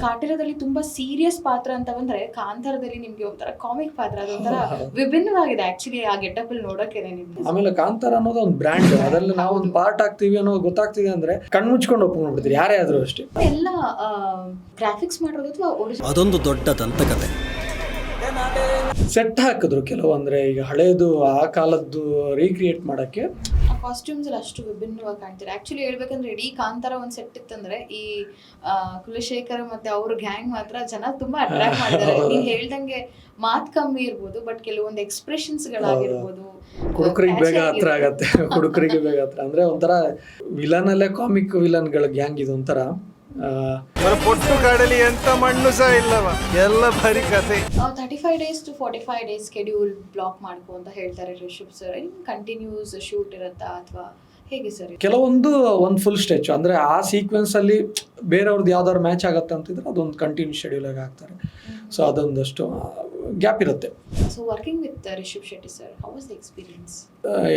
ಕಾಟೇರದಲ್ಲಿ ತುಂಬಾ ಸೀರಿಯಸ್ ಪಾತ್ರ ಅಂತ ಬಂದ್ರೆ ಕಾಂತಾರದಲ್ಲಿ ನಿಮ್ಗೆ ಒಂಥರ ಕಾಮಿಕ್ ಪಾತ್ರ, ಅದೊಂಥರ ವಿಭಿನ್ನವಾಗಿದೆ ಆಕ್ಚುಲಿ ಆ ಗೆಟಪ್ ಅಲ್ಲಿ ನೋಡೋಕೆ ನಿಮ್ಗೆ. ಆಮೇಲೆ ಕಾಂತಾರ ಅನ್ನೋದು ಒಂದು ಬ್ರ್ಯಾಂಡ್, ಅದ್ರಲ್ಲಿ ನಾವು ಒಂದು ಪಾರ್ಟ್ ಆಗ್ತೀವಿ ಅನ್ನೋದು ಗೊತ್ತಾಗ್ತಿದೆ ಅಂದ್ರೆ ಕಣ್ಮುಚ್ಕೊಂಡು ಒಪ್ಕೊಂಡ್ಬಿಡ್ತೀರಿ ಯಾರೇ ಆದ್ರೂ ಅಷ್ಟೇ. ಎಲ್ಲ ಗ್ರಾಫಿಕ್ಸ್ ಮಾಡಿರೋದು ಅಥವಾ ಅದೊಂದು ದೊಡ್ಡ ದಂತಕತೆ. ಸೆಟ್ ಹಾಕಿದ್ರು ಕೆಲವು, ಅಂದ್ರೆ ಈಗ ಹಳೇದು ಆ ಕಾಲದ್ದು ರೀಕ್ರಿಯೇಟ್ ಮಾಡಕ್ಕೆ ಕಾಸ್ಟ್ಯೂಮ್ಸ್ ಎಲ್ಲ ಅಷ್ಟು ವಿಭಿನ್ನವಾಗಿ ಕಾಣ್ತಾರೆ. ಆಕ್ಚುಲಿ ಹೇಳ್ಬೇಕಂದ್ರೆ ಇಡೀ ಕಾಂತಾರ ಒಂದ್ ಸೆಟ್ ಇತ್ತಂದ್ರೆ ಈ ಕುಲಶೇಖರ್ ಮತ್ತೆ ಅವ್ರ ಗ್ಯಾಂಗ್ ಮಾತ್ರ ಜನ ತುಂಬಾ ಅಟ್ರಾಕ್ಟ್ ಮಾಡಿದ್ದಾರೆ. ನೀವ್ ಹೇಳ್ದಂಗೆ ಮಾತ್ ಕಮ್ಮಿ ಇರ್ಬೋದು, ಬಟ್ ಕೆಲವೊಂದು ಎಕ್ಸ್ಪ್ರೆಷನ್ಸ್ ಗಳಾಗಿರ್ಬೋದು ಕುಡುಕರಿಗೆ ಬೇಗ ಹತ್ರ ಆಗತ್ತೆ. ಕುಡುಕರಿಗೆ ಬೇಗ ಹತ್ರ ಅಂದ್ರೆ ಒಂಥರ ವಿಲನ್ ಅಲ್ಲೇ ಕಾಮಿಕ್ ವಿಲನ್ಗಳ ಗ್ಯಾಂಗ್ ಇದು ಒಂಥರ. ಪೊಟ್ಟು ಕಾಡಲಿ ಎಂತ ಮಣ್ಣು ಸಹ ಇಲ್ಲವ, ಎಲ್ಲ ಬರೀ ಕಥೆ. 35 days to 45 days schedule block ಮಾಡ್ಕೊ ಅಂತ ಹೇಳ್ತಾರೆ ರಿಷಬ್ ಸರ್. ಕಂಟಿನ್ಯೂಸ್ ಶೂಟ್ ಇರತ್ತಾ ಅಥವಾ ಹೇಗೆ ಸರ್? ಕೆಲವೊಂದು ಒಂದು ಫುಲ್ ಸ್ಟೆಚ್ ಅಂದ್ರೆ ಆ ಸೀಕ್ವೆನ್ಸ್ ಅಲ್ಲಿ ಬೇರೆಯವ್ರದ್ದು ಯಾವ್ದಾದ್ರು ಮ್ಯಾಚ್ ಆಗತ್ತೆ ಅಂತಿದ್ರೆ ಅದೊಂದು ಕಂಟಿನ್ಯೂ ಶೆಡ್ಯೂಲ್ ಆಗಿ ಹಾಕ್ತಾರೆ. ಸೊ ಅದೊಂದಷ್ಟು ಗ್ಯಾಪ್ ಇರುತ್ತೆ. So working with Rishab Shetty sir, how was the experience?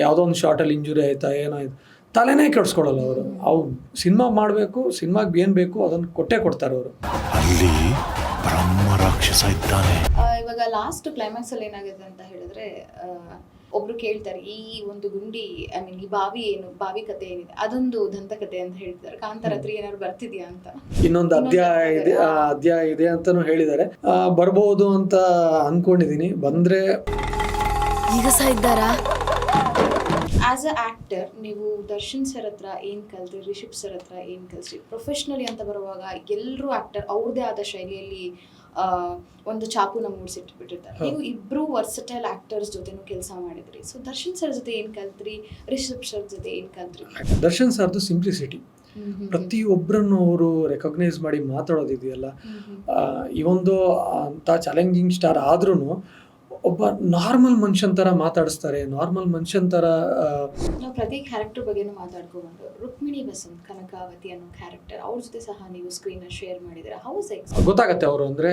ಯಾವುದೋ ಒಂದು ಶಾರ್ಟಲ್ಲಿ ಇಂಜುರಿ ಆಯ್ತಾ ಏನೋ ಆಯ್ತು ತಲೆನೇ ಕೆಡಿಸ್ಕೊಳಲ್ಲ ಅವರು. ಅವ್ರು ಸಿನಿಮಾ ಮಾಡಬೇಕು, ಸಿನಿಮಾಗೆ ಏನು ಬೇಕು ಅದನ್ನು ಕೊಟ್ಟೇ ಕೊಡ್ತಾರೆ ಅವರು. ಅಲ್ಲಿ ಬ್ರಹ್ಮ ರಾಕ್ಷಸ ಇದ್ದಾನೆ. ಇವಾಗ ಲಾಸ್ಟ್ ಕ್ಲೈಮ್ಯಾಕ್ಸ್ ಅಲ್ಲಿ ಏನಾಗಿದೆ ಅಂತ ಹೇಳಿದ್ರೆ, ಒಬ್ರು ಕೇಳ್ತಾರೆ ಈ ಒಂದು ಗುಂಡಿ ಐ ಮೀನ್ ಈ ಬಾವಿ ಏನು, ಬಾವಿ ಕತೆ ಏನಿದೆ ಅದೊಂದು ದಂತಕತೆ ಅಂತ ಹೇಳ್ತಾರೆ. ಕಾಂತಾರ 3 ಏನಾದ್ರು ಬರ್ತಿದ್ಯಾ ಅಂತ ಇನ್ನೊಂದು ಅಧ್ಯಾಯ ಇದೆ ಅಂತಾನು ಹೇಳಿದ್ದಾರೆ. ಬರ್ಬೋದು ಅಂತ ಅನ್ಕೊಂಡಿದೀನಿ. ಬಂದ್ರೆ ಈಗ ಸಹ ಇದ್ದಾರಾ? ಆಸ್ ಅ ಆಕ್ಟರ್ ನೀವು ದರ್ಶನ್ ಸರ್ ಹತ್ರ ಏನ್ ಕಲ್ತ್ರಿ, ರಿಷಬ್ ಸರ್ ಹತ್ರ ಏನ್ ಕಲ್ತ್ರಿ? ಪ್ರೊಫೆಷನಲಿ ಅಂತ ಬರುವಾಗ ಎಲ್ಲರೂ ಆಕ್ಟರ್ ಅವ್ರದೇ ಆದ ಶೈಲಿಯಲ್ಲಿ ಒಂದು ಚಾಪುನ ಮೂಡಿಸಿಟ್ಬಿಟ್ಟಿರ್ತಾರೆ. ನೀವು ಇಬ್ರು ವರ್ಸಟೈಲ್ ಆಕ್ಟರ್ಸ್ ಜೊತೆನೂ ಕೆಲಸ ಮಾಡಿದ್ರಿ. ಸೊ ದರ್ಶನ್ ಸರ್ ಜೊತೆ ಏನ್ ಕಲ್ತ್ರಿ, ರಿಷಬ್ ಸರ್ ಜೊತೆ ಏನ್ ಕಲ್ತ್ರಿ? ದರ್ಶನ್ ಸರ್ದು ಸಿಂಪ್ಲಿಸಿಟಿ, ಪ್ರತಿಯೊಬ್ಬರನ್ನು ಅವರು ರೆಕಗ್ನೈಸ್ ಮಾಡಿ ಮಾತಾಡೋದಿದೆಯಲ್ಲ. ಈ ಒಂದು ಅಂತ ಚಾಲೆಂಜಿಂಗ್ ಸ್ಟಾರ್ ಆದ್ರೂ ಒಬ್ಬ ನಾರ್ಮಲ್ ಮನುಷ್ಯನ್ ತರ ಮಾತಾಡಿಸ್ತಾರೆ. ನಾರ್ಮಲ್ ಮನುಷ್ಯನ್ ತರ ನಾವು ಪ್ರತಿ ಕ್ಯಾರೆಕ್ಟರ್ ಬಗ್ಗೆನೂ ಮಾತಾಡ್ಕೊಂಡು ರುಕ್ಮಿಣಿ ಬಸಂತ್ ಕನಕಾವತಿ ಅನ್ನೋ ಕ್ಯಾರೆಕ್ಟರ್ ಅವ್ರ ಜೊತೆ ಸಹ ನೀವು ಸ್ಕ್ರೀನ್ ಶೇರ್ ಮಾಡಿದ್ರೆ ಹೌ ವಾಸ್ ಇಟ್? ಗೊತ್ತಾಗತ್ತೆ ಅವರು ಅಂದ್ರೆ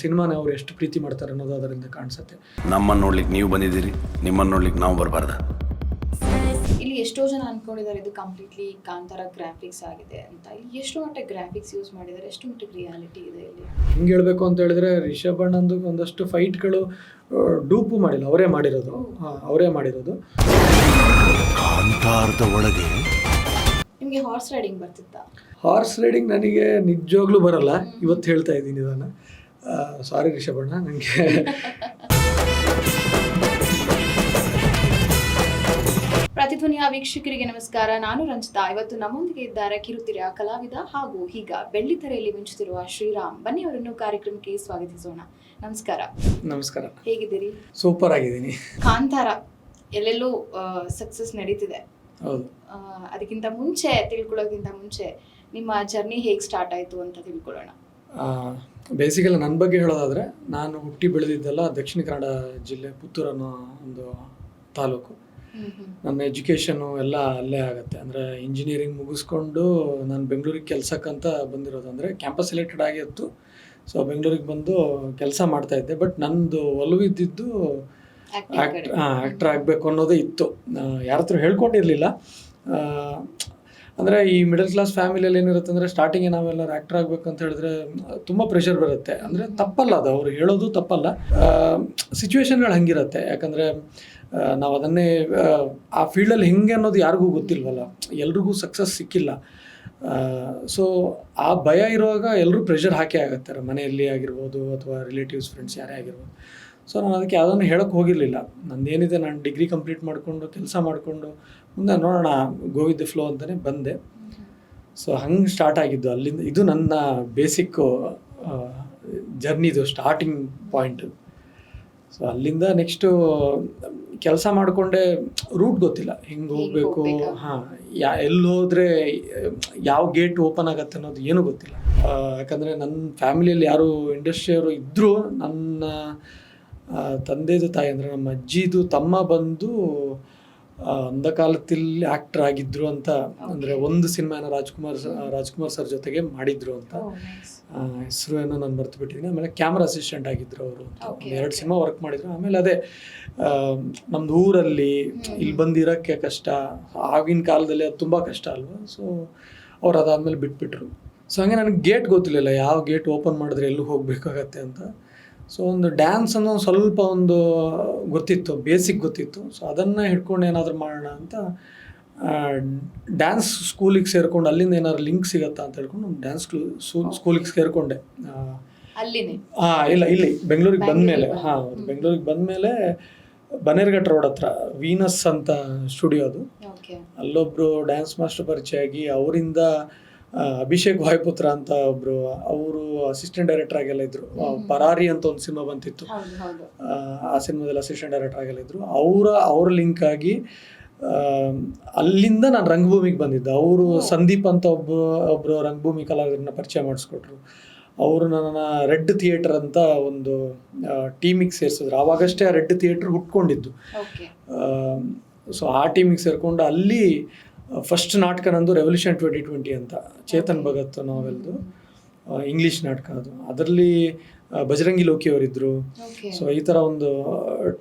ಸಿನಿಮಾನ ಅವ್ರು ಎಷ್ಟು ಪ್ರೀತಿ ಮಾಡ್ತಾರೆ ಅನ್ನೋದು ಅದರಿಂದ ಕಾಣಿಸುತ್ತೆ. ನಮ್ಮನ್ನ ನೋಡ್ಲಿಕ್ಕೆ ನೀವು ಬಂದಿದ್ದೀರಿ, ನಿಮ್ಮನ್ನ ನೋಡ್ಲಿಕ್ಕೆ ನಾವು ಬರಬಾರ್ದ? ಇಲ್ಲಿ ಎಷ್ಟೋ ಜನ ಅನ್ಕೊಂಡಿದ್ದಾರೆ ಇದು ಕಂಪ್ಲೀಟ್ಲಿ ಕಾಂತಾರ ಗ್ರಾಫಿಕ್ಸ್ ಆಗಿದೆ ಅಂತ. ಇಲ್ಲಿ ಎಷ್ಟು ಮಟ್ಟಿಗೆ ಗ್ರಾಫಿಕ್ಸ್ ಯೂಸ್ ಮಾಡಿದ್ದಾರೆ, ಎಷ್ಟು ಮಟ್ಟಿಗೆ ರಿಯಾಲಿಟಿ ಇದೆ ಇಲ್ಲಿ? ಹಿಂಗೆ ಹೇಳ್ಬೇಕು ಅಂತ ಹೇಳಿದ್ರೆ ರಿಷಬ್ ಅಣ್ಣಂದು ಒಂದಷ್ಟು ಫೈಟ್ಗಳು ಡೂಪು ಮಾಡಿಲ್ಲ, ಅವರೇ ಮಾಡಿರೋದು. ಕಾಂತಾರದ ಒಳಗೆ ನಿಮಗೆ ಹಾರ್ಸ್ ರೈಡಿಂಗ್ ಬರ್ತಿತ್ತಾ? ಹಾರ್ಸ್ ರೈಡಿಂಗ್ ನನಗೆ ನಿಜವಾಗ್ಲೂ ಬರಲ್ಲ. ಇವತ್ತು ಹೇಳ್ತಾ ಇದ್ದೀನಿ ಇದನ್ನು. ಸಾರಿ ರಿಷಬ್ ಅಣ್ಣ, ನನಗೆ ಪ್ರತಿಧ್ವನಿಯ ವೀಕ್ಷಕರಿಗೆ ನಮಸ್ಕಾರ. ನಾನು ರಂಜಿತಾ. ಇವತ್ತು ನಮ್ಮೊಂದಿಗೆ ಇದ್ದಾರೆ ಕಿರುತೆರೆಯ ಕಲಾವಿದ ಹಾಗೂ ಈಗ ಬೆಳ್ಳಿತೆರೆಯಲ್ಲಿ ಮಿಂಚುತ್ತಿರುವ ಶ್ರೀರಾಮ್. ಬನ್ನಿ ಅವರನ್ನು ಕಾರ್ಯಕ್ರಮಕ್ಕೆ ಸ್ವಾಗತಿಸೋಣ. ನಮಸ್ಕಾರ. ನಮಸ್ಕಾರ. ಹೇಗಿದ್ದೀರಿ? ಸೂಪರ್ ಆಗಿದ್ದೀನಿ. ಕಾಂತಾರ ಎಲ್ಲೆಲ್ಲೂ ಸಕ್ಸಸ್ ನಡೀತಿದೆ. ಹೌದು. ಅದಕ್ಕಿಂತ ಮುಂಚೆ ತಿಳ್ಕೊಳ್ಳೋಕ್ಕಿಂತ ಮುಂಚೆ ನಿಮ್ಮ ಜರ್ನಿ ಹೇಗೆ ಸ್ಟಾರ್ಟ್ ಆಯಿತು ಅಂತ ತಿಳ್ಕೊಳ್ಳೋಣ. ಬೇಸಿಕಲಿ ನನ್ನ ಬಗ್ಗೆ ಹೇಳೋದಾದರೆ, ನಾನು ಹುಟ್ಟಿ ಬೆಳೆದಿದ್ದೆಲ್ಲ ದಕ್ಷಿಣ ಕನ್ನಡ ಜಿಲ್ಲೆ ಪುತ್ತೂರು ಅನ್ನೋ ಒಂದು ತಾಲೂಕು. ನನ್ನ ಎಜುಕೇಷನ್ನು ಎಲ್ಲ ಅಲ್ಲೇ ಆಗುತ್ತೆ. ಅಂದರೆ ಇಂಜಿನಿಯರಿಂಗ್ ಮುಗಿಸ್ಕೊಂಡು ನಾನು ಬೆಂಗಳೂರಿಗೆ ಕೆಲಸಕ್ಕಂತ ಬಂದಿರೋದು. ಅಂದರೆ ಕ್ಯಾಂಪಸ್ ಸೆಲೆಕ್ಟೆಡ್ ಆಗಿತ್ತು. ಸೊ ಬೆಂಗಳೂರಿಗೆ ಬಂದು ಕೆಲಸ ಮಾಡ್ತಾಯಿದ್ದೆ. ಬಟ್ ನನ್ನದು ಒಲವಿದ್ದಿದ್ದು ಆ್ಯಕ್ಟ್ರ್ ಆಗಬೇಕು ಅನ್ನೋದೇ ಇತ್ತು. ಯಾರ ಹತ್ರ ಹೇಳ್ಕೊಂಡಿರಲಿಲ್ಲ. ಅಂದರೆ ಈ ಮಿಡಲ್ ಕ್ಲಾಸ್ ಫ್ಯಾಮಿಲಿಯಲ್ಲಿ ಏನಿರುತ್ತೆ ಅಂದರೆ ಸ್ಟಾರ್ಟಿಂಗ್ಗೆ ನಾವೆಲ್ಲರೂ ಆ್ಯಕ್ಟ್ರ್ ಆಗಬೇಕು ಅಂತ ಹೇಳಿದ್ರೆ ತುಂಬ ಪ್ರೆಷರ್ ಬರುತ್ತೆ. ಅಂದರೆ ತಪ್ಪಲ್ಲ, ಅದು ಅವ್ರು ಹೇಳೋದು ತಪ್ಪಲ್ಲ, ಸಿಚುವೇಶನ್ಗಳು ಹಂಗಿರುತ್ತೆ. ಯಾಕಂದರೆ ನಾವು ಅದನ್ನೇ ಆ ಫೀಲ್ಡಲ್ಲಿ ಹೆಂಗೆ ಅನ್ನೋದು ಯಾರಿಗೂ ಗೊತ್ತಿಲ್ವಲ್ಲ, ಎಲ್ರಿಗೂ ಸಕ್ಸಸ್ ಸಿಕ್ಕಿಲ್ಲ. ಸೊ ಆ ಭಯ ಇರುವಾಗ ಎಲ್ಲರೂ ಪ್ರೆಷರ್ ಹಾಕಿ ಆಗುತ್ತೆ, ಮನೆಯಲ್ಲಿ ಆಗಿರ್ಬೋದು ಅಥವಾ ರಿಲೇಟಿವ್ಸ್ ಫ್ರೆಂಡ್ಸ್ ಯಾರೇ ಆಗಿರ್ಬೋದು. ಸೊ ನಾನು ಅದಕ್ಕೆ ಯಾವುದನ್ನು ಹೇಳೋಕ್ಕೆ ಹೋಗಿರಲಿಲ್ಲ. ನಂದೇನಿದೆ, ನಾನು ಡಿಗ್ರಿ ಕಂಪ್ಲೀಟ್ ಮಾಡಿಕೊಂಡು ಕೆಲಸ ಮಾಡಿಕೊಂಡು ಮುಂದೆ ನೋಡೋಣ, ಗೋ ವಿತ್ ದಿ ಫ್ಲೋ ಅಂತಲೇ ಬಂದೆ. ಸೊ ಹಂಗೆ ಸ್ಟಾರ್ಟ್ ಆಗಿದ್ದು ಅಲ್ಲಿಂದ. ಇದು ನನ್ನ ಬೇಸಿಕ್ಕು ಜರ್ನಿದು ಸ್ಟಾರ್ಟಿಂಗ್ ಪಾಯಿಂಟು. ಸೊ ಅಲ್ಲಿಂದ ನೆಕ್ಸ್ಟು ಕೆಲಸ ಮಾಡಿಕೊಂಡೆ. ರೂಟ್ ಗೊತ್ತಿಲ್ಲ, ಹೆಂಗೆ ಹೋಗಬೇಕು, ಎಲ್ಲಿ ಹೋದರೆ ಯಾವ ಗೇಟ್ ಓಪನ್ ಆಗುತ್ತೆ ಅನ್ನೋದು ಏನೂ ಗೊತ್ತಿಲ್ಲ. ಯಾಕಂದರೆ ನನ್ನ ಫ್ಯಾಮಿಲಿಯಲ್ಲಿ ಯಾರು ಇಂಡಸ್ಟ್ರಿಯವರು ಇದ್ದರೂ, ನನ್ನ ತಂದೆದು ತಾಯಿ ಅಂದರೆ ನಮ್ಮ ಅಜ್ಜಿದು ತಮ್ಮ ಬಂದು ಅಂಧಕಾಲದಲ್ಲಿ ಆ್ಯಕ್ಟರ್ ಆಗಿದ್ರು ಅಂತ. ಅಂದರೆ ಒಂದು ಸಿನಿಮಾನ ರಾಜ್ಕುಮಾರ್ ಸರ್ ಜೊತೆಗೆ ಮಾಡಿದ್ರು ಅಂತ. ಹೆಸರು ಏನೋ ನಾನು ಮರ್ತು ಬಿಟ್ಟಿದ್ದೀನಿ. ಆಮೇಲೆ ಕ್ಯಾಮ್ರಾ ಅಸಿಸ್ಟೆಂಟ್ ಆಗಿದ್ರು ಅವರು ಅಂತ. 2 ಸಿನಿಮಾ ವರ್ಕ್ ಮಾಡಿದ್ರು. ಆಮೇಲೆ ಅದೇ ನಮ್ಮದು ಊರಲ್ಲಿ ಇಲ್ಲಿ ಬಂದಿರೋಕ್ಕೆ ಕಷ್ಟ. ಆಗಿನ ಕಾಲದಲ್ಲಿ ಅದು ತುಂಬ ಕಷ್ಟ ಅಲ್ವಾ. ಸೊ ಅವ್ರು ಅದಾದಮೇಲೆ ಬಿಟ್ಬಿಟ್ರು. ಸೊ ಹಂಗೆ ನನಗೆ ಗೇಟ್ ಗೊತ್ತಿರಲಿಲ್ಲ, ಯಾವ ಗೇಟ್ ಓಪನ್ ಮಾಡಿದ್ರೆ ಎಲ್ಲೂ ಹೋಗಬೇಕಾಗತ್ತೆ ಅಂತ. ಸೊ ಒಂದು ಡ್ಯಾನ್ಸ್ ಅನ್ನೋ ಸ್ವಲ್ಪ ಒಂದು ಗೊತ್ತಿತ್ತು, ಬೇಸಿಕ್ ಗೊತ್ತಿತ್ತು. ಸೊ ಅದನ್ನು ಹಿಡ್ಕೊಂಡು ಏನಾದರೂ ಮಾಡೋಣ ಅಂತ ಡ್ಯಾನ್ಸ್ ಸ್ಕೂಲಿಗೆ ಸೇರಿಕೊಂಡು ಅಲ್ಲಿಂದ ಏನಾದ್ರು ಲಿಂಕ್ ಸಿಗತ್ತಾ ಅಂತ ಹೇಳ್ಕೊಂಡು ಡ್ಯಾನ್ಸ್ ಸ್ಕೂಲಿಗೆ ಸೇರಿಕೊಂಡೆ. ಅಲ್ಲಿನೇ ಇಲ್ಲ ಇಲ್ಲಿ ಬೆಂಗಳೂರಿಗೆ ಬಂದಮೇಲೆ, ಬೆಂಗಳೂರಿಗೆ ಬಂದಮೇಲೆ ಬನ್ನೇರ್ಘಟ್ಟ ರೋಡ್ ಹತ್ರ ವೀನಸ್ ಅಂತ ಸ್ಟುಡಿಯೋ ಅದು. ಅಲ್ಲೊಬ್ರು ಡ್ಯಾನ್ಸ್ ಮಾಸ್ಟರ್ ಪರಿಚಯ ಆಗಿ ಅವರಿಂದ ಅಭಿಷೇಕ್ ವಾಯುಪುತ್ರ ಅಂತ ಒಬ್ರು, ಅವರು ಅಸಿಸ್ಟೆಂಟ್ ಡೈರೆಕ್ಟರ್ ಆಗೆಲ್ಲ ಇದ್ರು. ಪರಾರಿ ಅಂತ ಒಂದು ಸಿನಿಮಾ ಬಂತಿತ್ತು, ಆ ಸಿನಿಮಾದಲ್ಲಿ ಅಸಿಸ್ಟೆಂಟ್ ಡೈರೆಕ್ಟರ್ ಆಗೆಲ್ಲ ಇದ್ರು. ಅವ್ರ ಲಿಂಕ್ ಆಗಿ ಅಲ್ಲಿಂದ ನಾನು ರಂಗಭೂಮಿಗೆ ಬಂದಿದ್ದೆ. ಅವರು ಸಂದೀಪ್ ಅಂತ ಒಬ್ರು ರಂಗಭೂಮಿ ಕಲಾವಿದರನ್ನ ಪರಿಚಯ ಮಾಡಿಸ್ಕೊಟ್ರು. ಅವರು ನನ್ನ ರೆಡ್ ಥಿಯೇಟರ್ ಅಂತ ಒಂದು ಟೀಮಿಗೆ ಸೇರಿಸಿದ್ರು. ಆವಾಗಷ್ಟೇ ಆ ರೆಡ್ ಥಿಯೇಟರ್ ಹುಟ್ಕೊಂಡಿದ್ದು. ಸೊ ಆ ಟೀಮಿಗೆ ಸೇರಿಕೊಂಡು ಅಲ್ಲಿ ಫಸ್ಟ್ ನಾಟಕ ನಂದು ರೆವಲ್ಯೂಷನ್ 2020 ಅಂತ ಚೇತನ್ ಭಗತ್ ನಾವೆಲ್ದು ಇಂಗ್ಲೀಷ್ ನಾಟಕ ಅದು. ಅದರಲ್ಲಿ ಬಜರಂಗಿ ಲೋಕಿ ಅವರಿದ್ರು. ಸೊ ಈ ಥರ ಒಂದು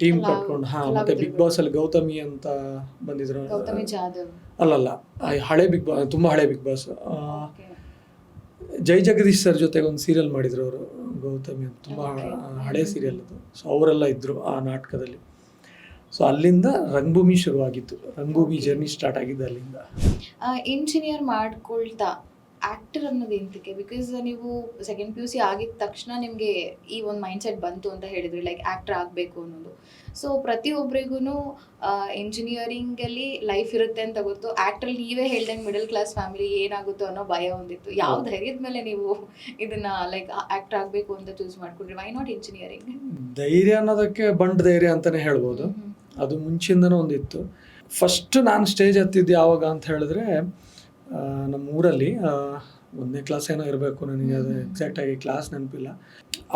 ಟೀಮ್ ಕಟ್ಕೊಂಡು ಮತ್ತೆ ಬಿಗ್ ಬಾಸ್ ಅಲ್ಲಿ ಗೌತಮಿ ಅಂತ ಬಂದಿದ್ರು. ಅಲ್ಲಲ್ಲ, ಹಳೆ ಬಿಗ್ ಬಾಸ್, ತುಂಬ ಹಳೆ ಬಿಗ್ ಬಾಸ್. ಜೈ ಜಗದೀಶ್ ಸರ್ ಜೊತೆಗೆ ಒಂದು ಸೀರಿಯಲ್ ಮಾಡಿದ್ರು ಅವರು, ಗೌತಮಿ ಅಂತ, ತುಂಬ ಹಳೆ ಸೀರಿಯಲ್ ಅದು. ಸೊ ಅವರೆಲ್ಲ ಇದ್ದರು ಆ ನಾಟಕದಲ್ಲಿ. ಸೊ ಅಲ್ಲಿಂದ ರಂಗಭೂಮಿ ಶುರುವಾಗಿತ್ತು, ರಂಗಭೂಮಿ ಜರ್ನಿ ಸ್ಟಾರ್ಟ್ ಆಗಿದ್ದು ಅಲ್ಲಿಂದ. ಇಂಜಿನಿಯರ್ ಮಾಡ್ಕೊಳ್ತಾ ಆ್ಯಕ್ಟರ್ ಅನ್ನೋದು ಎಂತಕ್ಕೆ? ಬಿಕಾಸ್ ನೀವು ಸೆಕೆಂಡ್ PUC ಆಗಿದ ತಕ್ಷಣ ನಿಮಗೆ ಈ ಒಂದು ಮೈಂಡ್ಸೆಟ್ ಬಂತು ಅಂತ ಹೇಳಿದ್ರಿ, ಲೈಕ್ ಆ್ಯಕ್ಟರ್ ಆಗಬೇಕು ಅನ್ನೋದು. ಸೊ ಪ್ರತಿಯೊಬ್ಬರಿಗೂ ಇಂಜಿನಿಯರಿಂಗಲ್ಲಿ ಲೈಫ್ ಇರುತ್ತೆ ಅಂತ ಗೊತ್ತು. ಆ್ಯಕ್ಟ್ರಲ್ಲಿ ನೀವೇ ಹೇಳ್ದಂಗೆ ಮಿಡಲ್ ಕ್ಲಾಸ್ ಫ್ಯಾಮಿಲಿ ಏನಾಗುತ್ತೋ ಅನ್ನೋ ಭಯ ಒಂದಿತ್ತು. ಯಾವ ಧೈರ್ಯದ ಮೇಲೆ ನೀವು ಇದನ್ನ ಲೈಕ್ ಆ್ಯಕ್ಟರ್ ಆಗಬೇಕು ಅಂತ ಚೂಸ್ ಮಾಡ್ಕೊಂಡ್ರಿ? Why not engineering? ಧೈರ್ಯ ಅನ್ನೋದಕ್ಕೆ ಬಂಡ್ ಧೈರ್ಯ ಅಂತಲೇ ಹೇಳ್ಬೋದು. ಅದು ಮುಂಚಿಂದನೂ ಒಂದಿತ್ತು. ಫಸ್ಟ್ ನಾನು ಸ್ಟೇಜ್ ಹತ್ತಿದ್ದು ಯಾವಾಗ ಅಂತ ಹೇಳಿದ್ರೆ, ನಮ್ಮ ಊರಲ್ಲಿ 1ನೇ ಕ್ಲಾಸ್ ಏನೋ ಇರಬೇಕು, ನನಗೆ ಅದು ಎಕ್ಸಾಕ್ಟಾಗಿ ಕ್ಲಾಸ್ ನೆನಪಿಲ್ಲ.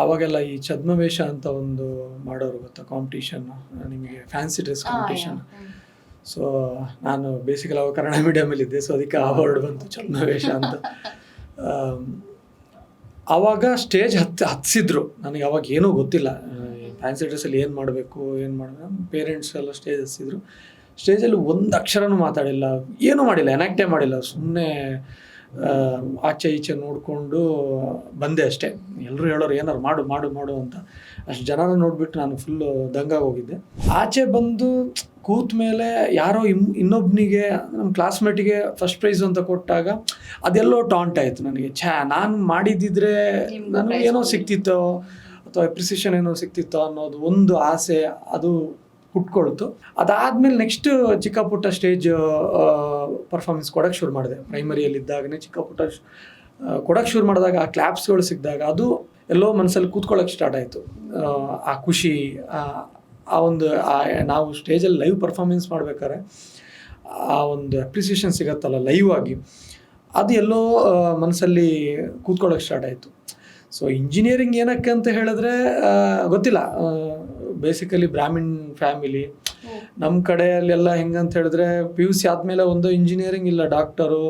ಆವಾಗೆಲ್ಲ ಈ ಛದ್ಮವೇಷ ಅಂತ ಒಂದು ಮಾಡೋರು ಗೊತ್ತಾ, ಕಾಂಪಿಟೇಷನ್, ನಿಮಗೆ ಫ್ಯಾನ್ಸಿ ಡ್ರೆಸ್ ಕಾಂಪಿಟೇಷನ್. ಸೊ ನಾನು ಬೇಸಿಕಲಿ ಅವಾಗ ಕನ್ನಡ ಮೀಡಿಯಮಲ್ಲಿ ಇದ್ದೆ. ಸೊ ಅದಕ್ಕೆ ಆ ವರ್ಡ್ ಬಂತು, ಛದ್ಮವೇಷ ಅಂತ. ಆವಾಗ ಸ್ಟೇಜ್ ಹತ್ತಿಸಿದ್ರು. ನನಗೆ ಅವಾಗ ಏನೂ ಗೊತ್ತಿಲ್ಲ, ಫ್ಯಾನ್ಸಿ ಡ್ರೆಸ್ಸಲ್ಲಿ ಏನು ಮಾಡಬೇಕು ಪೇರೆಂಟ್ಸ್ ಎಲ್ಲ ಸ್ಟೇಜ್ ಹತ್ತಿಸಿದ್ರು. ಸ್ಟೇಜಲ್ಲಿ ಒಂದು ಅಕ್ಷರನೂ ಮಾತಾಡಿಲ್ಲ, ಏನೂ ಮಾಡಿಲ್ಲ, ಎನಾಕ್ಟೇ ಮಾಡಿಲ್ಲ. ಸುಮ್ಮನೆ ಆಚೆ ಈಚೆ ನೋಡಿಕೊಂಡು ಬಂದೆ ಅಷ್ಟೇ. ಎಲ್ಲರೂ ಹೇಳೋರು ಏನಾರು ಮಾಡು ಮಾಡು ಮಾಡು ಅಂತ. ಅಷ್ಟು ಜನನ ನೋಡಿಬಿಟ್ಟು ನಾನು ಫುಲ್ಲು ದಂಗಾಗಿ ಹೋಗಿದ್ದೆ. ಆಚೆ ಬಂದು ಕೂತ ಮೇಲೆ ಯಾರೋ ಇನ್ನೊಬ್ಬನಿಗೆ, ನಮ್ಮ ಕ್ಲಾಸ್ಮೇಟಿಗೆ ಫಸ್ಟ್ ಪ್ರೈಸ್ ಅಂತ ಕೊಟ್ಟಾಗ ಅದೆಲ್ಲೋ ಟಾಂಟ್ ಆಯಿತು ನನಗೆ. ನಾನು ಮಾಡಿದ್ದಿದ್ರೆ ನನಗೆ ಏನೋ ಸಿಕ್ತಿತ್ತೋ ಅಥವಾ ಅಪ್ರಿಸಿಯೇಷನ್ ಏನೋ ಸಿಕ್ತಿತ್ತೋ ಅನ್ನೋದು ಒಂದು ಆಸೆ ಅದು ಹುಟ್ಕೊಳ್ತು. ಅದಾದಮೇಲೆ ನೆಕ್ಸ್ಟ್ ಚಿಕ್ಕ ಪುಟ್ಟ ಸ್ಟೇಜ್ ಪರ್ಫಾರ್ಮೆನ್ಸ್ ಕೊಡೋಕ್ಕೆ ಶುರು ಮಾಡಿದೆ. ಪ್ರೈಮರಿಯಲ್ಲಿದ್ದಾಗನೇ ಚಿಕ್ಕ ಪುಟ್ಟ ಕೊಡೋಕ್ಕೆ ಶುರು ಮಾಡಿದಾಗ ಆ ಕ್ಲಾಪ್ಸ್ಗಳು ಸಿಕ್ಕಿದಾಗ ಅದು ಎಲ್ಲೋ ಮನಸ್ಸಲ್ಲಿ ಕೂತ್ಕೊಳ್ಳೋಕ್ಕೆ ಸ್ಟಾರ್ಟ್ ಆಯಿತು. ಆ ಖುಷಿ, ಆ ಒಂದು ನಾವು ಸ್ಟೇಜಲ್ಲಿ ಲೈವ್ ಪರ್ಫಾರ್ಮೆನ್ಸ್ ಮಾಡ್ಬೇಕಾದ್ರೆ ಆ ಒಂದು ಅಪ್ರಿಸಿಯೇಷನ್ ಸಿಗತ್ತಲ್ಲ ಲೈವ್ ಆಗಿ, ಅದು ಎಲ್ಲೋ ಮನಸ್ಸಲ್ಲಿ ಕೂತ್ಕೊಳ್ಳೋಕ್ಕೆ ಸ್ಟಾರ್ಟ್ ಆಯಿತು. ಸೊ ಇಂಜಿನಿಯರಿಂಗ್ ಏನಕ್ಕೆ ಅಂತ ಹೇಳಿದ್ರೆ ಗೊತ್ತಿಲ್ಲ. ಬೇಸಿಕಲಿ ಬ್ರಾಹ್ಮಿನ್ ಫ್ಯಾಮಿಲಿ ನಮ್ಮ ಕಡೆಯಲ್ಲೆಲ್ಲ ಹೆಂಗಂತ ಹೇಳಿದ್ರೆ PUC ಆದಮೇಲೆ ಒಂದು ಇಂಜಿನಿಯರಿಂಗ್ ಇಲ್ಲ ಡಾಕ್ಟರು,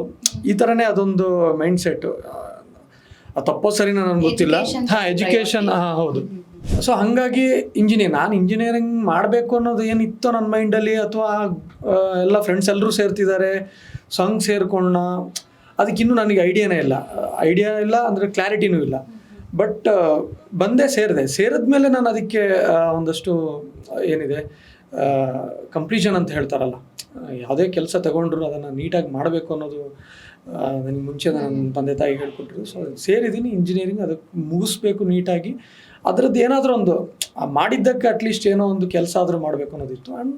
ಈ ಥರನೇ ಅದೊಂದು ಮೈಂಡ್ ಸೆಟ್ಟು. ತಪ್ಪೋ ಸರಿನ ನನಗೆ ಗೊತ್ತಿಲ್ಲ. ಎಜುಕೇಷನ್ ಹೌದು. ಸೊ ಹಾಗಾಗಿ ನಾನು ಇಂಜಿನಿಯರಿಂಗ್ ಮಾಡಬೇಕು ಅನ್ನೋದು ಏನಿತ್ತೋ ನನ್ನ ಮೈಂಡಲ್ಲಿ, ಅಥವಾ ಎಲ್ಲ ಫ್ರೆಂಡ್ಸ್ ಎಲ್ಲರೂ ಸೇರ್ತಿದ್ದಾರೆ ಸಂಘ ಸೇರ್ಕೊಳ್ಳೋಣ, ಅದಕ್ಕಿನ್ನೂ ನನಗೆ ಐಡಿಯಾನೇ ಇಲ್ಲ ಅಂದರೆ ಕ್ಲಾರಿಟಿನೂ ಇಲ್ಲ. ಬಟ್ ಬಂದೇ ಸೇರಿದ್ಮೇಲೆ ನಾನು ಅದಕ್ಕೆ ಒಂದಷ್ಟು ಏನಿದೆ ಕಂಪ್ಲೀಷನ್ ಅಂತ ಹೇಳ್ತಾರಲ್ಲ, ಯಾವುದೇ ಕೆಲಸ ತಗೊಂಡ್ರು ಅದನ್ನು ನೀಟಾಗಿ ಮಾಡಬೇಕು ಅನ್ನೋದು ನನಗೆ ಮುಂಚೆ ನನ್ನ ತಂದೆ ತಾಯಿ ಹೇಳ್ಕೊಟ್ರು. ಸೊ ಸೇರಿದ್ದೀನಿ ಇಂಜಿನಿಯರಿಂಗ್, ಅದಕ್ಕೆ ಮುಗಿಸ್ಬೇಕು ನೀಟಾಗಿ. ಅದರದ್ದು ಏನಾದರೂ ಒಂದು ಮಾಡಿದ್ದಕ್ಕೆ ಅಟ್ಲೀಸ್ಟ್ ಏನೋ ಒಂದು ಕೆಲಸ ಆದರೂ ಮಾಡಬೇಕು ಅನ್ನೋದಿತ್ತು. ಆ್ಯಂಡ್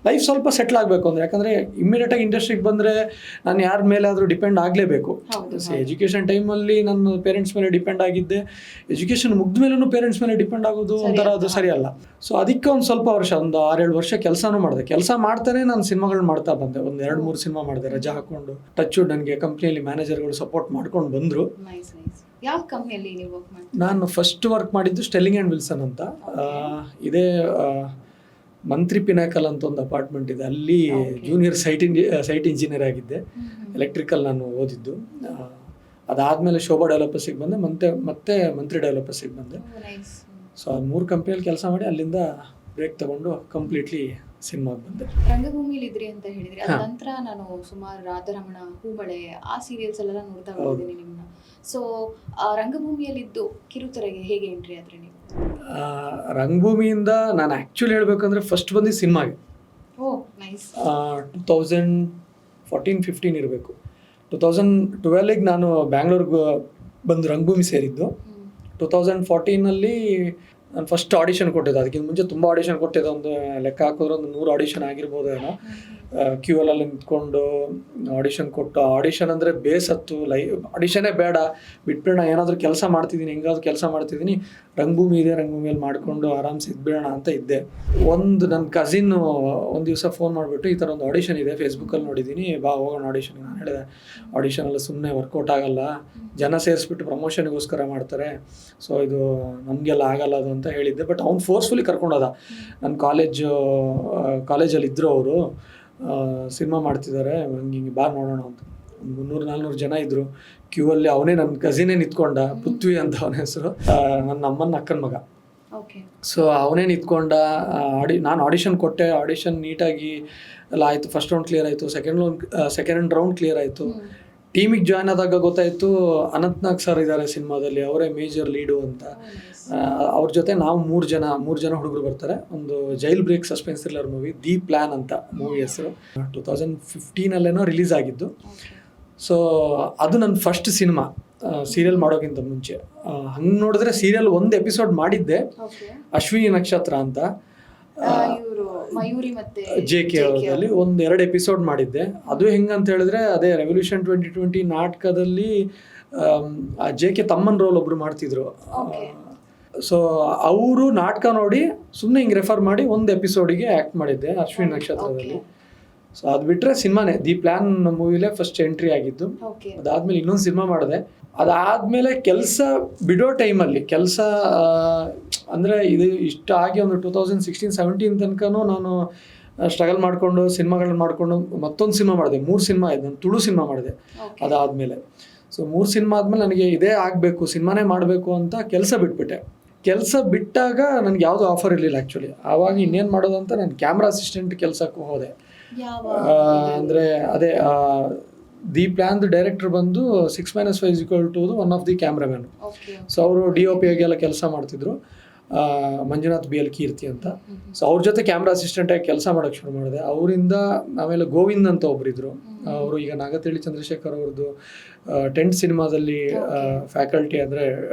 ಲೈಫ್ ಸ್ವಲ್ಪ ಸೆಟ್ಲ್ ಆಗಬೇಕು ಅಂದರೆ, ಯಾಕಂದರೆ ಇಮ್ಮಿಡಿಯೇಟಾಗಿ ಇಂಡಸ್ಟ್ರಿಗೆ ಬಂದರೆ ನಾನು ಯಾರ ಮೇಲೆ ಆದರೂ ಡಿಪೆಂಡ್ ಆಗಲೇಬೇಕು. ಎಜುಕೇಷನ್ ಟೈಮಲ್ಲಿ ನನ್ನ ಪೇರೆಂಟ್ಸ್ ಮೇಲೆ ಡಿಪೆಂಡ್ ಆಗಿದ್ದೆ, ಎಜುಕೇಷನ್ ಮುಗ್ದ ಮೇಲೂ ಪೇರೆಂಟ್ಸ್ ಮೇಲೆ ಡಿಪೆಂಡ್ ಆಗೋದು ಒಂಥರ ಅದು ಸರಿಯಲ್ಲ. ಸೊ ಅದಕ್ಕೆ ಒಂದು ಸ್ವಲ್ಪ ವರ್ಷ, ಒಂದು 6-7 ವರ್ಷ ಕೆಲಸನೂ ಮಾಡಿದೆ. ಕೆಲಸ ಮಾಡ್ತಾನೆ ನಾನು ಸಿನಿಮಾಗಳು ಮಾಡ್ತಾ ಬಂದೆ. ಒಂದು 2-3 ಸಿನಿಮಾ ಮಾಡಿದೆ ರಜಾ ಹಾಕ್ಕೊಂಡು. ಟಚ್ಚು ನನಗೆ ಕಂಪ್ನಿಯಲ್ಲಿ ಮ್ಯಾನೇಜರ್ಗಳು ಸಪೋರ್ಟ್ ಮಾಡ್ಕೊಂಡು ಬಂದರು. ಯಾವ ಕಂಪ್ನಿಯಲ್ಲಿ ನೀವು ವರ್ಕ್ ಮಾಡ್ತೀರಾ? ನಾನು ಫಸ್ಟ್ ವರ್ಕ್ ಮಾಡಿದ್ದು ಸ್ಟೆಲ್ಲಿಂಗ್ ಆ್ಯಂಡ್ ವಿಲ್ಸನ್ ಅಂತ. ಇದೇ ಮಂತ್ರಿ ಪಿನಾಕಲ್ ಅಂತ ಒಂದು ಅಪಾರ್ಟ್ಮೆಂಟ್ ಇದೆ, ಅಲ್ಲಿ ಜೂನಿಯರ್ ಸೈಟ್ ಇಂಜಿನಿಯರ್ ಆಗಿದ್ದೆ. ಎಲೆಕ್ಟ್ರಿಕಲ್ ನಾನು ಓದಿದ್ದು. ಅದಾದಮೇಲೆ ಶೋಭಾ ಡೆವಲಪರ್ಸಿಗೆ ಬಂದೆ, ಮತ್ತೆ ಮಂತ್ರಿ ಡೆವಲಪರ್ಸಿಗೆ ಬಂದೆ. ಸೊ 3 ಕಂಪ್ನಿಯಲ್ಲಿ ಕೆಲಸ ಮಾಡಿ ಅಲ್ಲಿಂದ ಬ್ರೇಕ್ ತಗೊಂಡು ಕಂಪ್ಲೀಟ್ಲಿ ಸಿನಿಮಾಗೆ ಬಂದೆ. ರಂಗಭೂಮಿಲಿ ಇದ್ರಿ ಅಂತ ಹೇಳಿದ್ರಿ, ಅದ ನಂತರ ನಾನು ಸುಮಾರು ರಾಧಾರಮಣ, ಹೂಮಳೆ ಆ ಸೀರಿಯಲ್ಸ್ ಎಲ್ಲ ನೋಡ್ತಾ ಬಂದಿದ್ದೀನಿ ನಿಮ್ಮನ್ನ. ಸೊ ರಂಗಭೂಮಿಯಲ್ಲಿದ್ದು ಕಿರುತೆರೆಗೆ ಹೇಗೆ ಎಂಟ್ರಿ ಆದ್ರಿ ನೀವು? ರಂಗಭೂಮಿಯಿಂದ ನಾನು ಆ್ಯಕ್ಚುಲಿ ಹೇಳ್ಬೇಕಂದ್ರೆ ಫಸ್ಟ್ ಬಂದಿದ್ದು ಸಿನಿಮಾಗೆ. ಓ ನೈಸ್. 2014-15 ಇರಬೇಕು. 2012ಗೆ ನಾನು ಬ್ಯಾಂಗ್ಳೂರ್ಗೆ ಬಂದು ರಂಗಭೂಮಿ ಸೇರಿದ್ದು. 2014 ನಾನು ಫಸ್ಟ್ ಆಡಿಷನ್ ಕೊಟ್ಟಿದ್ದೆ. ಅದಕ್ಕಿಂತ ಮುಂಚೆ ತುಂಬ ಆಡಿಷನ್ ಕೊಟ್ಟಿದ್ದೆ. ಒಂದು ಲೆಕ್ಕ ಹಾಕಿದ್ರೆ ಒಂದು 100 ಆಡಿಷನ್ ಆಗಿರ್ಬೋದೇನೋ. ಕ್ಯೂ ಅಲ್ಲಿ ನಿಂತ್ಕೊಂಡು ಆಡಿಷನ್ ಕೊಟ್ಟು, ಆಡಿಷನ್ ಅಂದರೆ ಬೇಸತ್ತು, ಆಡಿಷನೇ ಬೇಡ, ಬಿಟ್ಬಿಡೋಣ, ಏನಾದರೂ ಕೆಲಸ ಮಾಡ್ತಿದ್ದೀನಿ, ಹೆಂಗಾದ್ರೂ ಕೆಲಸ ಮಾಡ್ತಿದ್ದೀನಿ, ರಂಗಭೂಮಿ ಇದೆ, ರಂಗಭೂಮಿಯಲ್ಲಿ ಮಾಡಿಕೊಂಡು ಆರಾಮ್ಸೆ ಇದ್ಬಿಡೋಣ ಅಂತ ಇದ್ದೆ. ನನ್ನ ಕಸಿನ್ ಒಂದು ದಿವಸ ಫೋನ್ ಮಾಡಿಬಿಟ್ಟು, ಈ ಥರ ಒಂದು ಆಡಿಷನ್ ಇದೆ, ಫೇಸ್ಬುಕ್ಕಲ್ಲಿ ನೋಡಿದ್ದೀನಿ, ಬಾ ಹೋಗೋಣ ಆಡಿಷನ್ಗೆ. ನಾನು ಹೇಳಿದೆ, ಆಡಿಷನೆಲ್ಲ ಸುಮ್ಮನೆ ವರ್ಕೌಟ್ ಆಗಲ್ಲ, ಜನ ಸೇರಿಸ್ಬಿಟ್ಟು ಪ್ರಮೋಷನ್ಗೋಸ್ಕರ ಮಾಡ್ತಾರೆ, ಸೊ ಇದು ನಮಗೆಲ್ಲ ಆಗಲ್ಲ ಅದು ಅಂತ ಹೇಳಿದ್ದೆ. ಬಟ್ ಅವ್ನು ಫೋರ್ಸ್ಫುಲಿ ಕರ್ಕೊಂಡೋದ. ನನ್ನ ಕಾಲೇಜಲ್ಲಿ ಇದ್ದರು ಅವರು, ಸಿನಿಮಾ ಮಾಡ್ತಿದ್ದಾರೆ, ಹಿಂಗೆ ಬಾ ನೋಡೋಣ ಅಂತ. ಒಂದು 300-400 ಜನ ಇದ್ದರು ಕ್ಯೂ ಅಲ್ಲಿ. ಅವನೇ ನನ್ನ ಕಸಿನೇ ನಿಂತ್ಕೊಂಡ, ಪೃಥ್ವಿ ಅಂತ ಅವನ ಹೆಸರು, ನನ್ನ ಅಮ್ಮನ ಅಕ್ಕನ ಮಗ. ಸೊ ಅವನೇ ನಿಂತ್ಕೊಂಡ. ನಾನು ಆಡಿಷನ್ ಕೊಟ್ಟೆ. ಆಡಿಷನ್ ನೀಟಾಗಿ ಎಲ್ಲ ಆಯಿತು. ಫಸ್ಟ್ ರೌಂಡ್ ಕ್ಲಿಯರ್ ಆಯಿತು, ಸೆಕೆಂಡ್ ರೌಂಡ್ ಕ್ಲಿಯರ್ ಆಯಿತು. ಟೀಮಿಗೆ ಜಾಯ್ನ್ ಆದಾಗ ಗೊತ್ತಾಯಿತು, ಅನಂತ್ನಾಗ್ ಸರ್ ಇದ್ದಾರೆ ಸಿನಿಮಾದಲ್ಲಿ, ಅವರೇ ಮೇಜರ್ ಲೀಡು ಅಂತ. ಅವ್ರ ಜೊತೆ ನಾವು ಮೂರು ಜನ ಹುಡುಗರು ಬರ್ತಾರೆ. ಒಂದು jail break suspense thriller movie, the plan ಅಂತ ಮೂವಿ ಹೆಸರು. 2015 ರಿಲೀಸ್ ಆಗಿದ್ದು. ಸೊ ಅದು ನನ್ನ ಫಸ್ಟ್ ಸಿನಿಮಾ ಸೀರಿಯಲ್ ಮಾಡೋಕ್ಕಿಂತ ಮುಂಚೆ. ಹಂಗೆ ನೋಡಿದ್ರೆ ಸೀರಿಯಲ್ ಒಂದು ಎಪಿಸೋಡ್ ಮಾಡಿದ್ದೆ, ಅಶ್ವಿನಿ ನಕ್ಷತ್ರ ಅಂತ, JK ಅವರಲ್ಲಿ 1-2 ಎಪಿಸೋಡ್ ಮಾಡಿದ್ದೆ. ಅದು ಹೆಂಗಂತ ಹೇಳಿದ್ರೆ, ಅದೇ ರೆವಲ್ಯೂಷನ್ 2020 ನಾಟಕದಲ್ಲಿ JK ತಮ್ಮನ ರೋಲ್ ಒಬ್ರು ಮಾಡ್ತಿದ್ರು. ಸೊ ಅವರು ನಾಟಕ ನೋಡಿ ಸುಮ್ಮನೆ ಹಿಂಗೆ ರೆಫರ್ ಮಾಡಿ ಒಂದು ಎಪಿಸೋಡಿಗೆ ಆ್ಯಕ್ಟ್ ಮಾಡಿದ್ದೆ ಅಶ್ವಿನಿ ನಕ್ಷತ್ರದಲ್ಲಿ. ಸೊ ಅದು ಬಿಟ್ಟರೆ ಸಿನಿಮಾನೇ ದಿ ಪ್ಲ್ಯಾನ್ ಮೂವಿಲೇ ಫಸ್ಟ್ ಎಂಟ್ರಿ ಆಗಿದ್ದು. ಅದಾದಮೇಲೆ ಇನ್ನೊಂದು ಸಿನಿಮಾ ಮಾಡಿದೆ. ಅದಾದಮೇಲೆ ಕೆಲಸ ಬಿಡೋ ಟೈಮಲ್ಲಿ, ಕೆಲಸ ಅಂದರೆ ಇದು ಇಷ್ಟ ಆಗಿ ಒಂದು 2016-17 ತನಕನೂ ನಾನು ಸ್ಟ್ರಗಲ್ ಮಾಡಿಕೊಂಡು ಸಿನಿಮಾಗಳನ್ನ ಮಾಡಿಕೊಂಡು ಮತ್ತೊಂದು ಸಿನಿಮಾ ಮಾಡಿದೆ. 3 ಸಿನಿಮಾ ಆಯ್ತು. ನಾನು ತುಳು ಸಿನಿಮಾ ಮಾಡಿದೆ ಅದಾದಮೇಲೆ. ಸೊ 3 ಸಿನಿಮಾ ಆದಮೇಲೆ ನನಗೆ ಇದೇ ಆಗಬೇಕು, ಸಿನಿಮಾನೇ ಮಾಡಬೇಕು ಅಂತ ಕೆಲಸ ಬಿಟ್ಬಿಟ್ಟೆ. ಕೆಲಸ ಬಿಟ್ಟಾಗ ನನಗೆ ಯಾವುದೂ ಆಫರ್ ಇರಲಿಲ್ಲ ಆ್ಯಕ್ಚುಲಿ. ಆವಾಗ ಇನ್ನೇನು ಮಾಡೋದು ಅಂತ ನಾನು ಕ್ಯಾಮ್ರಾ ಅಸಿಸ್ಟೆಂಟ್ ಕೆಲಸಕ್ಕೆ ಹೋದೆ. ಅಂದರೆ ಅದೇ ದಿ ಪ್ಲ್ಯಾನ್ದು ಡೈರೆಕ್ಟರ್ ಬಂದು 6-5 one of the cameraman. So ಅವರು DOP ಆಗೆಲ್ಲ ಕೆಲಸ ಮಾಡ್ತಿದ್ರು, ಮಂಜುನಾಥ್ BL ಕೀರ್ತಿ ಅಂತ. ಸೊ ಅವ್ರ ಜೊತೆ ಕ್ಯಾಮ್ರಾ ಅಸಿಸ್ಟೆಂಟಾಗಿ ಕೆಲಸ ಮಾಡೋಕ್ಕೆ ಶುರು ಮಾಡಿದೆ. ಅವರಿಂದ ಆಮೇಲೆ ಗೋವಿಂದ್ ಅಂತ ಒಬ್ಬರಿದ್ರು, ಅವರು ಈಗ ನಾಗತಿಹಳ್ಳಿ ಚಂದ್ರಶೇಖರ್ ಅವ್ರದ್ದು 10th ಸಿನಿಮಾದಲ್ಲಿ ಫ್ಯಾಕಲ್ಟಿ ಅಂದರೆ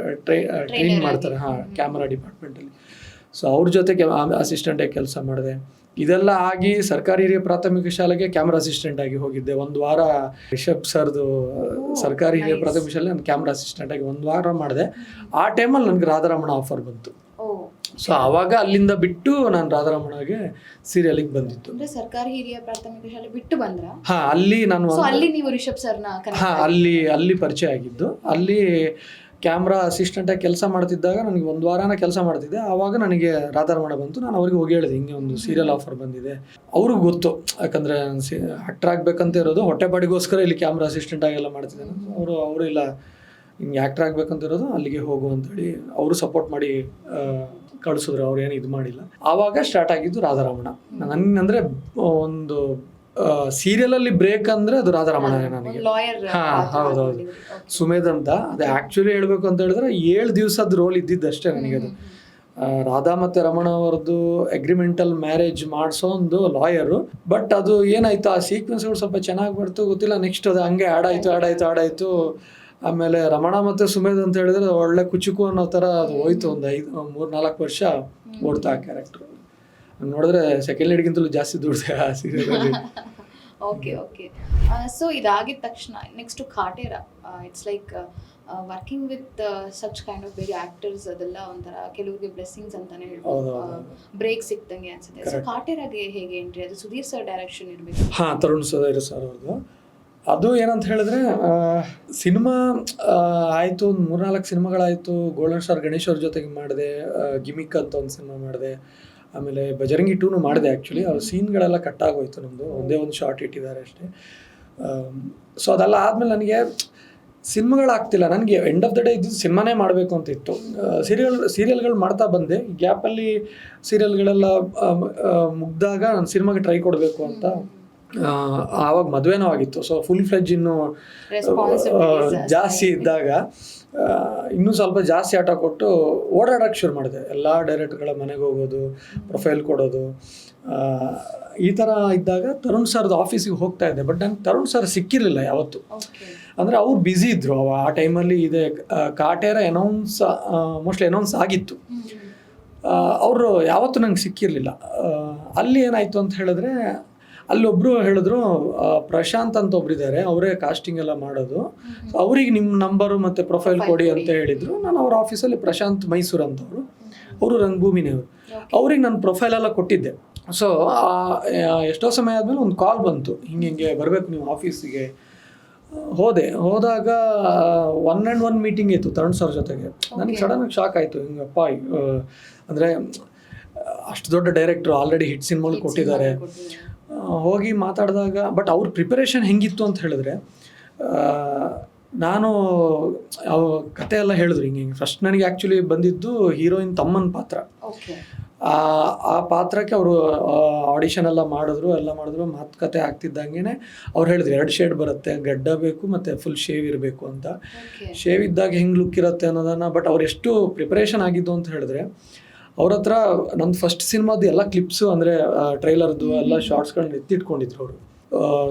ಟ್ರೈನ್ ಮಾಡ್ತಾರೆ, ಕ್ಯಾಮ್ರಾ ಡಿಪಾರ್ಟ್ಮೆಂಟಲ್ಲಿ. ಸೊ ಅವ್ರ ಜೊತೆ ಅಸಿಸ್ಟೆಂಟಾಗಿ ಕೆಲಸ ಮಾಡಿದೆ. ಇದೆಲ್ಲ ಆಗಿ ಸರ್ಕಾರಿ ಹಿರಿಯ ಪ್ರಾಥಮಿಕ ಶಾಲೆಗೆ ಕ್ಯಾಮ್ರಾ ಅಸಿಸ್ಟೆಂಟ್ ಆಗಿ ಹೋಗಿದ್ದೆ. 1 ವಾರ ರಿಷಬ್ ಸರ್ದು ಸರ್ಕಾರಿ ಹಿರಿಯ ಪ್ರಾಥಮಿಕ ಶಾಲೆ ನಾನು ಕ್ಯಾಮ್ರಾ ಅಸಿಸ್ಟೆಂಟ್ ಆಗಿ 1 ವಾರ ಮಾಡಿದೆ. ಆ ಟೈಮಲ್ಲಿ ನನಗೆ ರಾಧಾರಮಣ ಆಫರ್ ಬಂತು. ಸೊ ಆವಾಗ ಅಲ್ಲಿಂದ ಬಿಟ್ಟು ನಾನು ರಾಧಾರಮಣಗೆ ಸೀರಿಯಲಿಗೆ ಬಂದಿತ್ತು. ಸರ್ಕಾರಿ ಹಿರಿಯ ಪ್ರಾಥಮಿಕ ಶಾಲೆ ಬಿಟ್ಟು ಬಂದ್ರ? ಅಲ್ಲಿ ನಾನು ಅಲ್ಲಿ ನೀವು ರಿಷಬ್ ಸರ್ನ ಅಲ್ಲಿ ಪರಿಚಯ ಆಗಿದ್ದು. ಅಲ್ಲಿ ಕ್ಯಾಮ್ರಾ ಅಸಿಸ್ಟೆಂಟಾಗಿ ಕೆಲಸ ಮಾಡ್ತಿದ್ದಾಗ ನನಗೆ 1 ವಾರನ ಕೆಲಸ ಮಾಡ್ತಿದ್ದೆ. ಆವಾಗ ನನಗೆ ರಾಧಾರಮಣ ಬಂತು. ನಾನು ಅವ್ರಿಗೆ ಹೋಗಿ ಹೇಳಿದೆ, ಹಿಂಗೆ ಒಂದು ಸೀರಿಯಲ್ ಆಫರ್ ಬಂದಿದೆ. ಅವ್ರಿಗೆ ಗೊತ್ತು, ಯಾಕಂದರೆ ಆ್ಯಕ್ಟರ್ ಆಗಬೇಕಂತ ಇರೋದು, ಹೊಟ್ಟೆಪಾಡಿಗೋಸ್ಕರ ಇಲ್ಲಿ ಕ್ಯಾಮ್ರಾ ಅಸಿಸ್ಟೆಂಟಾಗೆಲ್ಲ ಮಾಡ್ತಿದ್ದೆ. ಅವರು ಇಲ್ಲ, ಹಿಂಗೆ ಆ್ಯಕ್ಟರ್ ಆಗಬೇಕಂತ ಇರೋದು, ಅಲ್ಲಿಗೆ ಹೋಗು ಅಂತೇಳಿ ಅವರು ಸಪೋರ್ಟ್ ಮಾಡಿ ಕಳಿಸಿದ್ರು. ಅವ್ರು ಏನು ಇದು ಮಾಡಿಲ್ಲ. ಆವಾಗ ಸ್ಟಾರ್ಟ್ ಆಗಿದ್ದು ರಾಧಾರಮಣ. ಅಂದರೆ ಒಂದು ಸೀರಿಯಲಲ್ಲಿ ಬ್ರೇಕ್ ಅಂದರೆ ಅದು ರಾಧಾರಮಣನೇ ನನಗೆ. ಹೌದೌದು, ಸುಮೇಧ್ ಅಂತ. ಅದೇ ಆ್ಯಕ್ಚುಲಿ ಹೇಳಬೇಕು ಅಂತ ಹೇಳಿದ್ರೆ 7 ದಿವಸದ ರೋಲ್ ಇದ್ದಿದ್ದಷ್ಟೇ ನನಗೆ. ಅದು ರಾಧಾ ಮತ್ತು ರಮಣ ಅವ್ರದ್ದು ಅಗ್ರಿಮೆಂಟಲ್ ಮ್ಯಾರೇಜ್ ಮಾಡಿಸೋ ಒಂದು ಲಾಯರು. ಬಟ್ ಅದು ಏನಾಯ್ತು, ಆ ಸೀಕ್ವೆನ್ಸ್ಗಳು ಸ್ವಲ್ಪ ಚೆನ್ನಾಗಿ ಬರ್ತು, ಗೊತ್ತಿಲ್ಲ. ನೆಕ್ಸ್ಟ್ ಅದು ಹಂಗೆ ಆಡಾಯಿತು. ಆಮೇಲೆ ರಮಣ ಮತ್ತು ಸುಮೇಧ್ ಅಂತ ಹೇಳಿದ್ರೆ ಒಳ್ಳೆ ಕುಚುಕು ಅನ್ನೋ ಥರ ಅದು ಹೋಯ್ತು. ಒಂದು 3-4 ವರ್ಷ ಓಡ್ತಾ ಆ ಕ್ಯಾರೆಕ್ಟರ್. ನೋಡಿದ್ರೆ ಸೆಕೆಂಡ್ ಲೀಡ್ಗಿಂತಲೂ ಜಾಸ್ತಿ ದುಡ್ದೆ ಆ ಸೀರಿಯಲಲ್ಲಿ. ಓಕೆ. ಸೊ ಇದಾಗಿದ ತಕ್ಷಣ next Kaatera. It's like working with such kind of very actors, ಅದೆಲ್ಲ ಒಂಥರ ಕೆಲವ್ರಿಗೆ ಬ್ಲೆಸ್ಸಿಂಗ್ಸ್ ಅಂತಾನೆ ಹೇಳ್ಬೋದು, ಬ್ರೇಕ್ ಸಿಕ್ತಂಗೆ ಅನ್ಸುತ್ತೆ. ಸೊ ಕಾಟೇರಾಗೆ ಹೇಗೆ ಎಂಟ್ರಿ? ಅದು ಸುಧೀರ್ ಸರ್ ಡೈರೆಕ್ಷನ್ ಇರಬೇಕು. ತರುಣ್ ಸುಧೀರ್ ಸರ್ ಅವ್ರದ್ದು. ಅದು ಏನಂತ ಹೇಳಿದ್ರೆ, ಸಿನಿಮಾ ಆಯಿತು, ಒಂದು 3-4 ಸಿನಿಮಾಗಳಾಯಿತು. ಗೋಲ್ಡನ್ ಸ್ಟಾರ್ ಗಣೇಶ್ ಅವ್ರ ಜೊತೆಗೆ ಮಾಡಿದೆ, ಗಿಮಿಕ್ ಅಂತ ಒಂದು ಸಿನಿಮಾ ಮಾಡಿದೆ. ಆಮೇಲೆ ಬಜರಂಗಿ 2 ಮಾಡಿದೆ. ಆ್ಯಕ್ಚುಲಿ ಅವ್ರ ಸೀನ್ಗಳೆಲ್ಲ ಕಟ್ಟಾಗೋಯ್ತು. ನಮ್ಮದು ಒಂದೇ ಒಂದು ಶಾರ್ಟ್ ಇಟ್ಟಿದ್ದಾರೆ ಅಷ್ಟೇ. ಸೊ ಅದೆಲ್ಲ ಆದಮೇಲೆ ನನಗೆ ಸಿನಿಮಾಗಳಾಗ್ತಿಲ್ಲ. ನನಗೆ ಎಂಡ್ ಆಫ್ ದ ಡೇ ಇದ್ದು ಸಿನಿಮಾನೇ ಮಾಡಬೇಕು ಅಂತ ಇತ್ತು. ಸೀರಿಯಲ್ಗಳು ಮಾಡ್ತಾ ಬಂದೆ. ಗ್ಯಾಪಲ್ಲಿ ಸೀರಿಯಲ್ಗಳೆಲ್ಲ ಮುಗ್ದಾಗ ನಾನು ಸಿನಿಮಾಗೆ ಟ್ರೈ ಕೊಡಬೇಕು ಅಂತ ಆವಾಗ ಮದುವೆನೂ ಆಗಿತ್ತು. ಸೊ ಫುಲ್ ಫ್ಲೆಡ್ಜ್ ಇನ್ನೂ ಜಾಸ್ತಿ ಇದ್ದಾಗ ಇನ್ನೂ ಸ್ವಲ್ಪ ಜಾಸ್ತಿ ಆಟ ಕೊಟ್ಟು ಓಡಾಡೋಕ್ಕೆ ಶುರು ಮಾಡಿದೆ. ಎಲ್ಲ ಡೈರೆಕ್ಟರ್ಗಳ ಮನೆಗೆ ಹೋಗೋದು, ಪ್ರೊಫೈಲ್ ಕೊಡೋದು, ಈ ಥರ ಇದ್ದಾಗ ತರುಣ್ ಸರ್ದು ಆಫೀಸಿಗೆ ಹೋಗ್ತಾ ಇದ್ದೆ. ಬಟ್ ನಂಗೆ ತರುಣ್ ಸರ್ ಸಿಕ್ಕಿರಲಿಲ್ಲ ಯಾವತ್ತು. ಅಂದರೆ ಅವ್ರು ಬ್ಯುಸಿ ಇದ್ದರು ಆ ಟೈಮಲ್ಲಿ. ಇದೆ ಕಾಟೇರ ಮೋಸ್ಟ್ಲಿ ಅನೌನ್ಸ್ ಆಗಿತ್ತು. ಅವರು ಯಾವತ್ತೂ ನಂಗೆ ಸಿಕ್ಕಿರಲಿಲ್ಲ. ಅಲ್ಲಿ ಏನಾಯಿತು ಅಂತ ಹೇಳಿದ್ರೆ, ಅಲ್ಲೊಬ್ಬರು ಹೇಳಿದ್ರು ಪ್ರಶಾಂತ್ ಅಂತ ಒಬ್ಬರಿದ್ದಾರೆ, ಅವರೇ ಕಾಸ್ಟಿಂಗ್ ಎಲ್ಲ ಮಾಡೋದು, ಅವ್ರಿಗೆ ನಿಮ್ಮ ನಂಬರು ಮತ್ತು ಪ್ರೊಫೈಲ್ ಕೊಡಿ ಅಂತ ಹೇಳಿದರು. ನಾನು ಅವ್ರ ಆಫೀಸಲ್ಲಿ ಪ್ರಶಾಂತ್ ಮೈಸೂರು ಅಂತವರು, ಅವರು ರಂಗಭೂಮಿನವರು, ಅವ್ರಿಗೆ ನನ್ನ ಪ್ರೊಫೈಲೆಲ್ಲ ಕೊಟ್ಟಿದ್ದೆ. ಸೊ ಎಷ್ಟೋ ಸಮಯ ಆದಮೇಲೆ ಒಂದು ಕಾಲ್ ಬಂತು, ಹಿಂಗೆ ಬರಬೇಕು ನೀವು ಆಫೀಸಿಗೆ. ಹೋದಾಗ 1-on-1 ಮೀಟಿಂಗ್ ಇತ್ತು ತರುಣ್ ಸರ್ ಜೊತೆಗೆ. ನನಗೆ ಸಡನ್ನಾಗಿ ಶಾಕ್ ಆಯಿತು. ಹಿಂಗಪ್ಪ, ಅಂದರೆ ಅಷ್ಟು ದೊಡ್ಡ ಡೈರೆಕ್ಟ್ರು, ಆಲ್ರೆಡಿ ಹಿಟ್ ಸಿನಿಮಾಗಳು ಕೊಟ್ಟಿದ್ದಾರೆ. ಹೋಗಿ ಮಾತಾಡಿದಾಗ ಬಟ್ ಅವ್ರ ಪ್ರಿಪರೇಷನ್ ಹೆಂಗಿತ್ತು ಅಂತ ಹೇಳಿದ್ರೆ, ನಾನು ಕತೆ ಎಲ್ಲ ಹೇಳಿದ್ರು ಹಿಂಗೆ. ಫಸ್ಟ್ ನನಗೆ ಆ್ಯಕ್ಚುಲಿ ಬಂದಿದ್ದು ಹೀರೋಯಿನ್ ತಮ್ಮನ ಪಾತ್ರ. ಆ ಪಾತ್ರಕ್ಕೆ ಅವರು ಆಡಿಷನ್ ಎಲ್ಲ ಮಾಡಿದ್ರು. ಮಾತುಕತೆ ಆಗ್ತಿದ್ದಂಗೆ ಅವ್ರು ಹೇಳಿದ್ರು 2 ಶೇಡ್ ಬರುತ್ತೆ, ಗಡ್ಡ ಬೇಕು ಮತ್ತು ಫುಲ್ ಶೇವ್ ಇರಬೇಕು ಅಂತ. ಶೇವ್ ಇದ್ದಾಗ ಹೆಂಗೆ ಲುಕ್ ಇರುತ್ತೆ ಅನ್ನೋದನ್ನು. ಬಟ್ ಅವ್ರು ಎಷ್ಟು ಪ್ರಿಪರೇಷನ್ ಆಗಿದ್ದು ಅಂತ ಹೇಳಿದ್ರೆ, ಅವ್ರ ಹತ್ರ ನಂದು ಫಸ್ಟ್ ಸಿನಿಮಾದು ಎಲ್ಲ ಕ್ಲಿಪ್ಸು, ಅಂದರೆ ಟ್ರೈಲರ್ದು ಎಲ್ಲ ಶಾರ್ಟ್ಸ್ಗಳನ್ನ ಎತ್ತಿಟ್ಕೊಂಡಿದ್ರು ಅವರು.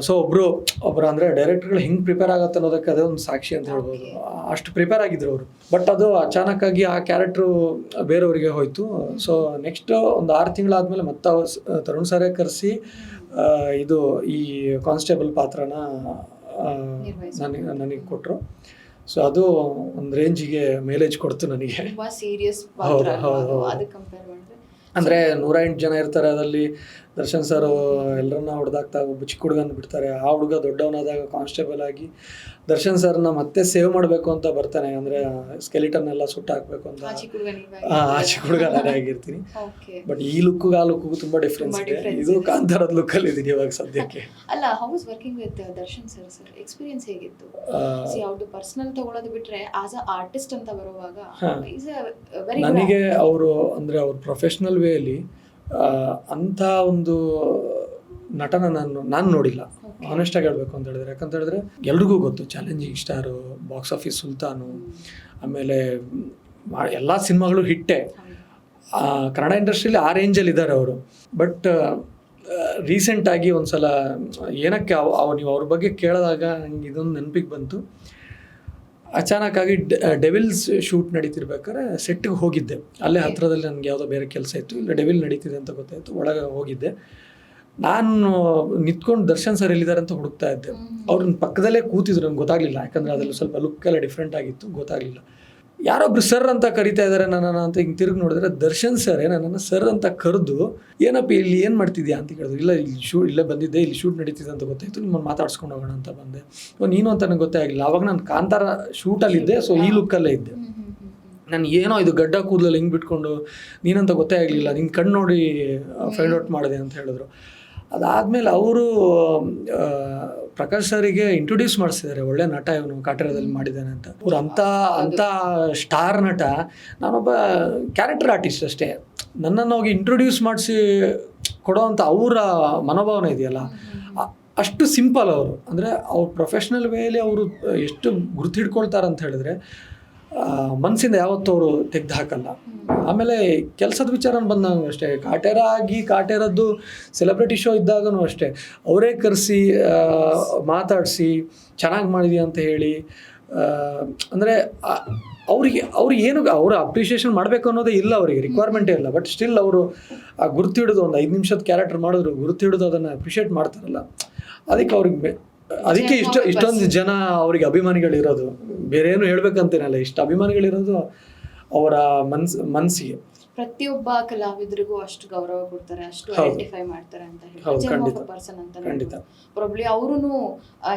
ಸೊ ಒಬ್ಬರು ಅಂದರೆ ಡೈರೆಕ್ಟರ್ಗಳು ಹೆಂಗೆ ಪ್ರಿಪೇರ್ ಆಗುತ್ತೆ ಅನ್ನೋದಕ್ಕೆ ಅದೇ ಒಂದು ಸಾಕ್ಷಿ ಅಂತ ಹೇಳ್ಬೋದು. ಅಷ್ಟು ಪ್ರಿಪೇರ್ ಆಗಿದ್ರು ಅವರು. ಬಟ್ ಅದು ಅಚಾನಕ್ಕಾಗಿ ಆ ಕ್ಯಾರೆಕ್ಟ್ರು ಬೇರೆಯವರಿಗೆ ಹೋಯಿತು. ಸೊ ನೆಕ್ಸ್ಟ್ ಒಂದು 6 ತಿಂಗಳಾದಮೇಲೆ ಮತ್ತೆ ತರುಣ್ ಸರೇ ಕರೆಸಿ ಈ ಕಾನ್ಸ್ಟೇಬಲ್ ಪಾತ್ರನ ನನಗೆ ಕೊಟ್ಟರು. ಸೊ ಅದು ಒಂದು ರೇಂಜಿಗೆ ಮೈಲೇಜ್ ಕೊಡ್ತು ನನಗೆ. ಅಂದರೆ 108 ಜನ ಇರ್ತಾರೆ, ಅದರಲ್ಲಿ ದರ್ಶನ್ ಸರ್ ಎಲ್ಲರನ್ನ ಹೊಡೆದಾಗ್ತಾ ಒಬ್ಬ ಚಿಕ್ಕ ಹುಡುಗನ ಬಿಡ್ತಾರೆ. ಆ ಹುಡುಗ ದೊಡ್ಡವನಾದಾಗ ಕಾನ್ಸ್ಟೇಬಲ್ ಆಗಿ ದರ್ಶನ್ ಸರ್ನ ಮತ್ತೆ ಸೇವ್ ಮಾಡಬೇಕು ಅಂತ ಬರ್ತಾನೆ. ಅಂದರೆ ಸ್ಕೆಲಿಟನ್ ಎಲ್ಲ ಸುಟ್ಟಾಕಬೇಕು ಅಂತ. ಆ ಚಿಕ್ಕ ಹುಡುಗ ನಾನೇ ಆಗಿರ್ತೀನಿ. ಬಟ್ ಈ ಲುಕ್ಕಿಗೆ ಆ ಲುಕ್ಕಿಗೂ ತುಂಬ ಡಿಫ್ರೆನ್ಸ್ ಇದೆ. ಇದು ಕಾಂತಾರದ ಲುಕ್ಕಲ್ಲಿ ಇದೀನಿ ಇವಾಗ ಸದ್ಯಕ್ಕೆ. ಅಲ್ಲ, how was working with Darshan sir experience ಹೇಗಿತ್ತು? ಅವ್ರದ್ದು ಪರ್ಸನಲ್ ತಗೊಳ್ಳೋದು ಬಿಟ್ರೆ ಆಸ್ ಅ ಆರ್ಟಿಸ್ಟ್ ಅಂತ ಬರುವಾಗ ನನಗೆ ಅವರು ಅಂದರೆ ಅವ್ರ ಪ್ರೊಫೆಷ್ನಲ್ ವೇಯಲ್ಲಿ ಅಂಥ ಒಂದು ನಟನ ನಾನು ನೋಡಿಲ್ಲ, ಆನೆಸ್ಟಾಗಿ ಹೇಳ್ಬೇಕು ಅಂತ ಹೇಳಿದ್ರೆ. ಯಾಕಂತ ಹೇಳಿದ್ರೆ ಎಲ್ರಿಗೂ ಗೊತ್ತು challenging star, box office Sultan, ಆಮೇಲೆ ಎಲ್ಲ ಸಿನಿಮಾಗಳು ಹಿಟ್ಟೆ. ಕನ್ನಡ ಇಂಡಸ್ಟ್ರಿಯಲ್ಲಿ ಆ ರೇಂಜಲ್ಲಿ ಇದ್ದಾರೆ ಅವರು. ಬಟ್ ರೀಸೆಂಟಾಗಿ ಒಂದು ಸಲ ಏನಕ್ಕೆ ನೀವು ಅವ್ರ ಬಗ್ಗೆ ಕೇಳಿದಾಗ ನಂಗೆ ಇದೊಂದು ನೆನಪಿಗೆ ಬಂತು. ಅಚಾನಕ್ಕಾಗಿ ಡೆವಿಲ್ಸ್ ಶೂಟ್ ನಡೀತಿರ್ಬೇಕಾದ್ರೆ ಸೆಟ್ಟಿಗೆ ಹೋಗಿದ್ದೆ. ಅಲ್ಲೇ ಹತ್ತಿರದಲ್ಲಿ ನನಗೆ ಯಾವುದೋ ಬೇರೆ ಕೆಲಸ ಇತ್ತು, ಇಲ್ಲ ಡೆವಿಲ್ ನಡೀತಿದೆ ಅಂತ ಗೊತ್ತಾಯಿತು. ಒಳಗೆ ಹೋಗಿದ್ದೆ. ನಾನು ನಿಂತ್ಕೊಂಡು ದರ್ಶನ್ ಸರ್ ಎಲ್ಲಿದ್ದಾರೆ ಅಂತ ಹುಡುಕ್ತಾ ಇದ್ದೆ. ಅವ್ರನ್ನ ಪಕ್ಕದಲ್ಲೇ ಕೂತಿದ್ರು, ನಂಗೆ ಗೊತ್ತಾಗಲಿಲ್ಲ. ಯಾಕಂದರೆ ಅದರಲ್ಲಿ ಸ್ವಲ್ಪ ಲುಕ್ ಎಲ್ಲ ಡಿಫ್ರೆಂಟ್ ಆಗಿತ್ತು, ಗೊತ್ತಾಗಲಿಲ್ಲ. ಯಾರೊಬ್ರು ಸರ್ ಅಂತ ಕರಿತಾ ಇದ್ದಾರೆ ನನ್ನನ್ನು ಅಂತ ಹಿಂಗೆ ತಿರುಗಿ ನೋಡಿದ್ರೆ ದರ್ಶನ್ ಸರೇ ನನ್ನನ್ನು ಸರ್ ಅಂತ ಕರೆದು, ಏನಪ್ಪ ಇಲ್ಲಿ ಏನು ಮಾಡ್ತಿದ್ಯಾ ಅಂತ ಕೇಳಿದ್ರು. ಇಲ್ಲ, ಇಲ್ಲೇ ಬಂದಿದ್ದೆ, ಇಲ್ಲಿ ಶೂಟ್ ನಡೀತಿದೆ ಅಂತ ಗೊತ್ತಾಯಿತು, ನಿಮ್ಮನ್ನು ಮಾತಾಡ್ಸ್ಕೊಂಡು ಹೋಗೋಣ ಅಂತ ಬಂದೆ. ನೀನು ಅಂತ ನನಗೆ ಗೊತ್ತೇ ಆಗಿಲ್ಲ. ಆವಾಗ ನಾನು ಕಾಂತಾರ ಶೂಟಲ್ಲಿದ್ದೆ. ಸೊ ಈ ಲುಕ್ಕಲ್ಲೇ ಇದ್ದೆ. ನಾನು ಏನೋ ಇದು ಗಡ್ಡ ಕೂದಲಲ್ಲಿ ಹಿಂಗೆ ಬಿಟ್ಕೊಂಡು ನೀನಂತ ಗೊತ್ತೇ ಆಗಲಿಲ್ಲ, ನಿನ್ನ ಕಣ್ಣು ನೋಡಿ ಫೈಂಡ್ ಔಟ್ ಮಾಡಿದೆ ಅಂತ ಹೇಳಿದ್ರು. ಅದಾದಮೇಲೆ ಅವರು ಪ್ರಕಾಶ್ ಸರಿಗೆ ಇಂಟ್ರೊಡ್ಯೂಸ್ ಮಾಡಿಸಿದ್ದಾರೆ, ಒಳ್ಳೆ ನಟ ಇವನು ಕಾಟೇರದಲ್ಲಿ ಮಾಡಿದ್ದಾನೆ ಅಂತ. ಅವ್ರು ಅಂಥ ಸ್ಟಾರ್ ನಟ, ನಾನೊಬ್ಬ ಕ್ಯಾರೆಕ್ಟರ್ ಆರ್ಟಿಸ್ಟ್ ಅಷ್ಟೇ. ನನ್ನನ್ನು ಹೋಗಿ ಇಂಟ್ರೊಡ್ಯೂಸ್ ಮಾಡಿಸಿ ಕೊಡೋವಂಥ ಅವರ ಮನೋಭಾವನೆ ಇದೆಯಲ್ಲ, ಅಷ್ಟು ಸಿಂಪಲ್ ಅವರು. ಅಂದರೆ ಅವ್ರ ಪ್ರೊಫೆಷ್ನಲ್ ವೇಲಿ ಅವರು ಎಷ್ಟು ಗುರ್ತಿಡ್ಕೊಳ್ತಾರೆ ಅಂತ ಹೇಳಿದ್ರೆ ಮನಸ್ಸಿಂದ ಯಾವತ್ತೂ ಅವರು ತೆಗೆದು ಹಾಕಲ್ಲ. ಆಮೇಲೆ ಕೆಲಸದ ವಿಚಾರ ಬಂದಾಗ ಅಷ್ಟೇ, ಕಾಟೇರದ್ದು ಸೆಲೆಬ್ರಿಟಿ ಶೋ ಇದ್ದಾಗೂ ಅಷ್ಟೇ ಅವರೇ ಕರೆಸಿ ಮಾತಾಡಿಸಿ ಚೆನ್ನಾಗಿ ಮಾಡಿದೀಯ ಅಂತ ಹೇಳಿ. ಅಂದರೆ ಅವ್ರಿಗೆ ಏನು ಅವ್ರು ಅಪ್ರಿಷಿಯೇಷನ್ ಮಾಡಬೇಕು ಅನ್ನೋದೇ ಇಲ್ಲ, ಅವರಿಗೆ ರಿಕ್ವೈರ್ಮೆಂಟೇ ಇಲ್ಲ. ಬಟ್ ಸ್ಟಿಲ್ ಅವರು ಆ ಗುರ್ತಿಡಿದು ಒಂದು 5 ನಿಮಿಷದ ಕ್ಯಾರೆಕ್ಟರ್ ಮಾಡಿದ್ರು, ಗುರ್ತಿಡಿದು ಅದನ್ನು ಅಪ್ರಿಷಿಯೇಟ್ ಮಾಡ್ತಾರಲ್ಲ, ಅದಕ್ಕೆ ಇಷ್ಟೊಂದು ಜನ ಅವರಿಗೆ ಅಭಿಮಾನಿಗಳಿರೋದು. ಬೇರೆ ಏನು ಹೇಳ್ಬೇಕಂತೇನಲ್ಲ, ಇಷ್ಟು ಅಭಿಮಾನಿಗಳಿರೋದು ಅವರ ಮನಸ್ಸಿಗೆ. ಪ್ರತಿಯೊಬ್ಬ ಕಲಾವಿದರಿಗೂ ಅಷ್ಟು ಗೌರವ ಕೊಡ್ತಾರೆ, ಅಷ್ಟು ಐಡೆಂಟಿಫೈ ಮಾಡ್ತಾರೆ ಅಂತ ಹೇಳಿ ಪರ್ಸನ್ ಅಂತ. ಪ್ರಾಬ್ಲಿ ಅವರು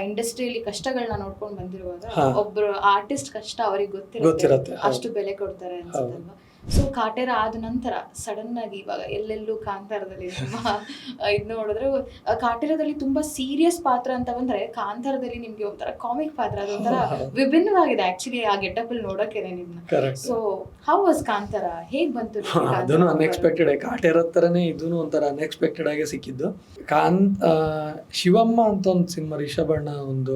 ಇಂಡಸ್ಟ್ರಿಯಲ್ಲಿ ಕಷ್ಟಗಳನ್ನ ನೋಡ್ಕೊಂಡು ಬಂದಿರುವಾಗ ಒಬ್ರು ಆರ್ಟಿಸ್ಟ್ ಕಷ್ಟ ಅವ್ರಿಗೆ ಗೊತ್ತಿರುತ್ತೆ, ಅಷ್ಟು ಬೆಲೆ ಕೊಡ್ತಾರೆ ಅನ್ಸುತ್ತಲ್ವಾ? ಸೊ ಕಾಟೇರ ಆದ ನಂತರ ಸಡನ್ ಆಗಿ ಇವಾಗ ಎಲ್ಲೆಲ್ಲೂ ಕಾಂತಾರದಲ್ಲಿ ನಿಮ್ಮ ಇದು ನೋಡಿದ್ರೆ ಕಾಟೇರದಲ್ಲಿ ತುಂಬಾ ಸೀರಿಯಸ್ ಪಾತ್ರ ಅಂತ ಬಂದ್ರೆ ಕಾಂತಾರದಲ್ಲಿ ನಿಮ್ಗೆ ಒಂಥರ ಕಾಮಿಕ್ ಪಾತ್ರ, ಅದೊಂಥರ ವಿಭಿನ್ನವಾಗಿದೆ ಆಕ್ಚುಲಿ ಆ ಗೆಟಪ್ ಅಲ್ಲಿ ನೋಡೋಕೆನೆ ನಿಮ್ನ. Correct. So how was Kantara, ಹೇಗ್ ಬಂತು ನಿಮ್ಗೆ ಕಾಂತಾರ? ಅದನ್ನು ಅನ್ಎಕ್ಸ್ಪೆಕ್ಟೆಡ್, ಕಾಟೇರ ಥರನೇ ಇದೂ ಒಂಥರ ಅನ್ಎಕ್ಸ್ಪೆಕ್ಟೆಡ್ ಆಗಿ ಸಿಕ್ಕಿದ್ದು. ಶಿವಮ್ಮ ಅಂತ ಒಂದು ಸಿನಿಮಾ ರಿಷಭಣ್ಣ ಒಂದು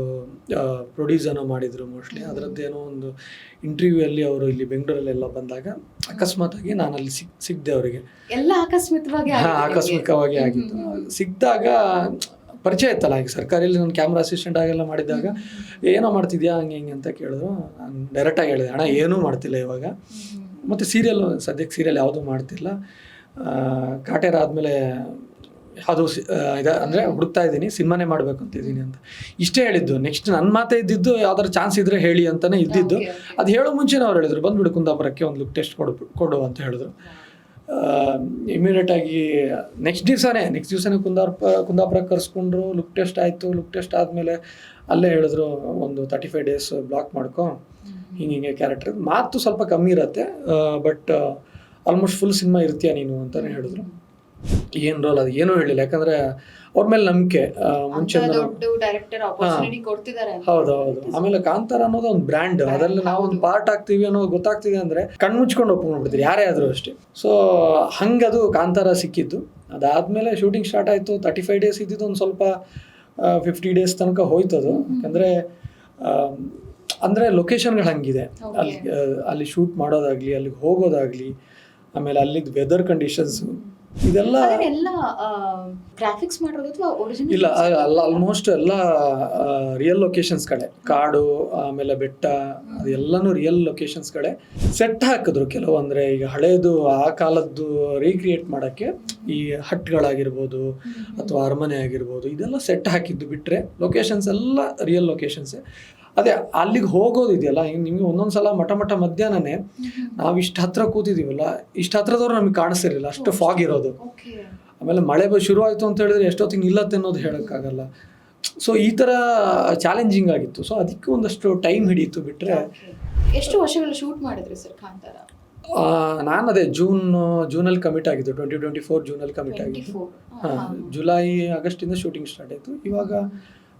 ಪ್ರೊಡ್ಯೂಸರ್ನ ಮಾಡಿದ್ರು ಮೋಸ್ಟ್ಲಿ. ಅದರದ್ದೇನೋ ಒಂದು ಇಂಟರ್ವ್ಯೂ ಅಲ್ಲಿ ಅವರು ಇಲ್ಲಿ ಬೆಂಗಳೂರಲ್ಲೆಲ್ಲ ಬಂದಾಗ ಅಕಸ್ಮಾತ್ ಆಗಿ ನಾನು ಅಲ್ಲಿ ಸಿಗ್ದೆ ಅವರಿಗೆ. ಎಲ್ಲ ಆಕಸ್ಮಿಕವಾಗಿ ಆಕಸ್ಮಿಕವಾಗಿ ಆಗಿತ್ತು. ಸಿಕ್ಕಿದಾಗ ಪರಿಚಯ ಇತ್ತಲ್ಲ, ಈಗ ಸರ್ಕಾರಿಯಲ್ಲಿ ನಾನು ಕ್ಯಾಮ್ರಾ ಅಸಿಸ್ಟೆಂಟ್ ಆಗೆಲ್ಲ ಮಾಡಿದಾಗ ಏನೋ ಮಾಡ್ತಿದ್ಯಾ ಹಂಗೆ ಹಿಂಗೆ ಅಂತ ಕೇಳಿದ್ರು. ನಾನು ಡೈರೆಕ್ಟಾಗಿ ಹೇಳಿದೆ, ಅಣ್ಣ ಏನೂ ಮಾಡ್ತಿಲ್ಲ ಇವಾಗ, ಮತ್ತು ಸೀರಿಯಲ್ ಸದ್ಯಕ್ಕೆ ಸೀರಿಯಲ್ ಯಾವುದೂ ಮಾಡ್ತಿಲ್ಲ, ಕಾಟೇರ ಆದಮೇಲೆ ಅದು ಅಂದರೆ ಹುಡುಕ್ತಾ ಇದ್ದೀನಿ, ಸಿನಿಮಾನೇ ಮಾಡಬೇಕು ಅಂತಿದ್ದೀನಿ ಅಂತ ಇಷ್ಟೇ ಹೇಳಿದ್ದು. ನೆಕ್ಸ್ಟ್ ನನ್ನ ಮಾತೇ ಇದ್ದಿದ್ದು ಯಾವ್ದಾದ್ರು ಚಾನ್ಸ್ ಇದ್ದರೆ ಹೇಳಿ ಅಂತಲೇ ಇದ್ದಿದ್ದು. ಅದು ಹೇಳೋ ಮುಂಚೆನೇ ಅವ್ರು ಹೇಳಿದ್ರು, ಬಂದುಬಿಡು ಕುಂದಾಪುರಕ್ಕೆ ಒಂದು ಲುಕ್ ಟೆಸ್ಟ್ ಕೊಡು ಅಂತ ಹೇಳಿದ್ರು. ಇಮಿಡಿಯೇಟಾಗಿ ನೆಕ್ಸ್ಟ್ ದಿವಸನೇ ಕುಂದಾಪುರಕ್ಕೆ ಕರೆಸ್ಕೊಂಡ್ರು. ಲುಕ್ ಟೆಸ್ಟ್ ಆಯಿತು. ಲುಕ್ ಟೆಸ್ಟ್ ಆದಮೇಲೆ ಅಲ್ಲೇ ಹೇಳಿದ್ರು, ಒಂದು 35 days ಬ್ಲಾಕ್ ಮಾಡ್ಕೊ, ಹಿಂಗೆ ಕ್ಯಾರೆಕ್ಟರ್ ಮಾತು ಸ್ವಲ್ಪ ಕಮ್ಮಿ ಇರುತ್ತೆ, ಬಟ್ ಆಲ್ಮೋಸ್ಟ್ ಫುಲ್ ಸಿನಿಮಾ ಇರ್ತೀಯ ನೀನು ಅಂತಲೇ ಹೇಳಿದ್ರು. ಏನು ರೋಲ್ ಅದು ಏನೂ ಹೇಳಿಲ್ಲ, ಯಾಕಂದರೆ ಅವ್ರ ಮೇಲೆ ನಂಬಿಕೆ ಮುಂಚೆ. ಹೌದು. ಆಮೇಲೆ ಕಾಂತಾರ ಅನ್ನೋದು ಒಂದು ಬ್ರ್ಯಾಂಡ್, ಅದರಲ್ಲಿ ನಾವು ಒಂದು ಪಾರ್ಟ್ ಆಗ್ತೀವಿ ಅನ್ನೋದು ಗೊತ್ತಾಗ್ತಿದೆ ಅಂದರೆ ಕಣ್ಣು ಮುಚ್ಕೊಂಡು ಒಪ್ಕೊಂಡ್ಬಿಡ್ತೀರಿ ಯಾರೇ ಆದರೂ ಅಷ್ಟೇ. ಸೊ ಹಂಗೆ ಅದು ಕಾಂತಾರ ಸಿಕ್ಕಿದ್ದು. ಅದಾದಮೇಲೆ ಶೂಟಿಂಗ್ ಸ್ಟಾರ್ಟ್ ಆಯಿತು. 35 days ಇದ್ದಿದ್ದು ಒಂದು ಸ್ವಲ್ಪ 50 days ತನಕ ಹೋಯ್ತದು. ಯಾಕಂದರೆ ಅಂದರೆ ಲೊಕೇಶನ್ಗಳು ಹಂಗಿದೆ, ಅಲ್ಲಿ ಶೂಟ್ ಮಾಡೋದಾಗಲಿ, ಅಲ್ಲಿಗೆ ಹೋಗೋದಾಗಲಿ, ಆಮೇಲೆ ಅಲ್ಲಿದ್ದು ವೆದರ್ ಕಂಡೀಷನ್ಸು ಇದೆಲ್ಲ ಗ್ರಾಫಿಕ್ಸ್ ಮಾಡೋದು ಅಥವಾ ಒರಿಜಿನಲ್? ಇಲ್ಲ, ಆಲ್ಮೋಸ್ಟ್ ಎಲ್ಲ ರಿಯಲ್ ಲೊಕೇಶನ್ಸ್ ಕಡೆ, ಕಾಡು ಆಮೇಲೆ ಬೆಟ್ಟ, ಅದೆಲ್ಲನೂ ರಿಯಲ್ ಲೊಕೇಶನ್ಸ್ ಕಡೆ ಸೆಟ್ ಹಾಕಿದ್ರು ಕೆಲವು. ಅಂದರೆ ಈಗ ಹಳೇದು ಆ ಕಾಲದ್ದು ರೀಕ್ರಿಯೇಟ್ ಮಾಡೋಕ್ಕೆ ಈ ಹಟ್ಗಳಾಗಿರ್ಬೋದು ಅಥವಾ ಅರಮನೆ ಆಗಿರ್ಬೋದು, ಇದೆಲ್ಲ ಸೆಟ್ ಹಾಕಿದ್ದು ಬಿಟ್ಟರೆ ಲೊಕೇಶನ್ಸ್ ಎಲ್ಲ ರಿಯಲ್ ಲೊಕೇಶನ್ಸೇ. ಅದೇ ಅಲ್ಲಿಗೆ ಹೋಗೋದಿದೆಯಲ್ಲ, ಈಗ ನಿಮಗೆ ಒಂದೊಂದು ಸಲ ಮಠ ಮಧ್ಯಾಹ್ನನೇ ನಾವು ಇಷ್ಟು ಹತ್ರ ಕೂತಿದ್ದೀವಲ್ಲ, ಇಷ್ಟು ಹತ್ರದವ್ರು ನಮಗೆ ಕಾಣಿಸ್ತಿರಲಿಲ್ಲ, ಅಷ್ಟು ಫಾಗ್ ಇರೋದು. ಆಮೇಲೆ ಮಳೆ ಶುರು ಆಯಿತು ಅಂತ ಹೇಳಿದ್ರೆ ಎಷ್ಟೊತ್ತಿಗೆ ನಿಲ್ಲತ್ತೆ ಅನ್ನೋದು ಹೇಳೋಕ್ಕಾಗಲ್ಲ. ಸೊ ಈ ಥರ ಚಾಲೆಂಜಿಂಗ್ ಆಗಿತ್ತು. ಸೊ ಅದಕ್ಕೆ ಒಂದಷ್ಟು ಟೈಮ್ ಹಿಡಿಯಿತು. ಬಿಟ್ಟರೆ ಎಷ್ಟು ವರ್ಷಗಳು ಶೂಟ್ ಮಾಡಿದ್ರಿ ಸರ್ ಕಾಂತಾರ? ನಾನು ಅದೇ ಜೂನಲ್ಲಿ ಕಮಿಟ್ ಆಗಿದ್ದು, 2024 ಜೂನಲ್ಲಿ ಕಮಿಟ್ ಆಗಿದ್ದು. ಜುಲೈ ಆಗಸ್ಟಿಂದ ಶೂಟಿಂಗ್ ಸ್ಟಾರ್ಟ್ ಆಯಿತು. ಇವಾಗ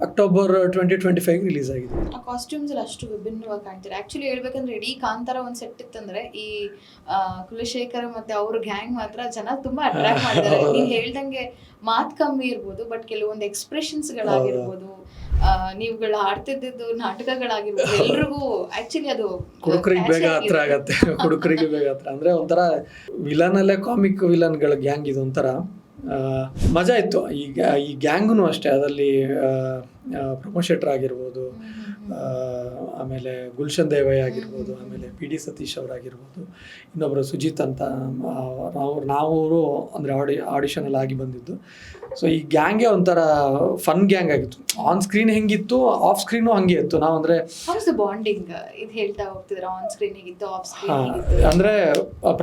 ಅಕ್ಟೋಬರ್ 2025 ರಿಲೀಸ್ ಆಗಿದೆ. ಆ ಕಾಸ್ಟ್ಯೂಮ್ಸ್ ಎಲ್ಲ ಅಷ್ಟು ವಿಭಿನ್ನವಾಗಿ ಕಾಣ್ತಾರೆ. ಆಕ್ಚುಲಿ ಹೇಳ್ಬೇಕಂದ್ರೆ ಇಡೀ ಕಾಂತಾರ ಒಂದು ಸೆಟ್ ಇತ್ತಂದ್ರೆ ಈ ಕುಲಶೇಖರ್ ಮತ್ತೆ ಅವ್ರ ಗ್ಯಾಂಗ್ ಮಾತ್ರ ಜನ ತುಂಬಾ ಅಟ್ರಾಕ್ಟ್ ಮಾಡಿದ್ದಾರೆ. ನೀವು ಹೇಳ್ದಂಗೆ ಮಾತು ಕಮ್ಮಿ ಇರ್ಬೋದು, ಬಟ್ ಕೆಲವೊಂದು ಎಕ್ಸ್ಪ್ರೆಷನ್ಸ್ಗಳಾಗಿರ್ಬೋದು, ನೀವುಗಳು ಆಡ್ತಿದ್ದು ನಾಟಕಗಳಾಗಿರ್ಬೋದು, ಎಲ್ರಿಗೂ ಆಕ್ಚುಲಿ ಅದು ಕುಡುಕರಿಗೆ ಬೇಗ ಹತ್ರ ಆಗತ್ತೆ. ಕುಡುಕರಿಗೆ ಬೇಗ ಹತ್ರ ಅಂದರೆ ಒಂಥರ ವಿಲನಲ್ಲೇ ಕಾಮಿಕ್ ವಿಲನ್ಗಳ ಗ್ಯಾಂಗ್ ಇದು. ಒಂಥರ ಮಜಾ ಇತ್ತು. ಈ ಗ್ಯಾಂಗೂ ಅಷ್ಟೇ, ಅದರಲ್ಲಿ ಪ್ರಮೋದ್ ಶೆಟ್ಟರ್ ಆಗಿರ್ಬೋದು, ಆಮೇಲೆ ಗುಲ್ಶನ್ ದೇವಯ್ಯ ಆಗಿರ್ಬೋದು, ಆಮೇಲೆ PD ಸತೀಶ್ ಅವರಾಗಿರ್ಬೋದು, ಇನ್ನೊಬ್ಬರು ಸುಜಿತ್ ಅಂತ, ನಾವು ಅಂದರೆ ಆಡಿಷನಲ್ಲಿ ಆಗಿ ಬಂದಿದ್ದು. ಸೊ ಈ ಗ್ಯಾಂಗೇ ಒಂಥರ ಫನ್ ಗ್ಯಾಂಗ್ ಆಗಿತ್ತು. ಆನ್ ಸ್ಕ್ರೀನ್ ಹೆಂಗಿತ್ತು, ಆಫ್ ಸ್ಕ್ರೀನು ಹಂಗೆ ಇತ್ತು. ನಾವು ಅಂದರೆ ಬಾಂಡಿಂಗ್ ಇದು ಹೇಳ್ತಾ ಹೋಗ್ತಿದ್ರೆ ಆನ್ ಸ್ಕ್ರೀನ್ ಹೇಗಿತ್ತು, ಆಫ್ ಸ್ಕ್ರೀನ್ ಅಂದರೆ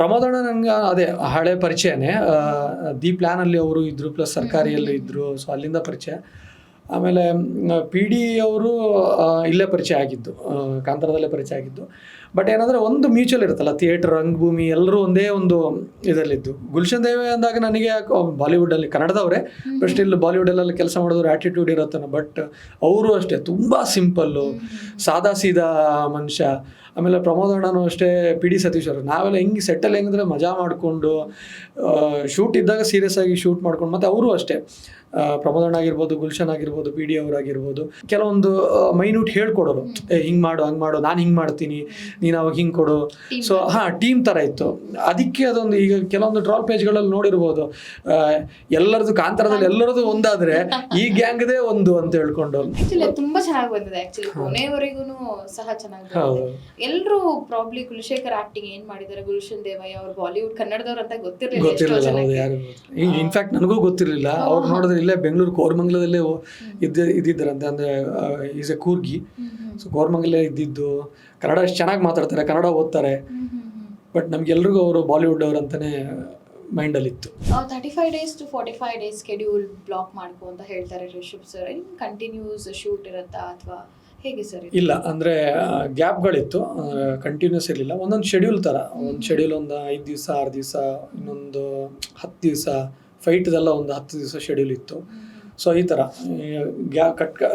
ಪ್ರಮೋದಣ್ಣ ನನಗೆ ಅದೇ ಹಳೆ ಪರಿಚಯನೇ. ದಿ ಪ್ಲ್ಯಾನಲ್ಲಿ ಅವರು ಇದ್ದರು, ಪ್ಲಸ್ ಸರ್ಕಾರಿಯಲ್ಲೂ ಇದ್ದರು. ಸೊ ಅಲ್ಲಿಂದ ಪರಿಚಯ. ಆಮೇಲೆ PD ಅವರು ಇಲ್ಲೇ ಪರಿಚಯ ಆಗಿದ್ದು, ಕಾಂತಾರದಲ್ಲೇ ಪರಿಚಯ ಆಗಿದ್ದು. ಬಟ್ ಏನಂದರೆ ಒಂದು ಮ್ಯೂಚುವಲ್ ಇರುತ್ತಲ್ಲ, ಥಿಯೇಟರ್, ರಂಗಭೂಮಿ ಎಲ್ಲರೂ ಒಂದೇ ಒಂದು ಇದರಲ್ಲಿದ್ದು. ಗುಲ್ಶನ್ ದೇವಯ್ಯ ಅಂದಾಗ ನನಗೆ ಬಾಲಿವುಡಲ್ಲಿ ಕನ್ನಡದವರೇ, ಬಟ್ ಸ್ಟಿಲ್ ಬಾಲಿವುಡಲ್ಲೆಲ್ಲ ಕೆಲಸ ಮಾಡಿದವರು ಆ್ಯಟಿಟ್ಯೂಡ್ ಇರುತ್ತಾನೆ. ಬಟ್ ಅವರು ಅಷ್ಟೇ ತುಂಬ ಸಿಂಪಲ್ಲು, ಸಾದಾ ಸೀದಾ ಮನುಷ್ಯ. ಆಮೇಲೆ ಪ್ರಮೋದಣ್ಣನೂ ಅಷ್ಟೇ, PD ಸತೀಶ್ ಅವರು. ನಾವೆಲ್ಲ ಹಿಂಗೆ ಸೆಟ್ಟಲ್ಲಿ ಹೆಂಗಂದರೆ ಮಜಾ ಮಾಡಿಕೊಂಡು ಶೂಟ್ ಇದ್ದಾಗ ಸೀರಿಯಸ್ ಆಗಿ ಶೂಟ್ ಮಾಡ್ಕೊಂಡು, ಮತ್ತು ಅವರು ಅಷ್ಟೇ, ಪ್ರಮೋದಣ್ಣ ಆಗಿರ್ಬೋದು, ಗುಲ್ಶನ್ ಆಗಿರ್ಬೋದು, PD ಅವರಾಗಿರ್ಬೋದು, ಕೆಲವೊಂದು ಮೈನ್ಯೂಟ್ ಹೇಳ್ಕೊಡೋರು. ಹಿಂಗೆ ಮಾಡು, ಹಂಗೆ ಮಾಡು, ನಾನು ಹಿಂಗೆ ಮಾಡ್ತೀನಿ, ನೀನು ಅವಾಗ ಹಿಂಗೆ ಕೊಡು. ಸೊ ಟೀಮ್ ಥರ ಇತ್ತು. ಅದಕ್ಕೆ ಅದೊಂದು ಈಗ ಕೆಲವೊಂದು ಟ್ರಾಲ್ ಪೇಜ್ಗಳಲ್ಲಿ ನೋಡಿರ್ಬೋದು, ಎಲ್ಲರದು ಕಾಂತಾರದಲ್ಲಿ ಎಲ್ಲರದು ಒಂದಾದರೆ ಈ ಗ್ಯಾಂಗ್ದೇ ಒಂದು ಅಂತ ಹೇಳ್ಕೊಂಡು. ತುಂಬಾ ಚೆನ್ನಾಗಿ ಬಂದಿದೆ ಆಕ್ಚುಲಿ, ಕೊನೆವರೆಗೂ ಸಹ ಚೆನ್ನಾಗಿ. ಎಲ್ಲರೂ ಪ್ರಾಬ್ಲಿ ಕುಲಶೇಖರ್ ಆಕ್ಟಿಂಗ್ ಏನ್ ಮಾಡಿದ್ದಾರೆ, ಗುಲ್ಶನ್ ದೇವಯ್ಯ ಅವ್ರು ಬಾಲಿವುಡ್ ಕನ್ನಡದವ್ರು ಅಂತ ಗೊತ್ತಿರಲಿಲ್ಲ. ಯಾರು ಇನ್ಫ್ಯಾಕ್ಟ್ ನನಗೂ ಗೊತ್ತಿರಲಿಲ್ಲ. ಅವ್ರು ನೋಡಿದ್ರೆ ಇಲ್ಲೇ ಬೆಂಗಳೂರು ಕೋರಮಂಗಲದಲ್ಲೇ ಇದ್ದಿದ್ದಾರಂತೆ. ಅಂದರೆ ಈಸ್ ಎ ಕೂರ್ಗಿ. ಸೊ ಕೋರಮಂಗಲೇ ಇದ್ದಿದ್ದು. ಕನ್ನಡ ಎಷ್ಟು ಚೆನ್ನಾಗಿ ಮಾತಾಡ್ತಾರೆ, ಕನ್ನಡ ಓದ್ತಾರೆ. ಬಟ್ ನಮ್ಗೆಲ್ರಿಗೂ ಅವರು ಬಾಲಿವುಡ್ ಅವ್ರು ಅಂತಾನೆ ಮೈಂಡಲ್ಲಿತ್ತು. 35 days to 45 days schedule block ಮಾಡ್ಕೊ ಅಂತ ಹೇಳ್ತಾರೆ ರಿಷಬ್ ಸರ್. ಕಂಟಿನ್ಯೂಸ್ ಶೂಟ್ ಇರುತ್ತಾ ಅಥವಾ ಹೇಗೆ ಸರ್? ಇಲ್ಲ ಅಂದರೆ ಗ್ಯಾಪ್ಗಳಿತ್ತು, ಕಂಟಿನ್ಯೂಸ್ ಇರಲಿಲ್ಲ. ಒಂದೊಂದು ಶೆಡ್ಯೂಲ್ ಥರ, ಒಂದು ಶೆಡ್ಯೂಲ್ ಒಂದು 5 ದಿವಸ 6 ದಿವಸ, ಇನ್ನೊಂದು 10 ದಿವಸ, ಫೈಟ್ದೆಲ್ಲ ಒಂದು 10 ದಿವಸ ಶೆಡ್ಯೂಲ್ ಇತ್ತು. ಸೊ ಈ ಥರ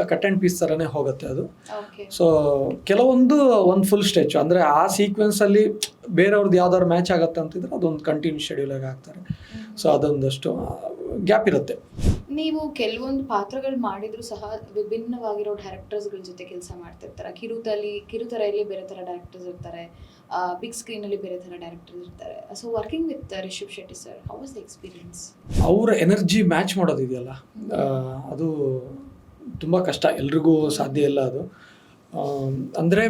ಕಟ್ ಆ್ಯಂಡ್ ಪೀಸ್ ಥರನೇ ಹೋಗುತ್ತೆ ಅದು. ಸೊ ಕೆಲವೊಂದು ಒಂದು ಫುಲ್ ಸ್ಟೆಚ್, ಅಂದರೆ ಆ ಸೀಕ್ವೆನ್ಸಲ್ಲಿ ಬೇರೆಯವ್ರದ್ದು ಯಾವ್ದಾದ್ರು ಮ್ಯಾಚ್ ಆಗುತ್ತೆ ಅಂತಿದ್ರೆ ಅದೊಂದು ಕಂಟಿನ್ಯೂ ಶೆಡ್ಯೂಲಾಗಿ ಹಾಕ್ತಾರೆ. ಸೊ ಅದೊಂದಷ್ಟು ಗ್ಯಾಪ್ ಇರುತ್ತೆ. ನೀವು ಕೆಲವೊಂದು ಪಾತ್ರಗಳು ಮಾಡಿದ್ರು ಸಹ ವಿಭಿನ್ನವಾಗಿರೋ ಡೈರೆಕ್ಟರ್ಸ್ಗಳ ಜೊತೆ ಕೆಲಸ ಮಾಡ್ತಿರ್ತಾರೆ. ಕಿರುತೆರೆಯಲ್ಲಿ ಬೇರೆ ಥರ ಡೈರೆಕ್ಟರ್ಸ್ ಇರ್ತಾರೆ, ಬಿಗ್ ಸ್ಕ್ರೀನಲ್ಲಿ ಬೇರೆ ಥರ ಡೈರೆಕ್ಟರ್ಸ್ ಇರ್ತಾರೆ. So working with Rishab Shetty sir, how was the experience? ಅವರ ಎನರ್ಜಿ ಮ್ಯಾಚ್ ಮಾಡೋದಿದೆಯಲ್ಲ, ಅದು ತುಂಬ ಕಷ್ಟ, ಎಲ್ರಿಗೂ ಸಾಧ್ಯ ಇಲ್ಲ ಅದು. ಅಂದರೆ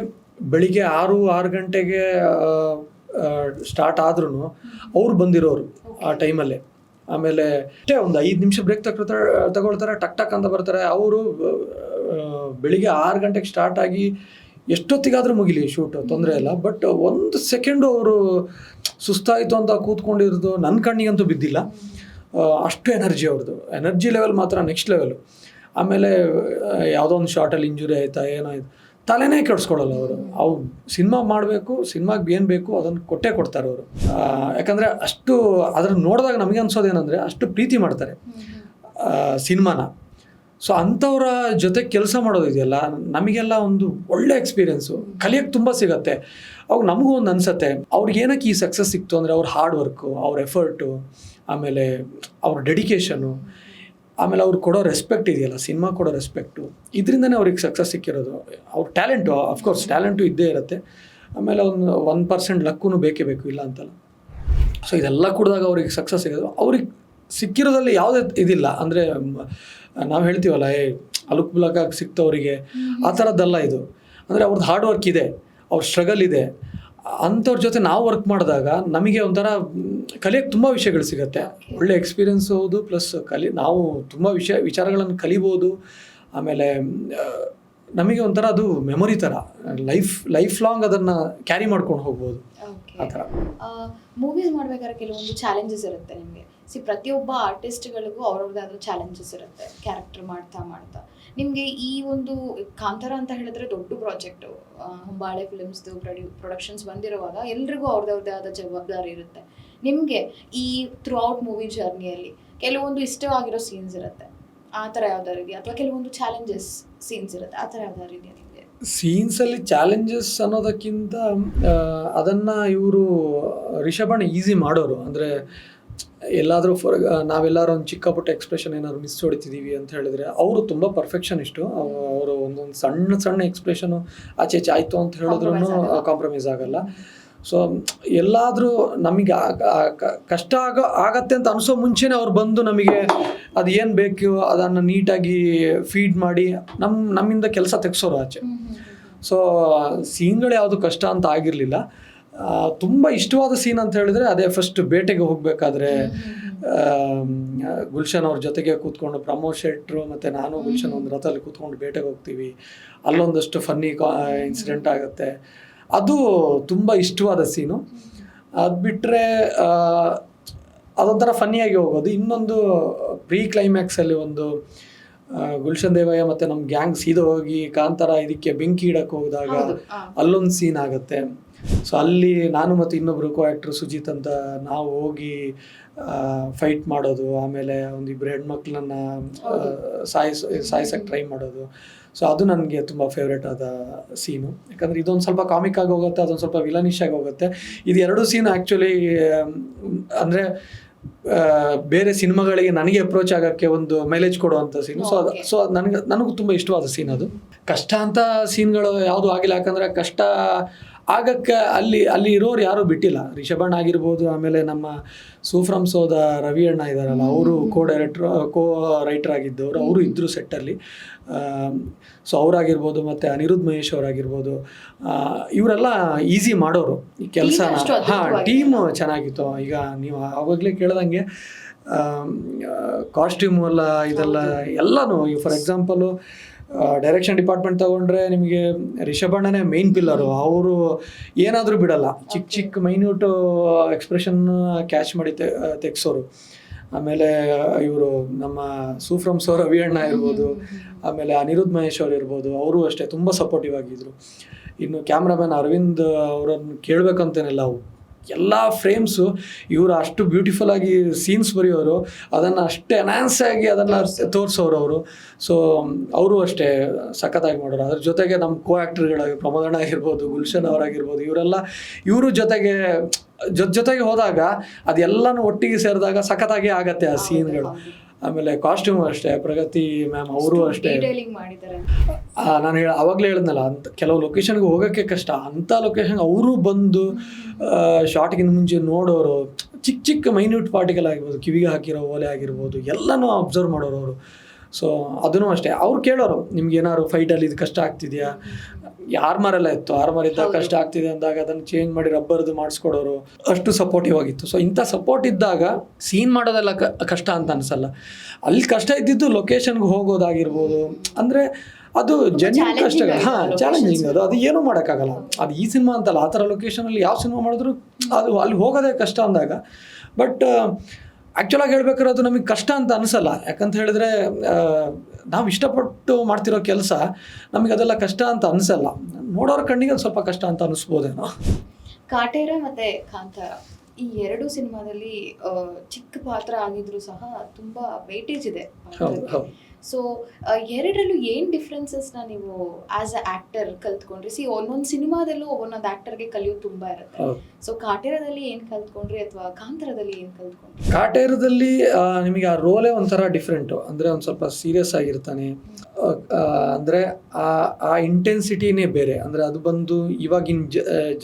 ಬೆಳಿಗ್ಗೆ 6 ಗಂಟೆಗೆ ಸ್ಟಾರ್ಟ್ ಆದ್ರೂ ಅವ್ರು ಬಂದಿರೋರು ಆ ಟೈಮಲ್ಲೇ. ಆಮೇಲೆ ಅಷ್ಟೇ ಒಂದು 5 ನಿಮಿಷ ಬ್ರೇಕ್ ತಗೊಳ್ತಾರೆ, ಟಕ್ ಅಂತ ಬರ್ತಾರೆ. ಅವರು ಬೆಳಿಗ್ಗೆ 6 ಗಂಟೆಗೆ ಸ್ಟಾರ್ಟ್ ಆಗಿ ಎಷ್ಟೊತ್ತಿಗಾದರೂ ಮುಗಿಲಿ ಶೂಟು, ತೊಂದರೆ ಇಲ್ಲ. ಬಟ್ 1 ಸೆಕೆಂಡು ಅವರು ಸುಸ್ತಾಯಿತು ಅಂತ ಕೂತ್ಕೊಂಡಿರೋದು ನನ್ನ ಕಣ್ಣಿಗಂತೂ ಬಿದ್ದಿಲ್ಲ. ಅಷ್ಟು ಎನರ್ಜಿ ಅವ್ರದ್ದು, ಎನರ್ಜಿ ಲೆವೆಲ್ ಮಾತ್ರ ನೆಕ್ಸ್ಟ್ ಲೆವೆಲು. ಆಮೇಲೆ ಯಾವುದೋ ಒಂದು ಶಾರ್ಟಲ್ಲಿ ಇಂಜುರಿ ಆಯಿತಾ ಏನಾಯಿತು ತಲೆನೇ ಕೆಡಿಸ್ಕೊಳ್ಳಲ್ಲ ಅವ್ರು ಸಿನಿಮಾ ಮಾಡಬೇಕು, ಸಿನಿಮಾಗೆ ಏನು ಬೇಕು ಅದನ್ನು ಕೊಡ್ತಾರೆ ಅವರು. ಯಾಕಂದರೆ ಅಷ್ಟು ಅದನ್ನು ನೋಡಿದಾಗ ನಮಗೆ ಅನ್ಸೋದೇನೆಂದರೆ ಅಷ್ಟು ಪ್ರೀತಿ ಮಾಡ್ತಾರೆ ಸಿನಿಮಾನ. ಸೊ ಅಂಥವ್ರ ಜೊತೆ ಕೆಲಸ ಮಾಡೋದಿದೆಯಲ್ಲ, ನಮಗೆಲ್ಲ ಒಂದು ಒಳ್ಳೆ ಎಕ್ಸ್ಪೀರಿಯೆನ್ಸು, ಕಲಿಯೋಕ್ಕೆ ತುಂಬ ಸಿಗತ್ತೆ. ಅವಾಗ ನಮಗೂ ಒಂದು ಅನಿಸತ್ತೆ ಅವ್ರಿಗೆ ಏನಕ್ಕೆ ಈ ಸಕ್ಸಸ್ ಸಿಕ್ತು ಅಂದರೆ ಅವ್ರ ಹಾರ್ಡ್ ವರ್ಕು, ಅವ್ರ ಎಫರ್ಟು, ಆಮೇಲೆ ಅವ್ರ ಡೆಡಿಕೇಶನು, ಆಮೇಲೆ ಅವ್ರು ಕೊಡೋ ರೆಸ್ಪೆಕ್ಟ್ ಇದೆಯಲ್ಲ, ಸಿನಿಮಾ ಕೊಡೋ ರೆಸ್ಪೆಕ್ಟು, ಇದರಿಂದನೇ ಅವ್ರಿಗೆ ಸಕ್ಸಸ್ ಸಿಕ್ಕಿರೋದು. ಅವ್ರ ಟ್ಯಾಲೆಂಟು, ಅಫ್ಕೋರ್ಸ್ ಟ್ಯಾಲೆಂಟು ಇದ್ದೇ ಇರುತ್ತೆ. ಆಮೇಲೆ ಒಂದು 1% ಲಕ್ಕೂ ಬೇಕೇ ಬೇಕು, ಇಲ್ಲ ಅಂತಲ್ಲ. ಸೊ ಇದೆಲ್ಲ ಕುಡಿದಾಗ ಅವ್ರಿಗೆ ಸಕ್ಸಸ್ ಸಿಗೋದು. ಅವ್ರಿಗೆ ಸಿಕ್ಕಿರೋದ್ರಲ್ಲಿ ಯಾವುದೇ ಇದಿಲ್ಲ, ಅಂದರೆ ನಾವು ಹೇಳ್ತೀವಲ್ಲ ಅಲುಕ್ ಬುಲಕಾಗಿ ಸಿಕ್ತವರಿಗೆ, ಆ ಥರದ್ದಲ್ಲ ಇದು. ಅಂದರೆ ಅವ್ರದ್ದು ಹಾರ್ಡ್ ವರ್ಕ್ ಇದೆ, ಅವ್ರ ಸ್ಟ್ರಗಲ್ ಇದೆ. ಅಂಥವ್ರ ಜೊತೆ ನಾವು ವರ್ಕ್ ಮಾಡಿದಾಗ ನಮಗೆ ಒಂಥರ ಕಲಿಯೋಕ್ಕೆ ತುಂಬ ವಿಷಯಗಳು ಸಿಗುತ್ತೆ. ಒಳ್ಳೆ ಎಕ್ಸ್ಪೀರಿಯೆನ್ಸ್ ಹೌದು, ಪ್ಲಸ್ ನಾವು ತುಂಬ ವಿಚಾರಗಳನ್ನು ಕಲಿಬೋದು. ಆಮೇಲೆ ನಮಗೆ ಒಂಥರ ಅದು ಮೆಮೊರಿ ಥರ, ಲೈಫ್ ಲಾಂಗ್ ಅದನ್ನು ಕ್ಯಾರಿ ಮಾಡ್ಕೊಂಡು ಹೋಗ್ಬೋದು ಆ ಥರ. ಮೂವೀಸ್ ಮಾಡ್ಬೇಕಾದ್ರೆ ಕೆಲವೊಂದು ಚಾಲೆಂಜಸ್ ಇರುತ್ತೆ ನಿಮಗೆ. ಪ್ರತಿಯೊಬ್ಬ ಆರ್ಟಿಸ್ಟ್ಗಳಿಗೂ ಅವ್ರವ್ರದ್ದೇ ಆದ ಚಾಲೆಂಜಸ್ ಇರುತ್ತೆ ಕ್ಯಾರೆಕ್ಟರ್ ಮಾಡ್ತಾ. ನಿಮಗೆ ಈ ಒಂದು ಕಾಂತಾರ ಅಂತ ಹೇಳಿದ್ರೆ ದೊಡ್ಡ ಪ್ರಾಜೆಕ್ಟು, ಹೊಂಬಾಳೆ ಫಿಲ್ಮ್ಸ್ದು ಪ್ರೊಡಕ್ಷನ್ಸ್ ಬಂದಿರುವಾಗ ಎಲ್ರಿಗೂ ಅವ್ರದ್ದೇ ಆದ ಜವಾಬ್ದಾರಿ ಇರುತ್ತೆ. ನಿಮಗೆ ಈ ಥ್ರೂ ಔಟ್ ಮೂವಿ ಜರ್ನಿಯಲ್ಲಿ ಕೆಲವೊಂದು ಇಷ್ಟವಾಗಿರೋ ಸೀನ್ಸ್ ಇರುತ್ತೆ, ಆ ಥರ ಯಾವ್ದಾರು ಇದೆಯಾ? ಅಥವಾ ಕೆಲವೊಂದು ಚಾಲೆಂಜಸ್ ಸೀನ್ಸ್ ಇರುತ್ತೆ, ಆ ಥರ ಯಾವ್ದಾರು ಇದೆಯಾ ನಿಮಗೆ? ಸೀನ್ಸಲ್ಲಿ ಚಾಲೆಂಜಸ್ ಅನ್ನೋದಕ್ಕಿಂತ ಅದನ್ನು ಇವರು ರಿಷಭಣ್ಣ ಈಸಿ ಮಾಡೋರು. ಅಂದರೆ ಎಲ್ಲಾದರೂ ನಾವೆಲ್ಲರೂ ಒಂದು ಚಿಕ್ಕ ಪುಟ್ಟ ಎಕ್ಸ್ಪ್ರೆಷನ್ ಏನಾದ್ರು ಮಿಸ್ ಹೊಡಿತಿದ್ದೀವಿ ಅಂತ ಹೇಳಿದ್ರೆ ಅವರು ತುಂಬ ಪರ್ಫೆಕ್ಷನಿಸ್ಟು. ಅವರು ಒಂದೊಂದು ಸಣ್ಣ ಎಕ್ಸ್ಪ್ರೆಷನು ಆಚೆ ಆಯಿತು ಅಂತ ಹೇಳಿದ್ರೂ ಕಾಂಪ್ರಮೈಸ್ ಆಗಲ್ಲ. ಸೊ ಎಲ್ಲಾದರೂ ನಮಗೆ ಕಷ್ಟ ಆಗತ್ತೆ ಅಂತ ಅನಿಸೋ ಮುಂಚೆನೇ ಅವ್ರು ಬಂದು ನಮಗೆ ಅದು ಏನು ಬೇಕು ಅದನ್ನು ನೀಟಾಗಿ ಫೀಡ್ ಮಾಡಿ ನಮ್ಮಿಂದ ಕೆಲಸ ತೆಗೆಸೋರು ಆಚೆ. ಸೊ ಸೀನ್ಗಳು ಯಾವುದು ಕಷ್ಟ ಅಂತ ಆಗಿರಲಿಲ್ಲ. ತುಂಬ ಇಷ್ಟವಾದ ಸೀನ್ ಅಂತ ಹೇಳಿದ್ರೆ ಅದೇ ಫಸ್ಟ್ ಬೇಟೆಗೆ ಹೋಗಬೇಕಾದ್ರೆ ಗುಲ್ಶನ್ ಅವ್ರ ಜೊತೆಗೆ ಕೂತ್ಕೊಂಡು ಪ್ರಮೋದ್ ಶೆಟ್ರು ಮತ್ತು ನಾನು ಗುಲ್ಶನ್ ಒಂದು ರಥದಲ್ಲಿ ಕೂತ್ಕೊಂಡು ಬೇಟೆಗೆ ಹೋಗ್ತೀವಿ. ಅಲ್ಲೊಂದಷ್ಟು ಫನ್ನಿ ಇನ್ಸಿಡೆಂಟ್ ಆಗುತ್ತೆ. ಅದು ತುಂಬ ಇಷ್ಟವಾದ ಸೀನು. ಅದು ಬಿಟ್ಟರೆ ಅದೊಂಥರ ಫನ್ನಿಯಾಗಿ ಹೋಗೋದು. ಇನ್ನೊಂದು ಪ್ರೀ ಕ್ಲೈಮ್ಯಾಕ್ಸಲ್ಲಿ ಒಂದು ಗುಲ್ಶನ್ ದೇವಯ್ಯ ಮತ್ತು ನಮ್ಮ ಗ್ಯಾಂಗ್ ಸೀದಾ ಹೋಗಿ ಕಾಂತಾರ ಇದಕ್ಕೆ ಬೆಂಕಿ ಇಡಕ್ಕೆ ಹೋದಾಗ ಅಲ್ಲೊಂದು ಸೀನ್ ಆಗುತ್ತೆ. ಸೊ ಅಲ್ಲಿ ನಾನು ಮತ್ತು ಇನ್ನೊಬ್ರು ಕೋ ಆ್ಯಕ್ಟ್ರು ಸುಜಿತ್ ಅಂತ ನಾವು ಹೋಗಿ ಫೈಟ್ ಮಾಡೋದು, ಆಮೇಲೆ ಒಂದಿಬ್ಬರು ಹೆಣ್ಮಕ್ಳನ್ನ ಸಾಯಿಸೋಕ್ಕೆ ಟ್ರೈ ಮಾಡೋದು. ಸೊ ಅದು ನನಗೆ ತುಂಬ ಫೇವ್ರೇಟ್ ಆದ ಸೀನು. ಯಾಕಂದರೆ ಇದೊಂದು ಸ್ವಲ್ಪ ಕಾಮಿಕ್ ಆಗಿ ಹೋಗುತ್ತೆ, ಅದೊಂದು ಸ್ವಲ್ಪ ವಿಲನಿಶ್ ಆಗಿ ಹೋಗುತ್ತೆ. ಇದು 2 ಸೀನ್ ಆ್ಯಕ್ಚುಲಿ ಅಂದರೆ ಬೇರೆ ಸಿನಿಮಾಗಳಿಗೆ ನನಗೆ ಅಪ್ರೋಚ್ ಆಗೋಕ್ಕೆ ಒಂದು ಮೈಲೇಜ್ ಕೊಡುವಂಥ ಸೀನು. ಸೊ ನನಗೂ ತುಂಬ ಇಷ್ಟವಾದ ಸೀನ್ ಅದು. ಕಷ್ಟ ಅಂತ ಸೀನ್ಗಳು ಯಾವುದೂ ಆಗಿಲ್ಲ, ಯಾಕಂದರೆ ಕಷ್ಟ ಆಗಕ್ಕೆ ಅಲ್ಲಿ ಇರೋರು ಯಾರೂ ಬಿಟ್ಟಿಲ್ಲ. ರಿಷಭಣ್ಣ ಆಗಿರ್ಬೋದು, ಆಮೇಲೆ ನಮ್ಮ ಸೂಫ್ರಮ್ ಸೋದ ರವಿ ಅಣ್ಣ ಇದ್ದಾರಲ್ಲ, ಅವರು ಕೋ ರೈಟರ್ ಆಗಿದ್ದವರು, ಅವರು ಇದ್ದರು ಸೆಟ್ಟಲ್ಲಿ. ಸೊ ಅವರಾಗಿರ್ಬೋದು, ಮತ್ತು ಅನಿರುದ್ಧ್ ಮಹೇಶ್ ಅವರಾಗಿರ್ಬೋದು, ಇವರೆಲ್ಲ ಈಸಿ ಮಾಡೋರು ಈ ಕೆಲಸನ. ಟೀಮ್ ಚೆನ್ನಾಗಿತ್ತು. ಈಗ ನೀವು ಆವಾಗಲೇ ಕೇಳ್ದಂಗೆ ಕಾಸ್ಟ್ಯೂಮು ಎಲ್ಲ ಇದೆಲ್ಲ ಎಲ್ಲನೂ. ಫಾರ್ ಎಕ್ಸಾಂಪಲು ಡೈರೆಕ್ಷನ್ ಡಿಪಾರ್ಟ್ಮೆಂಟ್ ತೊಗೊಂಡ್ರೆ ನಿಮಗೆ ರಿಷಭಣ್ಣನೇ ಮೇನ್ ಪಿಲ್ಲರು. ಅವರು ಏನಾದರೂ ಬಿಡಲ್ಲ, ಚಿಕ್ಕ ಮೈನ್ಯೂಟು ಎಕ್ಸ್ಪ್ರೆಷನ್ ಕ್ಯಾಚ್ ಮಾಡಿ ತೆಗ್ಸೋರು. ಆಮೇಲೆ ಇವರು ನಮ್ಮ ಸೂಫ್ರಮ್ಸ್ ಅವರ ರವಿ ಅಣ್ಣ ಇರ್ಬೋದು, ಆಮೇಲೆ ಅನಿರುದ್ಧ್ ಮಹೇಶ್ ಅವರು ಇರ್ಬೋದು, ಅವರು ಅಷ್ಟೇ ತುಂಬ ಸಪೋರ್ಟಿವ್ ಆಗಿದ್ರು. ಇನ್ನು ಕ್ಯಾಮ್ರಾಮನ್ ಅರವಿಂದ್ ಅವರನ್ನು ಕೇಳಬೇಕಂತೇನಿಲ್ಲ, ಎಲ್ಲ ಫ್ರೇಮ್ಸು ಇವರು ಅಷ್ಟು ಬ್ಯೂಟಿಫುಲ್ ಆಗಿ ಸೀನ್ಸ್ ಬರೆಯೋರು, ಅದನ್ನು ಅಷ್ಟೇ ಎನ್ಹಾನ್ಸ್ ಆಗಿ ಅದನ್ನು ತೋರಿಸೋರು ಅವರು. ಸೊ ಅವರು ಅಷ್ಟೇ ಸಖತ್ತಾಗಿ ಮಾಡೋರು. ಅದ್ರ ಜೊತೆಗೆ ನಮ್ಮ ಕೋ ಆ್ಯಕ್ಟರ್ಗಳಾಗಿ ಪ್ರಮೋದಣ್ಣ ಆಗಿರ್ಬೋದು, ಗುಲ್ಶನ್ ಅವರಾಗಿರ್ಬೋದು, ಇವರೆಲ್ಲ ಇವರು ಜೊತೆಗೆ ಹೋದಾಗ ಅದೆಲ್ಲನೂ ಒಟ್ಟಿಗೆ ಸೇರಿದಾಗ ಸಖತ್ತಾಗಿ ಆಗತ್ತೆ ಆ ಸೀನ್ಗಳು. ಆಮೇಲೆ ಕಾಸ್ಟ್ಯೂಮ್ ಅಷ್ಟೇ, ಪ್ರಗತಿ ಮ್ಯಾಮ್ ಅವರು ಅಷ್ಟೇ ನಾನು ಆವಾಗಲೇ ಹೇಳಿದ್ನಲ್ಲ, ಅಂತ ಕೆಲವು ಲೊಕೇಶನ್ಗೆ ಹೋಗೋಕ್ಕೆ ಕಷ್ಟ, ಅಂಥ ಲೊಕೇಶನ್ಗೆ ಅವರು ಬಂದು ಶಾರ್ಟ್ಗಿಂತ ಮುಂಚೆ ನೋಡೋರು, ಚಿಕ್ಕ ಚಿಕ್ಕ ಮೈನ್ಯೂಟ್ ಪಾರ್ಟಿಕಲ್ ಆಗಿರ್ಬೋದು, ಕಿವಿಗೆ ಹಾಕಿರೋ ಓಲೆ ಆಗಿರ್ಬೋದು, ಎಲ್ಲನೂ ಅಬ್ಸರ್ವ್ ಮಾಡೋರು ಅವರು. ಸೊ ಅದನ್ನು ಅಷ್ಟೇ ಅವ್ರು ಕೇಳೋರು, ನಿಮ್ಗೆ ಏನಾದ್ರು ಫೈಟಲ್ಲಿ ಇದು ಕಷ್ಟ ಆಗ್ತಿದೆಯಾ, ಆರ್ಮರೆಲ್ಲ ಇತ್ತು, ಆರ್ಮರ್ ಇದ್ದಾಗ ಕಷ್ಟ ಆಗ್ತಿದೆ ಅಂದಾಗ ಅದನ್ನು ಚೇಂಜ್ ಮಾಡಿ ರಬ್ಬರ್ದು ಮಾಡಿಸ್ಕೊಡೋರು, ಅಷ್ಟು ಸಪೋರ್ಟಿವ್ ಆಗಿತ್ತು. ಸೊ ಇಂಥ ಸಪೋರ್ಟ್ ಇದ್ದಾಗ ಸೀನ್ ಮಾಡೋದೆಲ್ಲ ಕಷ್ಟ ಅಂತ ಅನಿಸಲ್ಲ. ಅಲ್ಲಿ ಕಷ್ಟ ಇದ್ದಿದ್ದು ಲೊಕೇಶನ್ಗೆ ಹೋಗೋದಾಗಿರ್ಬೋದು, ಅಂದರೆ ಅದು ಜೆನ್ಯೂನ್ ಕಷ್ಟಗಳು. ಚಾಲೆಂಜಿಂಗ್ ಅದು ಏನೂ ಮಾಡೋಕ್ಕಾಗಲ್ಲ. ಅದು ಈ ಸಿನಿಮಾ ಅಂತಲ್ಲ, ಆ ಥರ ಲೊಕೇಶನಲ್ಲಿ ಯಾವ ಸಿನಿಮಾ ಮಾಡಿದ್ರು ಅದು ಅಲ್ಲಿ ಹೋಗೋದೇ ಕಷ್ಟ ಅಂದಾಗ. ಬಟ್ ಆ್ಯಕ್ಚುಲಾಗಿ ಹೇಳ್ಬೇಕಾದ್ರೆ ಅದು ನಮಗೆ ಕಷ್ಟ ಅಂತ ಅನಿಸಲ್ಲ. ಯಾಕಂತ ಹೇಳಿದ್ರೆ ನಾವು ಇಷ್ಟಪಟ್ಟು ಮಾಡ್ತಿರೋ ಕೆಲಸ ನಮಗೆ ಅದೆಲ್ಲ ಕಷ್ಟ ಅಂತ ಅನಿಸಲ್ಲ. ನೋಡೋರ ಕಣ್ಣಿಗೆ ಅದು ಸ್ವಲ್ಪ ಕಷ್ಟ ಅಂತ ಅನಿಸ್ಬೋದೇನೋ. ಕಾಟೇರ ಮತ್ತು ಕಾಂತಾರ ಈ ಎರಡು ಸಿನಿಮಾದಲ್ಲಿ ಚಿಕ್ಕ ಪಾತ್ರ ಆಗಿದ್ರು ಸಹ ತುಂಬ ವೇಟೇಜ್ ಇದೆ. ಸೊ ಎರಡರಲ್ಲೂ ಏನು ಡಿಫ್ರೆನ್ಸಸ್ನ ನೀವು ಆ್ಯಸ್ ಅ ಆ್ಯಕ್ಟರ್ ಕಲ್ತ್ಕೊಂಡ್ರಿ? ಒಂದೊಂದು ಸಿನಿಮಾದಲ್ಲೂ ಒಂದೊಂದು ಆ್ಯಕ್ಟರ್ಗೆ ಕಲಿಯೋದು ತುಂಬ ಇರುತ್ತೆ. ಸೊ ಕಾಟೇರದಲ್ಲಿ ಏನು ಕಲ್ತ್ಕೊಂಡ್ರಿ ಅಥವಾ ಕಾಂತಾರದಲ್ಲಿ ಏನು ಕಲ್ತ್ಕೊಂಡ್ರಿ? ಕಾಟೇರದಲ್ಲಿ ನಿಮಗೆ ಆ ರೋಲೇ ಒಂಥರ ಡಿಫ್ರೆಂಟು, ಅಂದರೆ ಒಂದು ಸ್ವಲ್ಪ ಸೀರಿಯಸ್ ಆಗಿರ್ತಾನೆ, ಅಂದರೆ ಆ ಇಂಟೆನ್ಸಿಟಿನೇ ಬೇರೆ. ಅಂದರೆ ಅದು ಬಂದು ಇವಾಗಿನ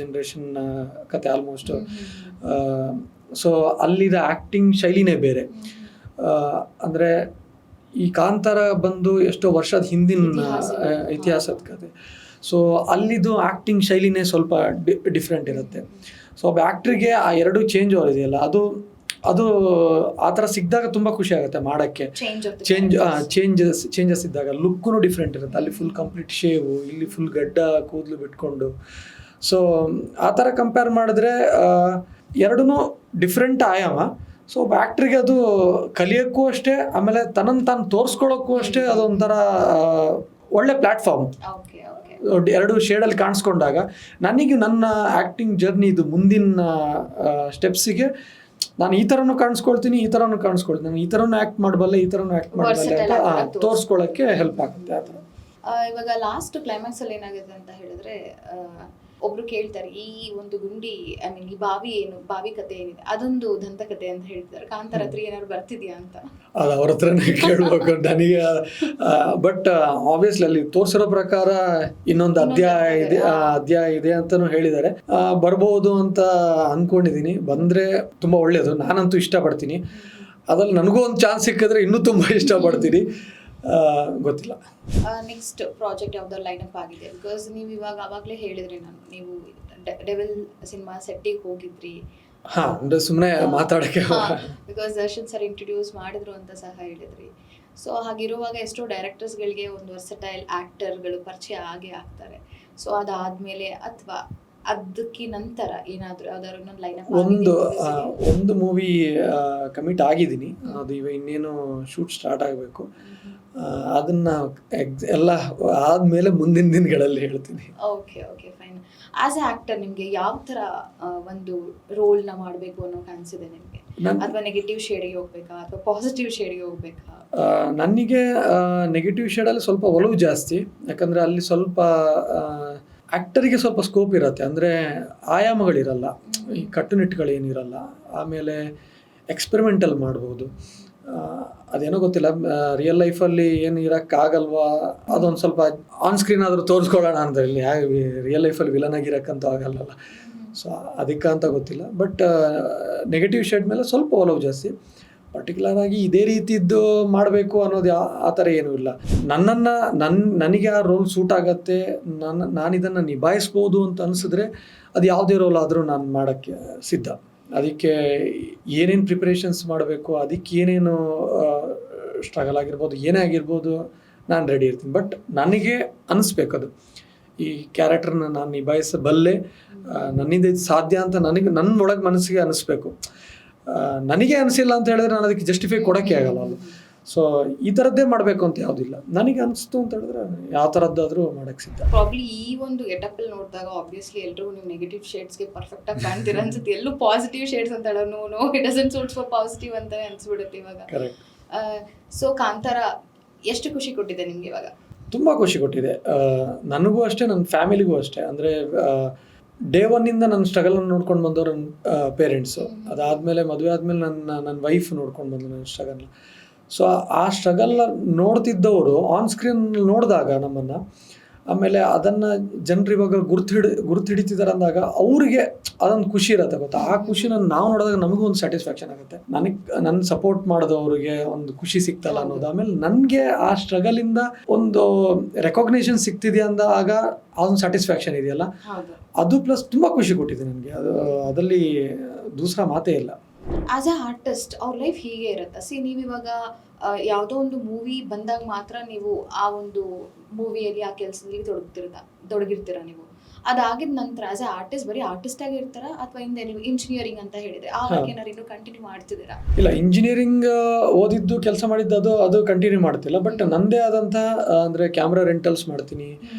ಜನ್ರೇಷನ್ ಕತೆ ಆಲ್ಮೋಸ್ಟ್. ಸೊ ಅಲ್ಲಿದ ಆ್ಯಕ್ಟಿಂಗ್ ಶೈಲಿನೇ ಬೇರೆ. ಅಂದರೆ ಈ ಕಾಂತಾರ ಬಂದು ಎಷ್ಟೋ ವರ್ಷದ ಹಿಂದಿನ ಇತಿಹಾಸದ ಕತೆ. ಸೊ ಅಲ್ಲಿದು ಆ್ಯಕ್ಟಿಂಗ್ ಶೈಲಿನೇ ಸ್ವಲ್ಪ ಡಿಫ್ರೆಂಟ್ ಇರುತ್ತೆ. ಸೊ ಒಬ್ಬ ಆ್ಯಕ್ಟ್ರಿಗೆ ಆ ಎರಡು ಚೇಂಜ್ ಓವರ್ ಇದೆಯಲ್ಲ, ಅದು ಆ ಥರ ಸಿಕ್ಕಿದಾಗ ತುಂಬ ಖುಷಿ ಆಗುತ್ತೆ ಮಾಡೋಕ್ಕೆ. ಚೇಂಜಸ್ ಇದ್ದಾಗ ಲುಕ್ಕೂ ಡಿಫ್ರೆಂಟ್ ಇರುತ್ತೆ. ಅಲ್ಲಿ ಫುಲ್ ಕಂಪ್ಲೀಟ್ ಶೇವು, ಇಲ್ಲಿ ಫುಲ್ ಗಡ್ಡ ಕೂದಲು ಬಿಟ್ಕೊಂಡು. ಸೊ ಆ ಥರ ಕಂಪೇರ್ ಮಾಡಿದ್ರೆ ಎರಡೂ ಡಿಫ್ರೆಂಟ್ ಆಯಾಮ. ಸೊ ಒಬ್ಬ ಆ್ಯಕ್ಟ್ರಿಗೆ ಅದು ಕಲಿಯೋಕ್ಕೂ ಅಷ್ಟೇ, ಆಮೇಲೆ ತನ್ನನ್ನು ತಾನು ತೋರಿಸ್ಕೊಳ್ಳೋಕ್ಕೂ ಅಷ್ಟೇ ಅದೊಂಥರ ಒಳ್ಳೆ ಪ್ಲ್ಯಾಟ್ಫಾರ್ಮ್. ಎರಡು ಶೇಡಲ್ಲಿ ಕಾಣಿಸ್ಕೊಂಡಾಗ ನನಗೆ ನನ್ನ ಆ್ಯಕ್ಟಿಂಗ್ ಜರ್ನಿ ಇದು ಮುಂದಿನ ಸ್ಟೆಪ್ಸಿಗೆ ನಾನು ಈ ಥರನೂ ಕಾಣಿಸ್ಕೊಳ್ತೀನಿ, ಈ ಥರನೂ ಕಾಣಿಸ್ಕೊಳ್ತೀನಿ, ನಾನು ಈ ಥರನೂ ಆ್ಯಕ್ಟ್ ಮಾಡಬಲ್ಲೆ, ಈ ಥರನೂ ಆ್ಯಕ್ಟ್ ಮಾಡಬಲ್ಲೆ ಅಂತ ತೋರಿಸ್ಕೊಳ್ಳೋಕ್ಕೆ ಹೆಲ್ಪ್ ಆಗುತ್ತೆ ಆ ಥರ. ಇವಾಗ ಲಾಸ್ಟ್ ಕ್ಲೈಮ್ಯಾಕ್ಸ್ ಅಲ್ಲಿ ಏನಾಗುತ್ತೆ ಅಂತ ಹೇಳಿದ್ರೆ, ಒಬ್ರು ಕೇಳ್ತಾರೆ ಈ ಒಂದು ಗುಂಡಿ ಐ ಮೀನ್ ಈ ಬಾವಿ ಕತೆ ಏನಿದೆ ಅದೊಂದು ದಂತಕತೆ ಅಂತ ಹೇಳ್ತಾರೆ. ಕಾಂತಾರ 3 ಏನಾದ್ರು ಬರ್ತಿದ್ಯಾ ಅಂತ ಅದು ಅವ್ರ ಹತ್ರನೇ ಕೇಳ್ಬೇಕು ನನಗೆ. ಬಟ್ ಆಬ್ವಿಯಸ್ಲಿ ಅಲ್ಲಿ ತೋರಿಸಿರೋ ಪ್ರಕಾರ ಇನ್ನೊಂದು ಅಧ್ಯಾಯ ಇದೆ ಅಂತಾನು ಹೇಳಿದ್ದಾರೆ. ಬರ್ಬೋದು ಅಂತ ಅನ್ಕೊಂಡಿದ್ದೀನಿ. ಬಂದ್ರೆ ತುಂಬಾ ಒಳ್ಳೇದು. ನಾನಂತೂ ಇಷ್ಟಪಡ್ತೀನಿ. ಅದ್ರಲ್ಲಿ ನನಗೂ ಒಂದು ಚಾನ್ಸ್ ಸಿಕ್ಕಿದ್ರೆ ಇನ್ನೂ ತುಂಬಾ ಇಷ್ಟಪಡ್ತೀನಿ. ಗೊತ್ತಿಲ್ಲ ನೆಕ್ಸ್ಟ್ ಪ್ರಾಜೆಕ್ಟ್ ಯಾವ್ದಾದ್ರು ಲೈನಪ್ ಆಗಿದೆ? ಬಿಕಾಸ್ ನೀವು ಆವಾಗಲೇ ಹೇಳಿದ್ರಿ, ನೀವು ಡೆವಿಲ್ ಸಿನಿಮಾ ಸೆಟ್ಟಿಗೆ ಹೋಗಿದ್ರಿ. ಅಂದ್ರೆ ಸುಮ್ಮನೆ ಮಾತಾಡಕ್ಕೆ, ಬಿಕಾಸ್ ದರ್ಶನ್ ಸರ್ ಇಂಟ್ರೊಡ್ಯೂಸ್ ಮಾಡಿದ್ರು ಅಂತ ಸಹ ಹೇಳಿದ್ರಿ. ಸೊ ಹಾಗಿರುವಾಗ ಎಷ್ಟೋ ಡೈರೆಕ್ಟರ್ಸ್ಗಳಿಗೆ ಒಂದು ವರ್ಸಟೈಲ್ ಆ್ಯಕ್ಟರ್ಗಳು ಪರಿಚಯ ಆಗೇ ಆಗ್ತಾರೆ. ಸೊ ಅದಾದ್ಮೇಲೆ ಅಥವಾ ಅದಕ್ಕೆ ನಂತರ ಏನಾದರೂ ಯಾವ್ದಾದ್ರು ಇನ್ನೊಂದು ಲೈನಪ್? ಒಂದು ಮೂವಿ ಕಮಿಟ್ ಆಗಿದ್ದೀನಿ. ಅದು ಇವಾಗ ಇನ್ನೇನು ಶೂಟ್ ಸ್ಟಾರ್ಟ್ ಆಗಬೇಕು. ಅದನ್ನ ಎಲ್ಲ ಆದ್ಮೇಲೆ ಮುಂದಿನ ದಿನಗಳಲ್ಲಿ ಹೇಳ್ತೀನಿ. Okay fine. As A actor ನಿಮಗೆ ಯಾವ ಥರ ಒಂದು ರೋಲ್ನ ಮಾಡಬೇಕು ಅನ್ನೋ ಅನಿಸಿದೆ ನಿಮಗೆ? ಅಥವಾ ನೆಗೆಟಿವ್ ಶೇಡಿಗೆ ಹೋಗ್ಬೇಕಾ ಅಥವಾ ಪಾಸಿಟಿವ್ ಶೇಡಿಗೆ ಹೋಗ್ಬೇಕಾ? ನನಗೆ ನೆಗೆಟಿವ್ ಶೇಡಲ್ಲಿ ಸ್ವಲ್ಪ ಒಲವು ಜಾಸ್ತಿ. ಯಾಕಂದರೆ ಅಲ್ಲಿ ಸ್ವಲ್ಪ ಆ್ಯಕ್ಟರಿಗೆ ಸ್ವಲ್ಪ ಸ್ಕೋಪ್ ಇರುತ್ತೆ. ಅಂದರೆ ಆಯಾಮಗಳಿರಲ್ಲ, ಈ ಕಟ್ಟುನಿಟ್ಟುಗಳೇನಿರಲ್ಲ. ಆಮೇಲೆ ಎಕ್ಸ್ಪೆರಿಮೆಂಟಲ್ ಮಾಡ್ಬೋದು. ಅದೇನೋ ಗೊತ್ತಿಲ್ಲ, ರಿಯಲ್ ಲೈಫಲ್ಲಿ ಏನು ಇರೋಕ್ಕಾಗಲ್ವಾ, ಅದೊಂದು ಸ್ವಲ್ಪ ಆನ್ ಸ್ಕ್ರೀನ್ ಆದರೂ ತೋರಿಸ್ಕೊಳ್ಳೋಣ ಅಂದರೆ ಇಲ್ಲಿ ರಿಯಲ್ ಲೈಫಲ್ಲಿ ವಿಲನ್ ಆಗಿರೋಕ್ಕಂತೂ ಆಗಲ್ಲಲ್ಲ. ಸೊ ಅದಕ್ಕಂತ ಗೊತ್ತಿಲ್ಲ. ಬಟ್ ನೆಗೆಟಿವ್ ಶೇಡ್ ಮೇಲೆ ಸ್ವಲ್ಪ ಒಲವು ಜಾಸ್ತಿ. ಪರ್ಟಿಕ್ಯುಲರ್ ಆಗಿ ಇದೇ ರೀತಿದ್ದು ಮಾಡಬೇಕು ಅನ್ನೋದು ಆ ಥರ ಏನೂ ಇಲ್ಲ. ನನಗೆ ಆ ರೋಲ್ ಸೂಟ್ ಆಗತ್ತೆ, ನಾನಿದನ್ನು ನಿಭಾಯಿಸ್ಬೋದು ಅಂತ ಅನಿಸಿದ್ರೆ ಅದು ಯಾವುದೇ ರೋಲ್ ಆದರೂ ನಾನು ಮಾಡೋಕ್ಕೆ ಸಿದ್ಧ. ಅದಕ್ಕೆ ಏನೇನು ಪ್ರಿಪ್ರೇಷನ್ಸ್ ಮಾಡಬೇಕು, ಅದಕ್ಕೆ ಏನೇನು ಸ್ಟ್ರಗಲ್ ಆಗಿರ್ಬೋದು, ಏನೇ ಆಗಿರ್ಬೋದು, ನಾನು ರೆಡಿ ಇರ್ತೀನಿ. ಬಟ್ ನನಗೆ ಅನ್ನಿಸ್ಬೇಕದು, ಈ ಕ್ಯಾರೆಕ್ಟರ್ನ ನಾನು ನಿಭಾಯಿಸಬಲ್ಲೆ, ನನ್ನಿಂದ ಇದು ಸಾಧ್ಯ ಅಂತ ನನ್ನ ಒಳಗೆ ಮನಸ್ಸಿಗೆ ಅನ್ನಿಸ್ಬೇಕು. ನನಗೆ ಅನಿಸಿಲ್ಲ ಅಂತ ಹೇಳಿದ್ರೆ ನಾನು ಅದಕ್ಕೆ ಜಸ್ಟಿಫೈ ಕೊಡೋಕ್ಕೆ ಆಗಲ್ಲ ಅಲ್ಲ. ಸೊ ಈ ಥರದ್ದೇ ಮಾಡಬೇಕು ಅಂತ ಯಾವುದಿಲ್ಲ, ನನಗೆ ಅನಿಸ್ತು ಅಂತ ಹೇಳಿದ್ರೆ ಯಾವ ಥರದ್ದಾದರೂ ಮಾಡೋಕ್ಕೆ ಸಿದ್ಧ. ಪ್ರಾಬ್ಲಿ ಈ ಒಂದು ಗೆಟಪ್ ಅಲ್ಲಿ ನೋಡಿದಾಗ ಆಬ್ವಿಯಸ್ಲಿ ಎಲ್ಲರೂ ನೀವು ನೆಗೆಟಿವ್ ಶೇಡ್ಸ್ಗೆ ಪರ್ಫೆಕ್ಟ್ ಆಗಿ ಕಾಣ್ತೀರ ಅನ್ಸುತ್ತೆ. ಎಲ್ಲೂ ಪಾಸಿಟಿವ್ ಶೇಡ್ಸ್ ಅಂತ ಹೇಳೋ no it doesn't suit for positive ಅಂತಾನೆ ಅನ್ಸ್ಬಿಡುತ್ತೆ ಇವಾಗ. ಕರೆಕ್ಟ್. ಸೊ ಕಾಂತಾರ ಎಷ್ಟು ಖುಷಿ ಕೊಟ್ಟಿದೆ ನಿಮ್ಗೆ ಇವಾಗ? ತುಂಬ ಖುಷಿ ಕೊಟ್ಟಿದೆ, ನನಗೂ ಅಷ್ಟೇ, ನನ್ನ ಫ್ಯಾಮಿಲಿಗೂ ಅಷ್ಟೇ. ಅಂದರೆ ಡೇ ಒನ್ನಿಂದ ನನ್ನ ಸ್ಟ್ರಗಲನ್ನು ನೋಡ್ಕೊಂಡು ಬಂದವರು ನನ್ನ ಪೇರೆಂಟ್ಸು. ಅದಾದಮೇಲೆ ಮದುವೆ ಆದಮೇಲೆ ನನ್ನ ವೈಫ್ ನೋಡ್ಕೊಂಡು ಬಂದು ನನ್ನ ಸ್ಟ್ರಗಲ್ನ. ಸೊ ಆ ಸ್ಟ್ರಗಲ್ನ ನೋಡ್ತಿದ್ದವರು ಆನ್ ಸ್ಕ್ರೀನ್ ನೋಡಿದಾಗ ನಮ್ಮನ್ನು, ಆಮೇಲೆ ಅದನ್ನು ಜನರು ಇವಾಗ ಗುರ್ತು ಹಿಡಿತಿದ್ದಾರೆ ಅಂದಾಗ ಅವ್ರಿಗೆ ಅದೊಂದು ಖುಷಿ ಇರುತ್ತೆ ಗೊತ್ತಾ. ಆ ಖುಷಿನ ನಾವು ನೋಡಿದಾಗ ನಮಗೂ ಒಂದು ಸ್ಯಾಟಿಸ್ಫ್ಯಾಕ್ಷನ್ ಆಗುತ್ತೆ. ನನ್ನ ಸಪೋರ್ಟ್ ಮಾಡಿದವ್ರಿಗೆ ಒಂದು ಖುಷಿ ಸಿಗ್ತಲ್ಲ ಅನ್ನೋದು. ಆಮೇಲೆ ನನಗೆ ಆ ಸ್ಟ್ರಗಲಿಂದ ಒಂದು ರೆಕಾಗ್ನೇಷನ್ ಸಿಗ್ತಿದೆಯಾ ಅಂದಾಗ ಅದೊಂದು ಸ್ಯಾಟಿಸ್ಫ್ಯಾಕ್ಷನ್ ಇದೆಯಲ್ಲ, ಅದು ಪ್ಲಸ್ ತುಂಬ ಖುಷಿ ಕೊಟ್ಟಿದೆ ನನಗೆ. ಅದರಲ್ಲಿ ದೂಸರ ಮಾತೇ ಇಲ್ಲ. ಆಸ್ ಎ ಆರ್ಟಿಸ್ಟ್ ಅವ್ರ ಲೈಫ್ ಹೀಗೆ ಇರುತ್ತೆ. ಸಿ ನೀವಿವಾಗ ಯಾವುದೋ ಒಂದು ಮೂವಿ ಬಂದಾಗ ಮಾತ್ರ ನೀವು ಆ ಒಂದು ಮೂವಿಯಲ್ಲಿ ಆ ಕೆಲಸದಲ್ಲಿ ತೊಡಗಿರ್ತೀರ ನೀವು. ಅದಾಗಿದ ನಂತರ ಆಸ್ ಎ ಆರ್ಟಿಸ್ಟ್ ಬರೀ ಆರ್ಟಿಸ್ಟ್ ಆಗಿ ಇರ್ತಾರ, ಅಥವಾ ಹಿಂದೆ ನೀವು ಇಂಜಿನಿಯರಿಂಗ್ ಅಂತ ಹೇಳಿದ್ರೆ ಆ ಏನಾದ್ರು ಇನ್ನೂ ಕಂಟಿನ್ಯೂ ಮಾಡ್ತಿದ್ದೀರಾ? ಇಲ್ಲ, ಇಂಜಿನಿಯರಿಂಗ್ ಓದಿದ್ದು ಕೆಲಸ ಮಾಡಿದ್ದು ಅದು ಕಂಟಿನ್ಯೂ ಮಾಡ್ತಿಲ್ಲ. ಬಟ್ ನನ್ನದೇ ಆದಂಥ ಅಂದರೆ ಕ್ಯಾಮ್ರಾ ರೆಂಟಲ್ಸ್ ಮಾಡ್ತೀನಿ.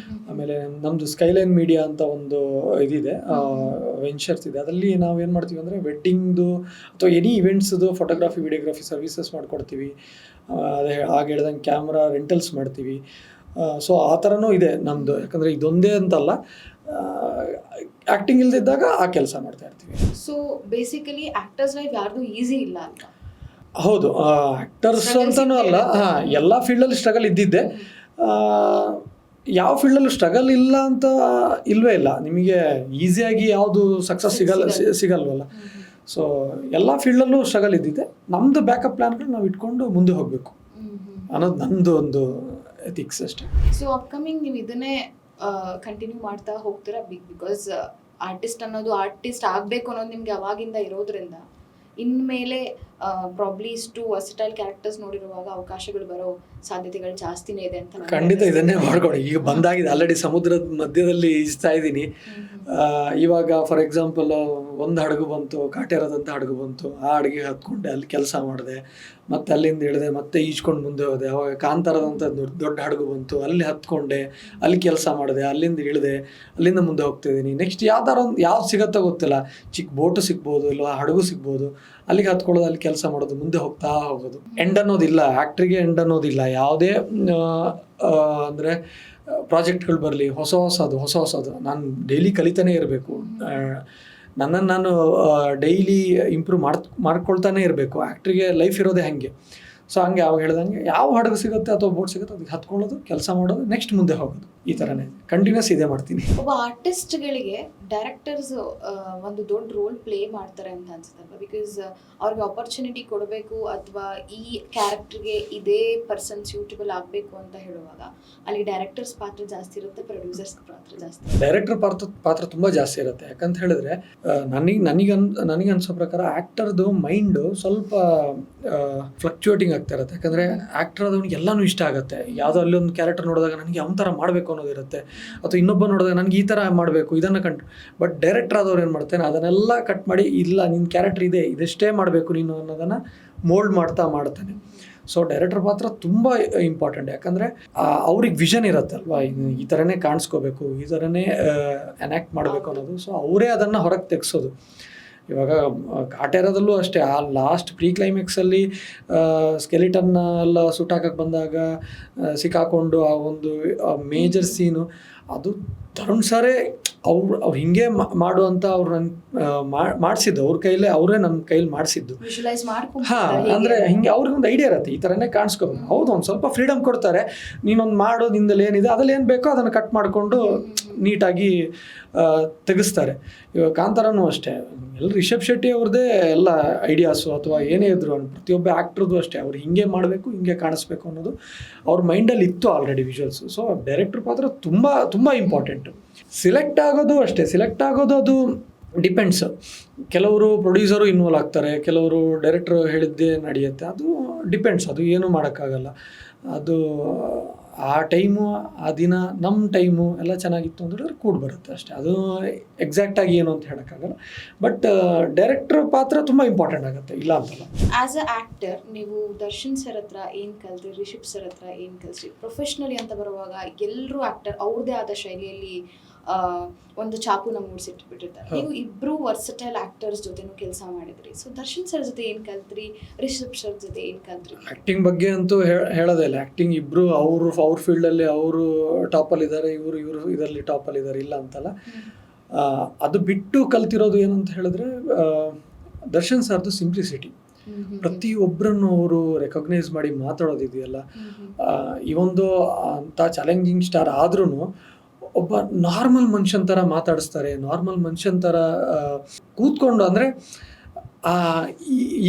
ಆಮೇಲೆ ನಮ್ಮದು ಸ್ಕೈಲೈನ್ ಮೀಡಿಯಾ ಅಂತ ಒಂದು ಇದಿದೆ, ವೆಂಚರ್ಸ್ ಇದೆ. ಅದರಲ್ಲಿ ನಾವು ಏನು ಮಾಡ್ತೀವಿ ಅಂದರೆ ವೆಡ್ಡಿಂಗ್ದು ಅಥವಾ ಎನಿ ಇವೆಂಟ್ಸ್ದು ಫೋಟೋಗ್ರಫಿ ವಿಡಿಯೋಗ್ರಫಿ ಸರ್ವಿಸಸ್ ಮಾಡಿಕೊಡ್ತೀವಿ. ಅದೇ ಹಾಗೆ ಹೇಳ್ದಂಗೆ ಕ್ಯಾಮ್ರಾ ರೆಂಟಲ್ಸ್ ಮಾಡ್ತೀವಿ. ಸೊ ಆ ಥರನೂ ಇದೆ ನಮ್ಮದು. ಯಾಕಂದರೆ ಇದೊಂದೇ ಅಂತಲ್ಲ, ಆ್ಯಕ್ಟಿಂಗ್ ಇಲ್ದಿದ್ದಾಗ ಆ ಕೆಲಸ ಮಾಡ್ತಾ ಇರ್ತೀವಿ. ಸೊ ಬೇಸಿಕಲಿ ಆಕ್ಟರ್ಸ್ ಲೈಫ್ ಯಾರ್ದು ಈಸಿ ಇಲ್ಲ ಅಲ್ವಾ? ಹೌದು, ಆ್ಯಕ್ಟರ್ಸ್ ಅಂತನೂ ಅಲ್ಲ, ಎಲ್ಲ ಫೀಲ್ಡಲ್ಲಿ ಸ್ಟ್ರಗಲ್ ಇದ್ದಿದ್ದೆ. ಯಾವ ಫೀಲ್ಡಲ್ಲೂ ಸ್ಟ್ರಗಲ್ ಇಲ್ಲ ಅಂತ ಇಲ್ಲವೇ ಇಲ್ಲ. ನಿಮಗೆ ಈಸಿಯಾಗಿ ಯಾವುದು ಸಕ್ಸಸ್ ಸಿಗಲ್ವಲ್ಲ. ಸೊ ಎಲ್ಲ ಫೀಲ್ಡಲ್ಲೂ ಸ್ಟ್ರಗಲ್ ಇದ್ದಿದೆ. ನಮ್ಮದು ಬ್ಯಾಕಪ್ ಪ್ಲ್ಯಾನ್ಗಳು ನಾವು ಇಟ್ಕೊಂಡು ಮುಂದೆ ಹೋಗಬೇಕು ಅನ್ನೋದು ನನ್ನದು ಒಂದು ಎಥಿಕ್ಸ್ ಅಷ್ಟೇ. ಸೊ ಅಪ್ಕಮಿಂಗ್ ನೀವು ಇದನ್ನೇ ಕಂಟಿನ್ಯೂ ಮಾಡ್ತಾ ಹೋಗ್ತೀರಾ? ಬಿಕಾಸ್ ಆರ್ಟಿಸ್ಟ್ ಅನ್ನೋದು ಆರ್ಟಿಸ್ಟ್ ಆಗಬೇಕು ಅನ್ನೋದು ನಿಮ್ಗೆ ಅವಾಗಿಂದ ಇರೋದ್ರಿಂದ ಇನ್ಮೇಲೆ ಪ್ರಾಬ್ಲಿ ಇಷ್ಟು ವರ್ಸಟೈಲ್ ಕ್ಯಾರೆಕ್ಟರ್ಸ್ ನೋಡಿರುವಾಗ ಅವಕಾಶಗಳು ಬರೋ ಸಾಧ್ಯತೆಗಳು ಜಾಸ್ತಿನೇ ಇದೆ ಅಂತ. ಖಂಡಿತ ಇದನ್ನೇ ಮಾಡ್ಕೊಡಿ. ಈಗ ಬಂದಾಗಿದೆ, ಆಲ್ರೆಡಿ ಸಮುದ್ರದ ಮಧ್ಯದಲ್ಲಿ ಈಜ್ತಾ ಇದ್ದೀನಿ. ಇವಾಗ ಫಾರ್ ಎಕ್ಸಾಂಪಲ್ ಒಂದು ಹಡಗು ಬಂತು, ಕಾಟೇರದಂಥ ಹಡಗು ಬಂತು. ಆ ಹಡಗಿಗೆ ಹತ್ಕೊಂಡೆ, ಅಲ್ಲಿ ಕೆಲಸ ಮಾಡಿದೆ, ಮತ್ತೆ ಅಲ್ಲಿಂದ ಇಳಿದೆ, ಮತ್ತೆ ಈಜ್ಕೊಂಡು ಮುಂದೆ ಹೋದೆ. ಅವಾಗ ಕಾಂತಾರದಂಥ ದೊಡ್ಡ ಹಡಗು ಬಂತು, ಅಲ್ಲಿ ಹತ್ಕೊಂಡೆ, ಅಲ್ಲಿ ಕೆಲಸ ಮಾಡಿದೆ, ಅಲ್ಲಿಂದ ಇಳಿದೆ, ಅಲ್ಲಿಂದ ಮುಂದೆ ಹೋಗ್ತಿದ್ದೀನಿ. ನೆಕ್ಸ್ಟ್ ಯಾವ್ದು ಸಿಗತ್ತೋ ಗೊತ್ತಿಲ್ಲ, ಚಿಕ್ಕ ಬೋಟು ಸಿಗ್ಬೋದು, ಇಲ್ಲ ಹಡಗು ಸಿಗ್ಬೋದು, ಅಲ್ಲಿಗೆ ಹತ್ಕೊಳ್ಳೋದು, ಅಲ್ಲಿ ಕೆಲಸ ಮಾಡೋದು, ಮುಂದೆ ಹೋಗ್ತಾ ಹೋಗೋದು. ಎಂಡ್ ಅನ್ನೋದಿಲ್ಲ, ಆ್ಯಕ್ಟ್ರಿಗೆ ಎಂಡ್ ಅನ್ನೋದಿಲ್ಲ. ಯಾವುದೇ ಅಂದರೆ ಪ್ರಾಜೆಕ್ಟ್ಗಳು ಬರಲಿ, ಹೊಸ ಹೊಸದು ನಾನು ಡೈಲಿ ಕಲಿತಾನೇ ಇರಬೇಕು. ನನ್ನನ್ನು ನಾನು ಡೈಲಿ ಇಂಪ್ರೂವ್ ಮಾಡ್ಕೊಳ್ತಾನೆ ಇರಬೇಕು. ಆ್ಯಕ್ಟ್ರಿಗೆ ಲೈಫ್ ಇರೋದೇ ಹಾಗೆ. ಸೊ ಹಂಗೆ ಅವಾಗ ಹೇಳ್ದಂಗೆ ಯಾವ ಹಡಗು ಸಿಗುತ್ತೆ ಅಥವಾ ಬೋಟ್ ಸಿಗುತ್ತೆ ಅದಕ್ಕೆ ಹತ್ಕೊಳ್ಳೋದು, ಕೆಲಸ ಮಾಡೋದು, ನೆಕ್ಸ್ಟ್ ಮುಂದೆ ಹೋಗೋದು. ಈ ಥರನೇ ಕಂಟಿನ್ಯೂಸ್ ಇದೇ ಮಾಡ್ತೀನಿ. ಒಬ್ಬ ಆರ್ಟಿಸ್ಟ್ಗಳಿಗೆ ಡೈರೆಕ್ಟರ್ಸ್ ಒಂದು ದೊಡ್ಡ ರೋಲ್ ಪ್ಲೇ ಮಾಡ್ತಾರೆ ಅಂತ ಅನ್ಸುತ್ತಲ್ವ? ಬಿಕಾಸ್ ಅವ್ರಿಗೆ ಆಪರ್ಚುನಿಟಿ ಕೊಡಬೇಕು ಅಥವಾ ಈ ಕ್ಯಾರೆಕ್ಟರ್ಗೆ ಇದೇ ಪರ್ಸನ್ ಸ್ಯೂಟಬಲ್ ಆಗಬೇಕು ಅಂತ ಹೇಳುವಾಗ ಅಲ್ಲಿ ಡೈರೆಕ್ಟರ್ಸ್ ಪಾತ್ರ ಜಾಸ್ತಿ ಇರುತ್ತೆ, ಪ್ರೊಡ್ಯೂಸರ್ಸ್ ಪಾತ್ರ ಜಾಸ್ತಿ? ಡೈರೆಕ್ಟರ್ ಪಾತ್ರ ತುಂಬ ಜಾಸ್ತಿ ಇರುತ್ತೆ. ಯಾಕಂತ ಹೇಳಿದ್ರೆ ನನಗೆ ಅನ್ಸೋ ಪ್ರಕಾರ ಆ್ಯಕ್ಟರ್ದು ಮೈಂಡು ಸ್ವಲ್ಪ ಫ್ಲಕ್ಚುಯೇಟಿಂಗ್ ಆಗ್ತಾ ಇರುತ್ತೆ. ಯಾಕಂದರೆ ಆ್ಯಕ್ಟರ್ ಆದವನಿಗೆ ಎಲ್ಲನೂ ಇಷ್ಟ ಆಗುತ್ತೆ. ಯಾವುದೋ ಅಲ್ಲೊಂದು ಕ್ಯಾರೆಕ್ಟರ್ ನೋಡಿದಾಗ ನನಗೆ ಯಾವ ಥರ ಮಾಡಬೇಕು ಅನ್ನೋದಿರುತ್ತೆ, ಅಥವಾ ಇನ್ನೊಬ್ಬ ನೋಡಿದಾಗ ನನಗೆ ಈ ಥರ ಮಾಡಬೇಕು, ಇದನ್ನು ಬಟ್ ಡೈರೆಕ್ಟರ್ ಆದವ್ರು ಏನು ಮಾಡ್ತಾನೆ, ಅದನ್ನೆಲ್ಲ ಕಟ್ ಮಾಡಿ, ಇಲ್ಲ ನಿನ್ನ ಕ್ಯಾರೆಕ್ಟರ್ ಇದೆಷ್ಟೇ ಮಾಡಬೇಕು ನೀನು ಅನ್ನೋದನ್ನು ಮೋಲ್ಡ್ ಮಾಡ್ತಾನೆ. ಸೊ ಡೈರೆಕ್ಟರ್ ಪಾತ್ರ ತುಂಬ ಇಂಪಾರ್ಟೆಂಟ್. ಯಾಕಂದರೆ ಅವ್ರಿಗೆ ವಿಷನ್ ಇರುತ್ತಲ್ವ, ಈ ಥರನೇ ಕಾಣಿಸ್ಕೋಬೇಕು, ಈ ಥರನೇ ಎನ್ಯಾಕ್ಟ್ ಮಾಡಬೇಕು ಅನ್ನೋದು. ಸೊ ಅವರೇ ಅದನ್ನು ಹೊರಗೆ ತೆಗೆಸೋದು. ಇವಾಗ ಕಾಟೇರದಲ್ಲೂ ಅಷ್ಟೇ, ಆ ಲಾಸ್ಟ್ ಪ್ರೀ ಕ್ಲೈಮ್ಯಾಕ್ಸಲ್ಲಿ ಸ್ಕೆಲಿಟನ್ನ ಎಲ್ಲ ಸುಟ್ಟಾಕಕ್ಕೆ ಬಂದಾಗ ಸಿಕ್ಕಾಕೊಂಡು ಆ ಒಂದು ಮೇಜರ್ ಸೀನು, ಅದು ತರುಣ್ ಸರೇ ಅವ್ರು ಹಿಂಗೆ ಮಾಡುವಂಥ ಅವ್ರು ಮಾಡಿಸಿದ್ದು, ಅವ್ರ ಕೈಲೇ ಅವರೇ ನನ್ನ ಕೈಲಿ ಮಾಡಿಸಿದ್ದು. ಅಂದರೆ ಹಿಂಗೆ ಅವ್ರಿಗೊಂದು ಐಡಿಯಾ ಇರುತ್ತೆ, ಈ ಥರನೇ ಕಾಣಿಸ್ಕೋಬೇಕು. ಹೌದು, ಒಂದು ಸ್ವಲ್ಪ ಫ್ರೀಡಮ್ ಕೊಡ್ತಾರೆ, ನೀನೊಂದು ಮಾಡು, ನಿಂದಲ್ಲಿ ಏನಿದೆ ಅದ್ರಲ್ಲಿ ಏನು ಬೇಕೋ ಅದನ್ನು ಕಟ್ ಮಾಡಿಕೊಂಡು ನೀಟಾಗಿ ತೆಗೆಸ್ತಾರೆ. ಇವಾಗ ಕಾಂತಾರನೂ ಅಷ್ಟೇ, ಎಲ್ಲ ರಿಷಬ್ ಶೆಟ್ಟಿ ಅವ್ರದ್ದೇ ಎಲ್ಲ ಐಡಿಯಾಸು ಅಥವಾ ಏನೇ ಇದ್ರು ಪ್ರತಿಯೊಬ್ಬ ಆ್ಯಕ್ಟ್ರದ್ದು ಅಷ್ಟೇ, ಅವ್ರು ಹಿಂಗೆ ಮಾಡಬೇಕು, ಹಿಂಗೆ ಕಾಣಿಸ್ಬೇಕು ಅನ್ನೋದು ಅವ್ರ ಮೈಂಡಲ್ಲಿ ಇತ್ತು ಆಲ್ರೆಡಿ ವಿಜುವಲ್ಸು. ಸೊ ಡೈರೆಕ್ಟ್ರ್ ಪಾತ್ರ ತುಂಬ ತುಂಬ ಇಂಪಾರ್ಟೆಂಟು. ಸಿಲೆಕ್ಟ್ ಆಗೋದು ಅಷ್ಟೇ, ಅದು ಡಿಪೆಂಡ್ಸ್. ಕೆಲವರು ಪ್ರೊಡ್ಯೂಸರು ಇನ್ವಾಲ್ವ್ ಆಗ್ತಾರೆ, ಕೆಲವರು ಡೈರೆಕ್ಟ್ರು ಹೇಳಿದ್ದೇ ನಡೆಯುತ್ತೆ. ಅದು ಡಿಪೆಂಡ್ಸ್, ಅದು ಏನೂ ಮಾಡೋಕ್ಕಾಗಲ್ಲ. ಅದು ಆ ಟೈಮು ಆ ದಿನ ನಮ್ಮ ಟೈಮು ಎಲ್ಲ ಚೆನ್ನಾಗಿತ್ತು ಅಂತ ಹೇಳಿದ್ರೆ ಕೂಡಿ ಬರುತ್ತೆ ಅಷ್ಟೇ. ಅದು ಎಕ್ಸಾಕ್ಟಾಗಿ ಏನು ಅಂತ ಹೇಳೋಕ್ಕಾಗಲ್ಲ. ಬಟ್ ಡೈರೆಕ್ಟ್ರ್ ಪಾತ್ರ ತುಂಬ ಇಂಪಾರ್ಟೆಂಟ್ ಆಗುತ್ತೆ, ಇಲ್ಲ ಅಂತಲ್ಲ. ಆಸ್ ಅ ಆಕ್ಟರ್ ನೀವು ದರ್ಶನ್ ಸರ್ ಹತ್ರ ಏನು ಕಲ್ತ್ರಿ, ರಿಷಬ್ ಸರ್ ಹತ್ರ ಏನು ಕಲ್ತ್ರಿ? ಪ್ರೊಫೆಷ್ನಲಿ ಅಂತ ಬರುವಾಗ ಎಲ್ಲರೂ ಆಕ್ಟರ್ ಅವ್ರದೇ ಆದ ಶೈಲಿಯಲ್ಲಿ ಒಂದು ಚಾಪುನ ಮೂಡಿಸಿಟ್ಬಿಟ್ಟಿರ್ತಾರೆ. ನೀವು ಇಬ್ರು ವರ್ಸಟೈಲ್ ಆಕ್ಟರ್ಸ್ ಜೊತೆನೂ ಕೆಲಸ ಮಾಡಿದ್ರಿ. ಸೊ ದರ್ಶನ್ ಸರ್ ಜೊತೆ ಏನು ಕಲ್ತ್ರಿ, ರಿಷಬ್ ಸರ್ ಜೊತೆ ಏನು ಕಲ್ತ್ರಿ? ಆ್ಯಕ್ಟಿಂಗ್ ಬಗ್ಗೆ ಅಂತೂ ಹೇಳೋದೇ ಇಲ್ಲ. ಆ್ಯಕ್ಟಿಂಗ್ ಇಬ್ಬರು ಅವ್ರ ಫೀಲ್ಡಲ್ಲಿ ಅವರು ಟಾಪಲ್ಲಿದ್ದಾರೆ, ಇವರು ಇದರಲ್ಲಿ ಟಾಪಲ್ಲಿದ್ದಾರೆ, ಇಲ್ಲ ಅಂತಲ್ಲ. ಅದು ಬಿಟ್ಟು ಕಲ್ತಿರೋದು ಏನಂತ ಹೇಳಿದ್ರೆ ದರ್ಶನ್ ಸರ್ದು ಸಿಂಪ್ಲಿಸಿಟಿ. ಪ್ರತಿಯೊಬ್ಬರನ್ನು ಅವರು ರೆಕಗ್ನೈಸ್ ಮಾಡಿ ಮಾತಾಡೋದಿದೆಯಲ್ಲ, ಈ ಒಂದು ಅಂಥ ಚಾಲೆಂಜಿಂಗ್ ಸ್ಟಾರ್ ಆದ್ರೂ ಒಬ್ಬ ನಾರ್ಮಲ್ ಮನುಷ್ಯನ ಥರ ಮಾತಾಡಿಸ್ತಾರೆ. ನಾರ್ಮಲ್ ಮನುಷ್ಯನ ಥರ ಕೂತ್ಕೊಂಡು, ಅಂದರೆ ಆ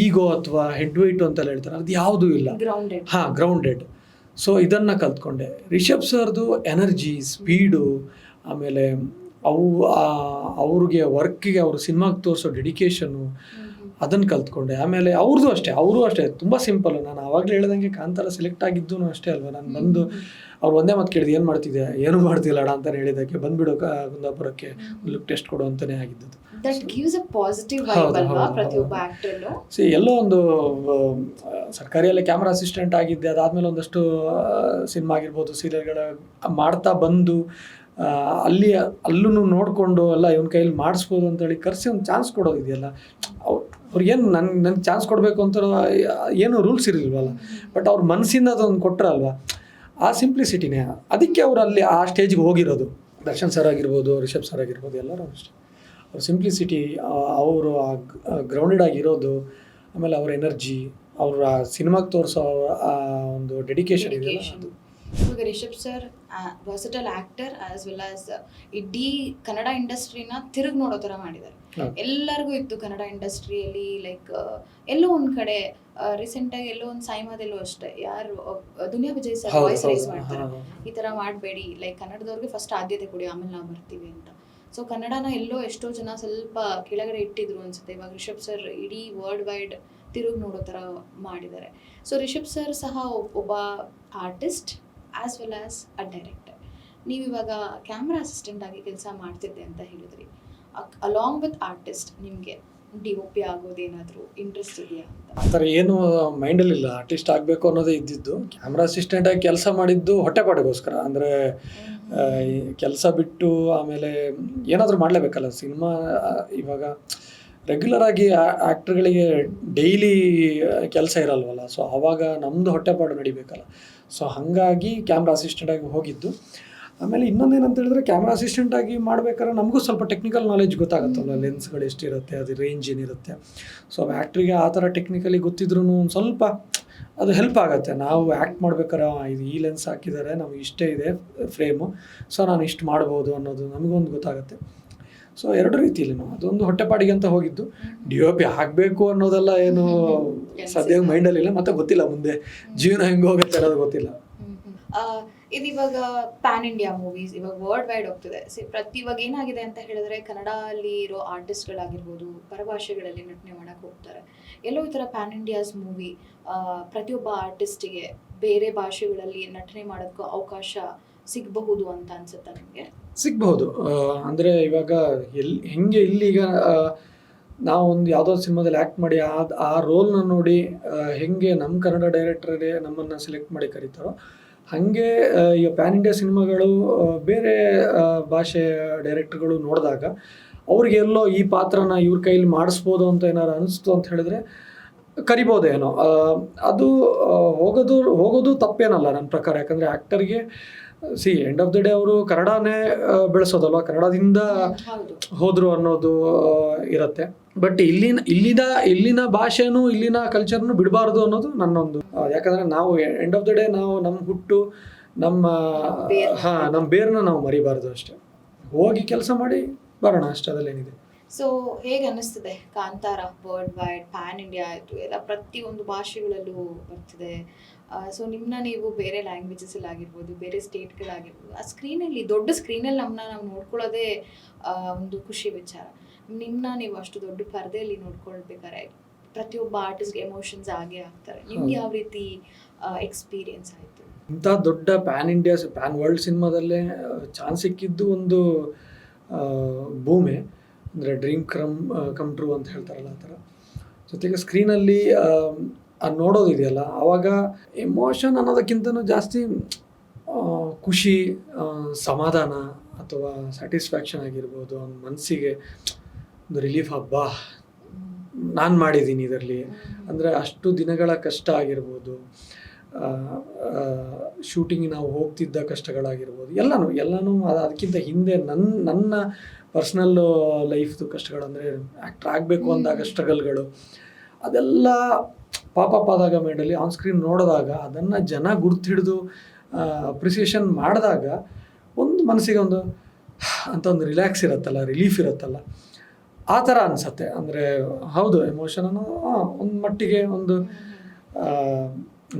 ಈಗೋ ಅಥವಾ ಹೆಡ್ ವೆಯ್ಟು ಅಂತೆಲ್ಲ ಹೇಳ್ತಾರೆ, ಅದು ಯಾವುದೂ ಇಲ್ಲ. ಗ್ರೌಂಡೆಡ್. ಸೊ ಇದನ್ನು ಕಲ್ತ್ಕೊಂಡೆ. ರಿಷಬ್ ಸರ್ದು ಎನರ್ಜಿ, ಸ್ಪೀಡು, ಆಮೇಲೆ ಅವ್ರಿಗೆ ವರ್ಕಿಗೆ, ಅವರು ಸಿನಿಮಾಗೆ ತೋರಿಸೋ ಡೆಡಿಕೇಶನ್ನು, ಅದನ್ನು ಕಲ್ತ್ಕೊಂಡೆ. ಆಮೇಲೆ ಅವರು ಅಷ್ಟೇ ತುಂಬ ಸಿಂಪಲ್. ನಾನು ಆವಾಗಲೇ ಹೇಳ್ದಂಗೆ ಕಾಂತಾರ ಸೆಲೆಕ್ಟ್ ಆಗಿದ್ದು ಅಷ್ಟೇ ಅಲ್ವಾ. ನಾನು ಬಂದು ಅವ್ರು ಒಂದೇ ಮಾತು ಕೇಳಿದೆ, ಏನು ಮಾಡ್ತಿದ್ದೆ, ಏನೂ ಮಾಡ್ತಿಲ್ಲಡ ಅಂತಲೇ ಹೇಳಿದ್ದಕ್ಕೆ ಬಂದುಬಿಡೋ ಕುಂದಾಪುರಕ್ಕೆ ಲುಕ್ ಟೆಸ್ಟ್ ಕೊಡು ಅಂತಲೇ ಆಗಿದ್ದದು. ಎಲ್ಲೋ ಒಂದು ಸರ್ಕಾರಿಯಲ್ಲೇ ಕ್ಯಾಮ್ರಾ ಅಸಿಸ್ಟೆಂಟ್ ಆಗಿದ್ದೆ. ಅದಾದಮೇಲೆ ಒಂದಷ್ಟು ಸಿನಿಮಾ ಆಗಿರ್ಬೋದು, ಸೀರಿಯಲ್ಗಳ ಮಾಡ್ತಾ ಬಂದು ಅಲ್ಲೂ ನೋಡಿಕೊಂಡು ಎಲ್ಲ ಇವನ ಕೈಯಲ್ಲಿ ಮಾಡಿಸ್ಬೋದು ಅಂತೇಳಿ ಕರೆಸಿ ಒಂದು ಚಾನ್ಸ್ ಕೊಡೋದಿದೆಯಲ್ಲ, ಅವ್ರಿಗೇನು ನನಗೆ ಚಾನ್ಸ್ ಕೊಡಬೇಕು ಅಂತ ಏನು ರೂಲ್ಸ್ ಇರಲಿಲ್ವಲ್ಲ. ಬಟ್ ಅವ್ರ ಮನಸ್ಸಿಂದ ಅದೊಂದು ಕೊಟ್ಟರಲ್ವ, ಆ ಸಿಂಪ್ಲಿಸಿಟಿನೇ. ಅದಕ್ಕೆ ಅವರು ಅಲ್ಲಿ ಆ ಸ್ಟೇಜ್ಗೆ ಹೋಗಿರೋದು. ದರ್ಶನ್ ಸರ್ ಆಗಿರ್ಬೋದು, ರಿಷಬ್ ಸರ್ ಆಗಿರ್ಬೋದು, ಎಲ್ಲರೂ ಅಷ್ಟೇ. ಅವ್ರ ಸಿಂಪ್ಲಿಸಿಟಿ, ಅವರು ಗ್ರೌಂಡೆಡ್ ಆಗಿರೋದು, ಆಮೇಲೆ ಅವ್ರ ಎನರ್ಜಿ, ಅವರ ಸಿನಿಮಾಗೆ ತೋರಿಸೋ ಆ ಒಂದು ಡೆಡಿಕೇಶನ್ ಇದೆಯಲ್ಲ ಅದು. ಇವಾಗ Rishab sir versatile actor as well as ಇಡೀ ಕನ್ನಡ ಇಂಡಸ್ಟ್ರಿನ ತಿರುಗಿ ನೋಡೋ ಥರ ಮಾಡಿದ್ದಾರೆ. ಎಲ್ಲರಿಗೂ ಇತ್ತು ಕನ್ನಡ ಇಂಡಸ್ಟ್ರಿಯಲ್ಲಿ, ಲೈಕ್ ಎಲ್ಲೋ ಒಂದು ಕಡೆ ರೀಸೆಂಟಾಗಿ ಎಲ್ಲೋ ಒಂದು ಸೈಮಾದಲ್ಲೂ ಅಷ್ಟೇ, ಯಾರು Duniya Vijay sir voice rice ಮಾಡ್ತಾರೆ, ಈ ಥರ ಮಾಡಬೇಡಿ, ಲೈಕ್ ಕನ್ನಡದವ್ರಿಗೆ ಫಸ್ಟ್ ಆದ್ಯತೆ ಕೊಡಿ, ಆಮೇಲೆ ನಾವು ಬರ್ತೀವಿ ಅಂತ. ಸೊ ಕನ್ನಡನ ಎಲ್ಲೋ ಎಷ್ಟೋ ಜನ ಸ್ವಲ್ಪ ಕೆಳಗಡೆ ಇಟ್ಟಿದ್ರು ಅನ್ಸುತ್ತೆ. ಇವಾಗ ರಿಷಬ್ ಸರ್ ಇಡೀ ವರ್ಲ್ಡ್ ವೈಡ್ ತಿರುಗಿ ನೋಡೋ ಥರ ಮಾಡಿದ್ದಾರೆ. ಸೊ ರಿಷಬ್ ಸರ್ ಸಹ ಒಬ್ಬ artist as well as a director. ನೀವು ಇವಾಗ ಕ್ಯಾಮ್ರಾ ಅಸಿಸ್ಟೆಂಟ್ ಆಗಿ ಕೆಲಸ ಮಾಡ್ತಿದ್ದೆ ಅಂತ ಹೇಳಿದ್ರಿ. ಅಲಾಂಗ್ ವಿತ್ ಆರ್ಟಿಸ್ಟ್ ನಿಮಗೆ DOP ಆಗೋದೇನಾದರೂ ಇಂಟ್ರೆಸ್ಟ್ ಇದೆಯಾ ಅಂತ? ಆ ಥರ ಏನು ಮೈಂಡಲ್ಲಿಲ್ಲ. ಆರ್ಟಿಸ್ಟ್ ಆಗಬೇಕು ಅನ್ನೋದೇ ಇದ್ದಿದ್ದು. ಕ್ಯಾಮ್ರಾ ಅಸಿಸ್ಟೆಂಟಾಗಿ ಕೆಲಸ ಮಾಡಿದ್ದು ಹೊಟ್ಟೆಪಾಡಿಗೋಸ್ಕರ. ಅಂದರೆ ಕೆಲಸ ಬಿಟ್ಟು ಆಮೇಲೆ ಏನಾದರೂ ಮಾಡಲೇಬೇಕಲ್ಲ. ಸಿನಿಮಾ ಇವಾಗ ರೆಗ್ಯುಲರ್ ಆಗಿ ಆ್ಯಕ್ಟ್ರ್ಗಳಿಗೆ ಡೈಲಿ ಕೆಲಸ ಇರಲ್ವಲ್ಲ. ಸೊ ಆವಾಗ ನಮ್ಮದು ಹೊಟ್ಟೆಪಾಡು ನಡಿಬೇಕಲ್ಲ. ಸೊ ಹಾಗಾಗಿ ಕ್ಯಾಮ್ರಾ ಅಸಿಸ್ಟೆಂಟಾಗಿ ಹೋಗಿದ್ದು. ಆಮೇಲೆ ಇನ್ನೊಂದೇನಂತ ಹೇಳಿದ್ರೆ, ಕ್ಯಾಮ್ರಾ ಅಸಿಸ್ಟೆಂಟಾಗಿ ಮಾಡ್ಬೇಕಾದ್ರೆ ನಮಗೂ ಸ್ವಲ್ಪ ಟೆಕ್ನಿಕಲ್ ನಾಲೆಜ್ ಗೊತ್ತಾಗುತ್ತಲ್ಲ, ಲೆನ್ಸ್ಗಳು ಎಷ್ಟಿರುತ್ತೆ, ಅದು ರೇಂಜ್ ಏನಿರುತ್ತೆ. ಸೊ ಆ್ಯಕ್ಟ್ರಿಗೆ ಆ ಥರ ಟೆಕ್ನಿಕಲಿ ಗೊತ್ತಿದ್ರೂ ಒಂದು ಸ್ವಲ್ಪ ಅದು ಹೆಲ್ಪ್ ಆಗುತ್ತೆ. ನಾವು ಆ್ಯಕ್ಟ್ ಮಾಡ್ಬೇಕಾದ್ರೆ ಇದು ಈ ಲೆನ್ಸ್ ಹಾಕಿದ್ದಾರೆ, ನಮಗೆ ಇಷ್ಟೇ ಇದೆ ಫ್ರೇಮು, ಸೊ ನಾನು ಇಷ್ಟು ಮಾಡ್ಬೋದು ಅನ್ನೋದು ನಮಗೊಂದು ಗೊತ್ತಾಗುತ್ತೆ. ಸೊ ಎರಡು ರೀತಿಯಲ್ಲಿ ನಾವು ಅದೊಂದು ಹೊಟ್ಟೆಪಾಡಿಗೆ ಅಂತ ಹೋಗಿದ್ದು. DOP ಆಗಬೇಕು ಅನ್ನೋದೆಲ್ಲ ಏನು ಸದ್ಯ ಮೈಂಡಲ್ಲಿಲ್ಲ. ಮತ್ತು ಗೊತ್ತಿಲ್ಲ ಮುಂದೆ ಜೀವನ ಹೆಂಗೆ ಹೋಗುತ್ತೆ ಅನ್ನೋದು ಗೊತ್ತಿಲ್ಲ. ಇದು ಇವಾಗ ಪ್ಯಾನ್ ಇಂಡಿಯಾ ಮೂವೀಸ್ ಇವಾಗ ವರ್ಲ್ಡ್ ವೈಡ್ ಹೋಗ್ತಿದೆ. ಇವಾಗ ಏನಾಗಿದೆ ಅಂತ ಹೇಳಿದ್ರೆ, ಕನ್ನಡಲ್ಲಿ ಇರೋ ಆರ್ಟಿಸ್ಟ್ಗಳಾಗಿರ್ಬೋದು ಪರಭಾಷೆಗಳಲ್ಲಿ ನಟನೆ ಮಾಡೋಕ್ಕೆ ಹೋಗ್ತಾರೆ. ಎಲ್ಲೋ ಈ ಥರ ಪ್ಯಾನ್ ಇಂಡಿಯಾಸ್ ಮೂವಿ ಪ್ರತಿಯೊಬ್ಬ ಆರ್ಟಿಸ್ಟಿಗೆ ಬೇರೆ ಭಾಷೆಗಳಲ್ಲಿ ನಟನೆ ಮಾಡೋದಕ್ಕೂ ಅವಕಾಶ ಸಿಗಬಹುದು ಅಂತ ಅನ್ಸುತ್ತಾ ನಿಮಗೆ? ಸಿಗಬಹುದು. ಅಂದರೆ ಇವಾಗ ಹೆಂಗೆ ಇಲ್ಲೀಗ ನಾವು ಒಂದು ಯಾವುದೋ ಸಿನಿಮಾದಲ್ಲಿ ಆ್ಯಕ್ಟ್ ಮಾಡಿ ಆ ರೋಲ್ನ ನೋಡಿ ಹೆಂಗೆ ನಮ್ಮ ಕನ್ನಡ ಡೈರೆಕ್ಟರೇ ನಮ್ಮನ್ನು ಸೆಲೆಕ್ಟ್ ಮಾಡಿ ಕರೀತಾರೋ, ಹಾಗೆ ಈಗ ಪ್ಯಾನ್ ಇಂಡಿಯಾ ಸಿನಿಮಾಗಳು ಬೇರೆ ಭಾಷೆ ಡೈರೆಕ್ಟರ್ಗಳು ನೋಡಿದಾಗ ಅವ್ರಿಗೆ ಎಲ್ಲೋ ಈ ಪಾತ್ರನ ಇವ್ರ ಕೈಲಿ ಮಾಡಿಸ್ಬೋದು ಅಂತ ಏನಾರು ಅನಿಸ್ತು ಅಂತ ಹೇಳಿದ್ರೆ ಕರಿಬೋದೇನೋ. ಅದು ಹೋಗೋದು ತಪ್ಪೇನಲ್ಲ ನನ್ನ ಪ್ರಕಾರ. ಯಾಕಂದರೆ ಆ್ಯಕ್ಟರ್ಗೆ ಎಂಡ್ ಆಫ್ ದ ಡೇ ಅವರು ಕನ್ನಡನೇ ಬೆಳೆಸೋದಲ್ವ, ಕನ್ನಡದಿಂದ ಹೋದರು ಅನ್ನೋದು ಇರುತ್ತೆ. ಬಟ್ ಇಲ್ಲಿನ ಭಾಷೆನೂ ಇಲ್ಲಿನ ಕಲ್ಚರ್ನು ಬಿಡಬಾರ್ದು ಅನ್ನೋದು ನನ್ನೊಂದು. ಯಾಕಂದರೆ ನಾವು ಎಂಡ್ ಆಫ್ ದ ಡೇ ನಾವು ನಮ್ಮ ಹುಟ್ಟು ನಮ್ಮ ಬೇರನ್ನ ನಾವು ಮರಿಬಾರ್ದು ಅಷ್ಟೇ. ಹೋಗಿ ಕೆಲಸ ಮಾಡಿ ಬರೋಣ ಅಷ್ಟೇ, ಅದಲ್ಲೇನಿದೆ. ಸೊ ಹೇಗೆ ಅನ್ನಿಸ್ತಿದೆ Kantara world wide PAN India ಆಯಿತು, ಎಲ್ಲ ಪ್ರತಿಯೊಂದು ಭಾಷೆಗಳಲ್ಲೂ ಬರ್ತಿದೆ. ಸೊ ನಿಮ್ಮನ್ನ ನೀವು ಬೇರೆ ಲ್ಯಾಂಗ್ವೇಜಸಲ್ಲಿ ಆಗಿರ್ಬೋದು, ಬೇರೆ ಸ್ಟೇಟ್ಗಳಾಗಿರ್ಬೋದು, ಆ ಸ್ಕ್ರೀನಲ್ಲಿ ದೊಡ್ಡ ಸ್ಕ್ರೀನಲ್ಲಿ ನಮ್ಮನ್ನ ನಾವು ನೋಡ್ಕೊಳ್ಳೋದೇ ಒಂದು ಖುಷಿ ವಿಚಾರ. ನಿಮ್ಮನ್ನ ನೀವು ಅಷ್ಟು ದೊಡ್ಡ ಪರದೆಯಲ್ಲಿ ನೋಡ್ಕೊಳ್ಬೇಕಾದ್ರೆ ಪ್ರತಿಯೊಬ್ಬ ಆರ್ಟಿಸ್ಟ್ಗೆ ಎಮೋಷನ್ಸ್ ಆಗೇ ಆಗ್ತಾರೆ. ನಿಮ್ಗೆ ಯಾವ ರೀತಿ ಎಕ್ಸ್ಪೀರಿಯನ್ಸ್ ಆಯಿತು? ಇಂಥ ದೊಡ್ಡ ಪ್ಯಾನ್ ವರ್ಲ್ಡ್ ಸಿನಿಮಾದಲ್ಲೇ ಚಾನ್ಸ್ ಸಿಕ್ಕಿದ್ದು ಒಂದು ಭೂಮಿ, ಅಂದರೆ ಡ್ರೀಮ್ ಕಮ್ ಟ್ರೂ ಅಂತ ಹೇಳ್ತಾರಲ್ಲ ಆ ಥರ. ಜೊತೆಗೆ ಸ್ಕ್ರೀನಲ್ಲಿ ಅದು ನೋಡೋದಿದೆಯಲ್ಲ, ಆವಾಗ ಎಮೋಷನ್ ಅನ್ನೋದಕ್ಕಿಂತನೂ ಜಾಸ್ತಿ ಖುಷಿ, ಸಮಾಧಾನ ಅಥವಾ ಸ್ಯಾಟಿಸ್ಫ್ಯಾಕ್ಷನ್ ಆಗಿರ್ಬೋದು, ಅವ್ನ ಮನಸ್ಸಿಗೆ ಒಂದು ರಿಲೀಫ್. ಹಬ್ಬ ನಾನು ಮಾಡಿದ್ದೀನಿ ಇದರಲ್ಲಿ ಅಂದರೆ ಅಷ್ಟು ದಿನಗಳ ಕಷ್ಟ ಆಗಿರ್ಬೋದು, ಶೂಟಿಂಗ್ ನಾವು ಹೋಗ್ತಿದ್ದ ಕಷ್ಟಗಳಾಗಿರ್ಬೋದು, ಎಲ್ಲನೂ ಅದಕ್ಕಿಂತ ಹಿಂದೆ ನನ್ನ ಪರ್ಸ್ನಲ್ ಲೈಫ್ದು ಕಷ್ಟಗಳು, ಅಂದರೆ ಆ್ಯಕ್ಟ್ರ್ ಆಗಬೇಕು ಅಂದಾಗ ಸ್ಟ್ರಗಲ್ಗಳು, ಅದೆಲ್ಲ ಪಾಪಪ್ ಆದಾಗ ಮೈಂಡಲ್ಲಿ ಆನ್ ಸ್ಕ್ರೀನ್ ನೋಡಿದಾಗ ಅದನ್ನು ಜನ ಗುರ್ತಿಡಿದು ಅಪ್ರಿಸಿಯೇಷನ್ ಮಾಡಿದಾಗ ಒಂದು ಮನಸ್ಸಿಗೆ ಒಂದು ಅಂತ ಒಂದು ರಿಲ್ಯಾಕ್ಸ್ ಇರುತ್ತಲ್ಲ, ರಿಲೀಫ್ ಇರುತ್ತಲ್ಲ, ಆ ಥರ ಅನಿಸತ್ತೆ. ಅಂದರೆ ಹೌದು, ಎಮೋಷನನ್ನು ಒಂದು ಮಟ್ಟಿಗೆ ಒಂದು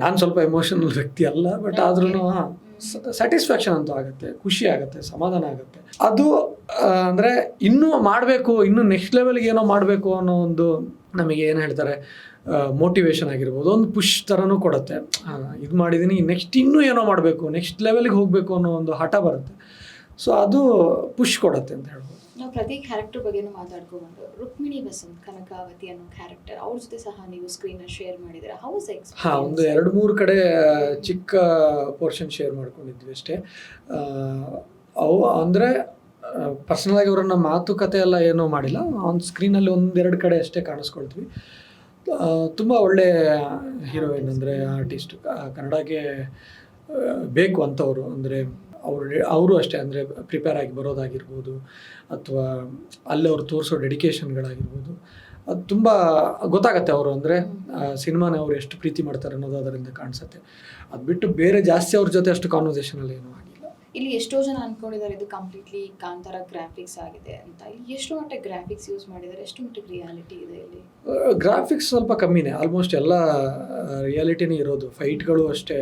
ನಾನು ಸ್ವಲ್ಪ ಎಮೋಷನಲ್ ವ್ಯಕ್ತಿ ಅಲ್ಲ, ಬಟ್ ಆದ್ರೂ ಸ್ಯಾಟಿಸ್ಫ್ಯಾಕ್ಷನ್ ಅಂತೂ ಆಗುತ್ತೆ, ಖುಷಿ ಆಗುತ್ತೆ, ಸಮಾಧಾನ ಆಗುತ್ತೆ. ಅದು ಅಂದರೆ ಇನ್ನೂ ಮಾಡಬೇಕು, ಇನ್ನೂ ನೆಕ್ಸ್ಟ್ ಲೆವೆಲ್ಗೆ ಏನೋ ಮಾಡಬೇಕು ಅನ್ನೋ ಒಂದು ನಮಗೆ ಏನು ಹೇಳ್ತಾರೆ ಮೋಟಿವೇಶನ್ ಆಗಿರ್ಬೋದು, ಒಂದು ಪುಷ್ ಥರನೂ ಕೊಡುತ್ತೆ. ಇದು ಮಾಡಿದ್ದೀನಿ, ನೆಕ್ಸ್ಟ್ ಇನ್ನೂ ಏನೋ ಮಾಡಬೇಕು, ನೆಕ್ಸ್ಟ್ ಲೆವೆಲ್ಗೆ ಹೋಗಬೇಕು ಅನ್ನೋ ಒಂದು ಹಠ ಬರುತ್ತೆ. ಸೊ ಅದು ಪುಷ್ ಕೊಡುತ್ತೆ ಅಂತ ಹೇಳ್ಬೋದು. ನಾವು ಪ್ರತಿ ಕ್ಯಾರೆಕ್ಟರ್ ಬಗ್ಗೆನೂ ಮಾತಾಡ್ಕೊಂಡು, ರುಕ್ಮಿಣಿ ಬಸಂತ್ ಕನಕಾವತಿ ಅನ್ನೋ ಕ್ಯಾರೆಕ್ಟರ್, ಅವ್ರ ಜೊತೆ ಸಹ ನೀವು ಸ್ಕ್ರೀನ್ ಶೇರ್ ಮಾಡಿದ್ದೀರಾ. How was experience? ಒಂದು 2-3 ಕಡೆ ಚಿಕ್ಕ ಪೋರ್ಷನ್ ಶೇರ್ ಮಾಡ್ಕೊಂಡಿದ್ವಿ ಅಷ್ಟೇ. ಅವು ಅಂದರೆ ಪರ್ಸ್ನಲಾಗಿ ಅವರನ್ನ ಮಾತುಕತೆ ಎಲ್ಲ ಏನೂ ಮಾಡಿಲ್ಲ, ಆನ್ ಸ್ಕ್ರೀನಲ್ಲಿ 1-2 ಕಡೆ ಅಷ್ಟೇ ಕಾಣಿಸ್ಕೊಳ್ತೀವಿ. ತುಂಬ ಒಳ್ಳೆ ಹೀರೋಯಿನ್, ಅಂದರೆ ಆರ್ಟಿಸ್ಟ್, ಕನ್ನಡಕ್ಕೆ ಬೇಕು ಅಂಥವ್ರು. ಅಂದರೆ ಅವರು ಅಷ್ಟೇ, ಅಂದರೆ ಪ್ರಿಪೇರ್ ಆಗಿ ಬರೋದಾಗಿರ್ಬೋದು, ಅಥವಾ ಅಲ್ಲಿ ಅವ್ರು ತೋರಿಸೋ ಡೆಡಿಕೇಶನ್ಗಳಾಗಿರ್ಬೋದು, ಅದು ತುಂಬ ಗೊತ್ತಾಗತ್ತೆ. ಅವರು ಅಂದರೆ ಸಿನಿಮಾನ ಅವ್ರು ಎಷ್ಟು ಪ್ರೀತಿ ಮಾಡ್ತಾರೆ ಅನ್ನೋದು ಅದರಿಂದ ಕಾಣಿಸುತ್ತೆ. ಅದು ಬಿಟ್ಟು ಬೇರೆ ಜಾಸ್ತಿ ಅವ್ರ ಜೊತೆ ಅಷ್ಟು ಕಾನ್ವರ್ಸೇಷನಲ್ಲಿ ಏನೂ ಆಗಿಲ್ಲ. ಇಲ್ಲಿ ಎಷ್ಟೋ ಜನ ಅಂದ್ಕೊಂಡಿದ್ದಾರೆ ಇದು ಕಂಪ್ಲೀಟ್ಲಿ ಕಾಂತಾರ ಗ್ರಾಫಿಕ್ಸ್ ಆಗಿದೆ ಅಂತ. ಇಲ್ಲಿ ಎಷ್ಟು ಮಟ್ಟಿಗೆ ಗ್ರಾಫಿಕ್ಸ್ ಯೂಸ್ ಮಾಡಿದ್ದಾರೆ, ಎಷ್ಟು ಮಟ್ಟಿಗೆ ರಿಯಾಲಿಟಿ ಇದೆ ಇಲ್ಲಿ? ಗ್ರಾಫಿಕ್ಸ್ ಸ್ವಲ್ಪ ಕಮ್ಮಿನೇ, ಆಲ್ಮೋಸ್ಟ್ ಎಲ್ಲ ರಿಯಾಲಿಟಿನೇ ಇರೋದು. ಫೈಟ್ಗಳು ಅಷ್ಟೇ.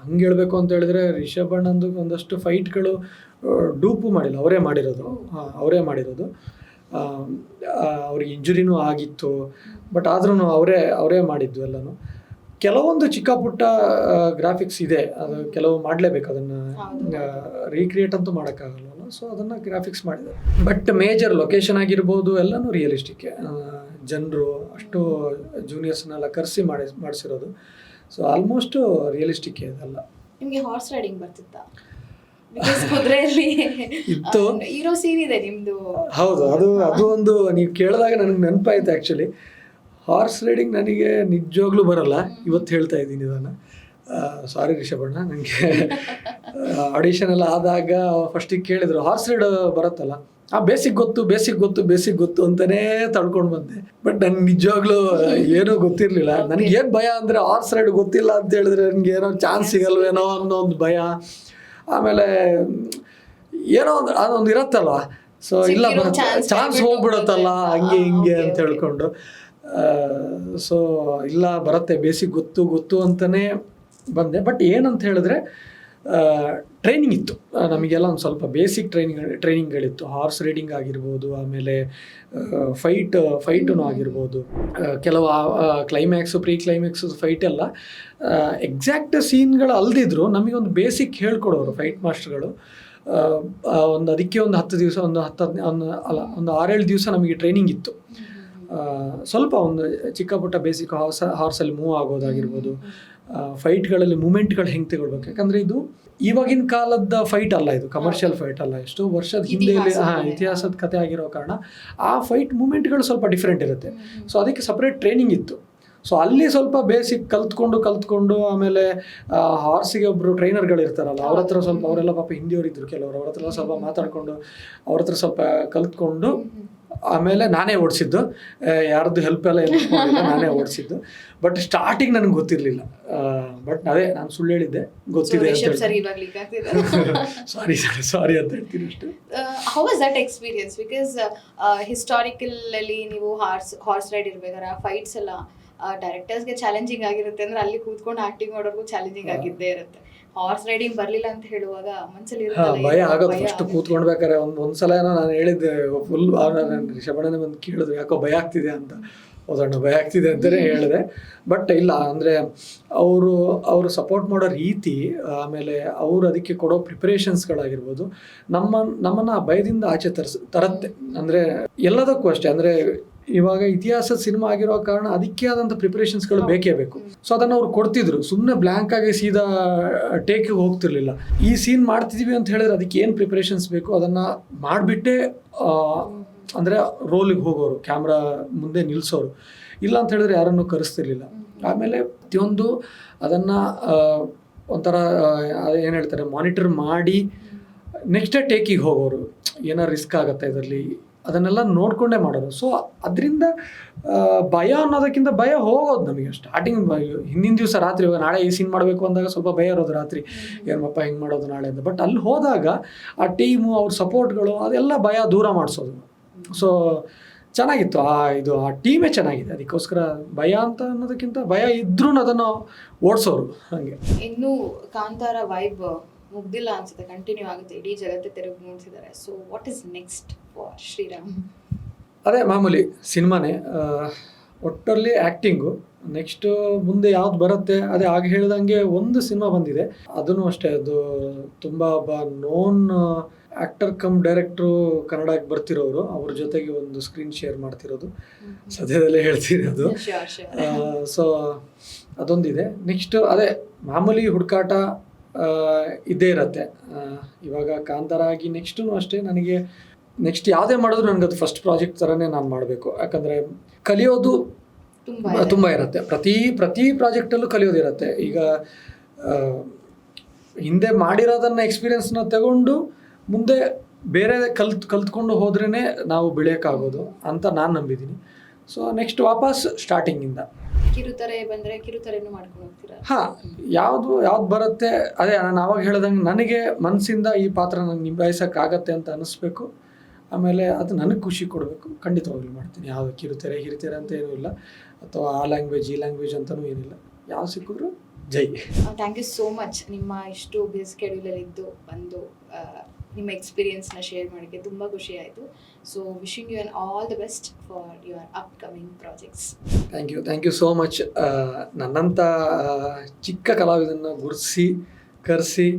ಹಂಗೆ ಹೇಳಬೇಕು ಅಂತ ಹೇಳಿದ್ರೆ ರಿಷಬ್ ಅಣ್ಣಂದು ಒಂದಷ್ಟು ಫೈಟ್ಗಳು ಡೂಪು ಮಾಡಿಲ್ಲ, ಅವರೇ ಮಾಡಿರೋದು. ಅವ್ರಿಗೆ ಇಂಜುರಿನೂ ಆಗಿತ್ತು, ಬಟ್ ಆದ್ರೂ ಅವರೇ ಮಾಡಿದ್ದು ಎಲ್ಲನೂ. ಕೆಲವೊಂದು ಚಿಕ್ಕ ಪುಟ್ಟ ಗ್ರಾಫಿಕ್ಸ್ ಇದೆ, ಅದು ಕೆಲವು ಮಾಡಲೇಬೇಕು, ಅದನ್ನು ರೀಕ್ರಿಯೇಟ್ ಅಂತೂ ಮಾಡೋಕ್ಕಾಗಲ್ಲ. ಸೊ ಅದನ್ನು ಗ್ರಾಫಿಕ್ಸ್ ಮಾಡಿದ್ದಾರೆ. ಬಟ್ ಮೇಜರ್ ಲೊಕೇಶನ್ ಆಗಿರ್ಬೋದು ಎಲ್ಲನೂ ರಿಯಲಿಸ್ಟಿಕ್. ಜನರು ಅಷ್ಟು ಜೂನಿಯರ್ಸ್ನೆಲ್ಲ ಕರೆಸಿ ಮಾಡಿಸಿರೋದು. ಸೊ ಆಲ್ಮೋಸ್ಟ್ ರಿಯಲಿಸ್ಟಿಕ್ ಇದೆಲ್ಲ. ನಿಮಗೆ ಹಾರ್ಸ್ ರೈಡಿಂಗ್ ಬರ್ತಿತ್ತಾ? ಬಿಕಾಸ್ ಕುದುರೆಯಲ್ಲಿ ಇತ್ತು, ಹೀರೋ ಸೀನ್ ಇದೆ ನಿಮ್ದು. ಹೌದು, ಅದು ಒಂದು ನೀವು ಕೇಳಿದಾಗ ನನಗೆ ನೆನಪಾಯ್ತು. ಆ್ಯಕ್ಚುಲಿ ಹಾರ್ಸ್ ರೈಡಿಂಗ್ ನನಗೆ ನಿಜವಾಗ್ಲೂ ಬರಲ್ಲ, ಇವತ್ತು ಹೇಳ್ತಾ ಇದ್ದೀನಿ ಇದನ್ನು. ಸಾರಿ ರಿಷಬಣ್ಣ, ನನಗೆ ಆಡಿಷನ್ ಎಲ್ಲ ಆದಾಗ ಫಸ್ಟಿಗೆ ಕೇಳಿದ್ರು ಹಾರ್ಸ್ ರೈಡ್ ಬರುತ್ತಲ್ಲ, ಬೇಸಿಕ್ ಗೊತ್ತು ಅಂತಲೇ ತಳ್ಕೊಂಡು ಬಂದೆ. ಬಟ್ ನನಗೆ ನಿಜವಾಗ್ಲೂ ಏನೂ ಗೊತ್ತಿರಲಿಲ್ಲ. ನನಗೇನು ಭಯ ಅಂದರೆ ಹಾರ್ಸ್ ರೈಡ್ ಗೊತ್ತಿಲ್ಲ ಅಂತ ಹೇಳಿದ್ರೆ ನನಗೆ ಏನೋ ಚಾನ್ಸ್ ಸಿಗಲ್ವೇನೋ ಅನ್ನೋ ಒಂದು ಭಯ. ಆಮೇಲೆ ಏನೋ ಅದೊಂದು ಇರತ್ತಲ್ವ, ಸೊ ಇಲ್ಲ ಚಾನ್ಸ್ ಹೋಗ್ಬಿಡುತ್ತಲ್ಲ ಹಂಗೆ ಹಿಂಗೆ ಅಂತ ಹೇಳ್ಕೊಂಡು, ಸೊ ಇಲ್ಲ ಬರುತ್ತೆ, ಬೇಸಿಕ್ ಗೊತ್ತು ಅಂತಲೇ ಬಂದೆ. ಬಟ್ ಏನಂತ ಹೇಳಿದ್ರೆ ಟ್ರೈನಿಂಗ್ ಇತ್ತು ನಮಗೆಲ್ಲ, ಒಂದು ಸ್ವಲ್ಪ ಬೇಸಿಕ್ ಟ್ರೈನಿಂಗ್ಗಳಿತ್ತು. ಹಾರ್ಸ್ ರೈಡಿಂಗ್ ಆಗಿರ್ಬೋದು, ಆಮೇಲೆ ಫೈಟೂ ಆಗಿರ್ಬೋದು, ಕೆಲವು ಪ್ರೀ ಕ್ಲೈಮ್ಯಾಕ್ಸು ಫೈಟ್ ಎಲ್ಲ ಎಕ್ಸಾಕ್ಟ್ ಸೀನ್ಗಳು ಅಲ್ದಿದ್ರು ನಮಗೊಂದು ಬೇಸಿಕ್ ಹೇಳ್ಕೊಡೋರು ಫೈಟ್ ಮಾಸ್ಟರ್ಗಳು. ಅದಕ್ಕೆ ಒಂದು 10 ದಿವಸ, ಒಂದು 6-7 ದಿವಸ ನಮಗೆ ಟ್ರೈನಿಂಗ್ ಇತ್ತು. ಸ್ವಲ್ಪ ಒಂದು ಚಿಕ್ಕ ಪುಟ್ಟ ಬೇಸಿಕ್ ಹಾರ್ಸಲ್ಲಿ ಮೂವ್ ಆಗೋದಾಗಿರ್ಬೋದು, ಫೈಟ್ಗಳಲ್ಲಿ ಮೂಮೆಂಟ್ಗಳು ಹೆಂಗೆ ತಗೊಳ್ಬೇಕು. ಯಾಕಂದರೆ ಇದು ಇವಾಗಿನ ಕಾಲದ ಫೈಟ್ ಅಲ್ಲ, ಇದು ಕಮರ್ಷಿಯಲ್ ಫೈಟ್ ಅಲ್ಲ, ಎಷ್ಟೋ ವರ್ಷದ ಹಿಂದೆ ಇತಿಹಾಸದ ಕಥೆ ಆಗಿರೋ ಕಾರಣ ಆ ಫೈಟ್ ಮೂಮೆಂಟ್ಗಳು ಸ್ವಲ್ಪ ಡಿಫ್ರೆಂಟ್ ಇರುತ್ತೆ. ಸೊ ಅದಕ್ಕೆ ಸಪ್ರೇಟ್ ಟ್ರೈನಿಂಗ್ ಇತ್ತು. ಸೊ ಅಲ್ಲಿ ಸ್ವಲ್ಪ ಬೇಸಿಕ್ ಕಲ್ತ್ಕೊಂಡು ಆಮೇಲೆ ಹಾರ್ಸಿಗೆ ಒಬ್ಬರು ಟ್ರೈನರ್ಗಳು ಇರ್ತಾರಲ್ಲ, ಅವ್ರ ಹತ್ರ ಸ್ವಲ್ಪ, ಅವರೆಲ್ಲ ಪಾಪ ಹಿಂದಿಯವರಿದ್ದರು ಕೆಲವರು, ಅವ್ರ ಹತ್ರ ಸ್ವಲ್ಪ ಮಾತಾಡಿಕೊಂಡು ಅವ್ರ ಹತ್ರ ಸ್ವಲ್ಪ ಕಲ್ತ್ಕೊಂಡು ಆಮೇಲೆ ನಾನೇ ಓಡಿಸಿದ್ದು, ಯಾರ್ದು ಹೆಲ್ಪ್ ಎಲ್ಲ ನಾನೇ ಓಡಿಸಿದ್ದು. ಬಟ್ ಸ್ಟಾರ್ಟಿಂಗ್ ನನಗೆ ಗೊತ್ತಿರಲಿಲ್ಲ. ಬಟ್ ಅದೇ ನಾನು ಸುಳ್ಳು ಹೇಳಿದ್ದೆ, ಗೊತ್ತಿದೆ ಅಂತ ಸಾರಿ ಅಂತ ಹೇಳ್ತೀನಿ ಅಷ್ಟೇ. How was that experience? Because historical ಅಲ್ಲಿ ನೀವು ಹಾರ್ಸ್ ರೈಡ್ ಇರ್ಬೇಕಾದ್ರೆ ಫೈಟ್ಸ್ ಎಲ್ಲ ಡೈರೆಕ್ಟರ್ಸ್ಗೆ ಚಾಲೆಂಜಿಂಗ್ ಆಗಿರುತ್ತೆ, ಅಂದ್ರೆ ಅಲ್ಲಿ ಕೂತ್ಕೊಂಡು ಆಕ್ಟಿಂಗ್ ಮಾಡೋರ್ಗೂ ಚಾಲೆಂಜಿಂಗ್ ಆಗಿದ್ದೇ ಇರುತ್ತೆ. ಹಾರ್ಸ್ ರೈಡಿಂಗ್ ಬರಲಿಲ್ಲ ಅಂತ ಹೇಳುವಾಗ ಮನಸ್ಸಲ್ಲಿ ಭಯ ಆಗೋದು. ಫಸ್ಟ್ ಕೂತ್ಕೊಳ್ಬೇಕಾರೆ ಒಂದ್ಸಲ ಏನೋ ನಾನು ಹೇಳಿದ್ದೆ, ಫುಲ್ ರಿಷಬಣ್ಣನೇ ಬಂದು ಕೇಳಿದ್ರು ಯಾಕೋ ಭಯ ಆಗ್ತಿದೆ ಅಂತ. ಹೌದಣ್ಣ ಭಯ ಆಗ್ತಿದೆ ಅಂತಲೇ ಹೇಳಿದೆ. ಬಟ್ ಇಲ್ಲ ಅಂದರೆ ಅವರು ಸಪೋರ್ಟ್ ಮಾಡೋ ರೀತಿ, ಆಮೇಲೆ ಅವರು ಅದಕ್ಕೆ ಕೊಡೋ ಪ್ರಿಪ್ರೇಷನ್ಸ್ಗಳಾಗಿರ್ಬೋದು, ನಮ್ಮನ್ನು ಆ ಭಯದಿಂದ ಆಚೆ ತರುತ್ತೆ. ಅಂದರೆ ಎಲ್ಲದಕ್ಕೂ ಅಷ್ಟೇ, ಅಂದರೆ ಇವಾಗ ಇತಿಹಾಸದ ಸಿನಿಮಾ ಆಗಿರೋ ಕಾರಣ ಅದಕ್ಕೆ ಆದಂಥ ಪ್ರಿಪ್ರೇಷನ್ಸ್ಗಳು ಬೇಕೇ ಬೇಕು. ಸೊ ಅದನ್ನು ಅವ್ರು ಕೊಡ್ತಿದ್ರು, ಸುಮ್ಮನೆ ಬ್ಲ್ಯಾಂಕ್ ಆಗಿ ಸೀದಾ ಟೇಕಿಗೆ ಹೋಗ್ತಿರ್ಲಿಲ್ಲ. ಈ ಸೀನ್ ಮಾಡ್ತಿದ್ದೀವಿ ಅಂತ ಹೇಳಿದ್ರೆ ಅದಕ್ಕೆ ಏನು ಪ್ರಿಪ್ರೇಷನ್ಸ್ ಬೇಕು ಅದನ್ನು ಮಾಡಿಬಿಟ್ಟೆ ಅಂದರೆ ರೋಲಿಗೆ ಹೋಗೋರು, ಕ್ಯಾಮ್ರಾ ಮುಂದೆ ನಿಲ್ಲಿಸೋರು. ಇಲ್ಲ ಅಂತ ಹೇಳಿದ್ರೆ ಯಾರನ್ನು ಕರೆಸ್ತಿರ್ಲಿಲ್ಲ. ಆಮೇಲೆ ಪ್ರತಿಯೊಂದು ಅದನ್ನು ಒಂಥರ ಏನು ಹೇಳ್ತಾರೆ, ಮಾನಿಟರ್ ಮಾಡಿ ನೆಕ್ಸ್ಟೇ ಟೇಕಿಗೆ ಹೋಗೋರು. ಏನೋ ರಿಸ್ಕ್ ಆಗುತ್ತೆ ಇದರಲ್ಲಿ, ಅದನ್ನೆಲ್ಲ ನೋಡಿಕೊಂಡೇ ಮಾಡೋದು. ಸೊ ಅದರಿಂದ ಭಯ ಅನ್ನೋದಕ್ಕಿಂತ ಭಯ ಹೋಗೋದು ನಮಗೆ. ಸ್ಟಾರ್ಟಿಂಗ್ ಹಿಂದಿನ ದಿವಸ ರಾತ್ರಿ, ಇವಾಗ ನಾಳೆ ಈ ಸೀನ್ ಮಾಡಬೇಕು ಅಂದಾಗ ಸ್ವಲ್ಪ ಭಯ ಇರೋದು ರಾತ್ರಿ, ಏನಪ್ಪ ಹಿಂಗೆ ಮಾಡೋದು ನಾಳೆ ಅಂತ. ಬಟ್ ಅಲ್ಲಿ ಹೋದಾಗ ಆ ಟೀಮು, ಅವ್ರ ಸಪೋರ್ಟ್ಗಳು, ಅದೆಲ್ಲ ಭಯ ದೂರ ಮಾಡಿಸೋದು. ಸೊ ಚೆನ್ನಾಗಿತ್ತು. ಆ ಟೀಮೇ ಚೆನ್ನಾಗಿದೆ. ಅದಕ್ಕೋಸ್ಕರ ಭಯ ಅಂತ ಅನ್ನೋದಕ್ಕಿಂತ ಭಯ ಇದ್ರೂ ಅದನ್ನು ಓಡಿಸೋರು. ಹಾಗೆ ಇನ್ನೂ ಕಾಂತಾರ ವೈಬ್ ಮುಗ್ದಿಲ್ಲ ಅನ್ಸುತ್ತೆ, ಕಂಟಿನ್ಯೂ ಆಗುತ್ತೆ, ಇಡೀ ಜಗತ್ತೇ ತಿರುಗಿ ನೋಡ್ತಿದ್ದಾರೆ. So what is next for Shriram? ಅದೇ ಮಾಮೂಲಿ ಸಿನಿಮಾನೇ, ಒಟ್ಟಲ್ಲಿ ಆ್ಯಕ್ಟಿಂಗು. ನೆಕ್ಸ್ಟು ಮುಂದೆ ಯಾವ್ದು ಬರುತ್ತೆ, ಅದೇ ಆಗ ಹೇಳ್ದಂಗೆ ಒಂದು ಸಿನಿಮಾ ಬಂದಿದೆ, ಅದನ್ನು ಅಷ್ಟೇ. ಅದು ತುಂಬ ಒಬ್ಬ ನೋನ್ ಆ್ಯಕ್ಟರ್ ಕಮ್ ಡೈರೆಕ್ಟ್ರು ಕನ್ನಡಕ್ಕೆ ಬರ್ತಿರೋರು, ಅವ್ರ ಜೊತೆಗೆ ಒಂದು ಸ್ಕ್ರೀನ್ ಶೇರ್ ಮಾಡ್ತಿರೋದು, ಸದ್ಯದಲ್ಲೇ ಹೇಳ್ತಿರೋದು. ಸೊ ಅದೊಂದಿದೆ. ನೆಕ್ಸ್ಟು ಅದೇ ಮಾಮೂಲಿ ಹುಡುಕಾಟ ಇದ್ದೇ ಇರತ್ತೆ. ಇವಾಗ ಕಾಂತಾರ ಆಗಿ ನೆಕ್ಸ್ಟೂ ಅಷ್ಟೇ, ನನಗೆ ನೆಕ್ಸ್ಟ್ ಯಾವುದೇ ಮಾಡಿದ್ರು ನನಗದು ಫಸ್ಟ್ ಪ್ರಾಜೆಕ್ಟ್ ಥರನೇ ನಾನು ಮಾಡಬೇಕು. ಯಾಕಂದರೆ ಕಲಿಯೋದು ತುಂಬ ಇರುತ್ತೆ. ಪ್ರತಿ ಪ್ರಾಜೆಕ್ಟಲ್ಲೂ ಕಲಿಯೋದಿರುತ್ತೆ. ಈಗ ಹಿಂದೆ ಮಾಡಿರೋದನ್ನು ಎಕ್ಸ್ಪೀರಿಯನ್ಸ್ನ ತಗೊಂಡು ಮುಂದೆ ಬೇರೆ ಕಲ್ತ್ಕೊಂಡು ಹೋದ್ರೇ ನಾವು ಬೆಳೆಯೋಕ್ಕಾಗೋದು ಅಂತ ನಾನು ನಂಬಿದ್ದೀನಿ. ಸೊ ನೆಕ್ಸ್ಟ್ ವಾಪಸ್ ಸ್ಟಾರ್ಟಿಂಗಿಂದ ಕಿರುತೆರೆ ಬಂದರೆ ಕಿರುತೆರೆನೂ ಮಾಡ್ಕೊಂಡು ಹೋಗ್ತೀರಾ? ಹಾಂ, ಯಾವುದು ಬರುತ್ತೆ, ಅದೇ ನಾನು ಆವಾಗ ಹೇಳ್ದಂಗೆ ನನಗೆ ಮನಸ್ಸಿಂದ ಈ ಪಾತ್ರ ನನಗೆ ನಿಭಾಯಿಸೋಕ್ಕಾಗತ್ತೆ ಅಂತ ಅನ್ನಿಸ್ಬೇಕು. ಆಮೇಲೆ ಅದು ನನಗೆ ಖುಷಿ ಕೊಡಬೇಕು, ಖಂಡಿತವಾಗ್ಲೂ ಮಾಡ್ತೀನಿ. ಯಾವುದು ಹಿರಿತೆರೆ ಅಂತ ಏನೂ ಇಲ್ಲ, ಅಥವಾ ಆ ಲ್ಯಾಂಗ್ವೇಜ್ ಈ ಲ್ಯಾಂಗ್ವೇಜ್ ಅಂತಲೂ ಏನಿಲ್ಲ. ಯಾವ ಸಿಕ್ಕಿದ್ರು ಜೈ. Thank you so much. ನಿಮ್ಮ ಇಷ್ಟು ಬಿಸಿ ಸ್ಕೆಡ್ಯೂಲಲ್ಲಿ ಇದ್ದು ಬಂದು ನಿಮ್ಮ ಎಕ್ಸ್ಪೀರಿಯನ್ಸ್ನ ಶೇರ್ ಮಾಡೋಕ್ಕೆ ತುಂಬ ಖುಷಿ ಆಯಿತು. So wishing you on all the best for your upcoming projects. Thank you so much. ನನ್ನಂಥ ಚಿಕ್ಕ ಕಲಾವಿದನ್ನು ಗುರುತಿಸಿ ಕರೆಸಿ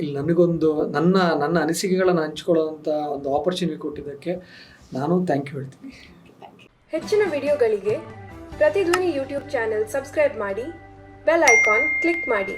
ಇಲ್ಲಿ ನನಗೊಂದು ನನ್ನ ಅನಿಸಿಕೆಗಳನ್ನು ಹಂಚ್ಕೊಳ್ಳೋವಂಥ ಒಂದು ಆಪರ್ಚುನಿಟಿ ಕೊಟ್ಟಿದ್ದಕ್ಕೆ ನಾನು ಥ್ಯಾಂಕ್ ಯು ಹೇಳ್ತೀನಿ. ಹೆಚ್ಚಿನ ವಿಡಿಯೋಗಳಿಗೆ ಪ್ರತಿಧ್ವನಿ ಯೂಟ್ಯೂಬ್ ಚಾನೆಲ್ ಸಬ್ಸ್ಕ್ರೈಬ್ ಮಾಡಿ, ಬೆಲ್ ಐಕಾನ್ ಕ್ಲಿಕ್ ಮಾಡಿ.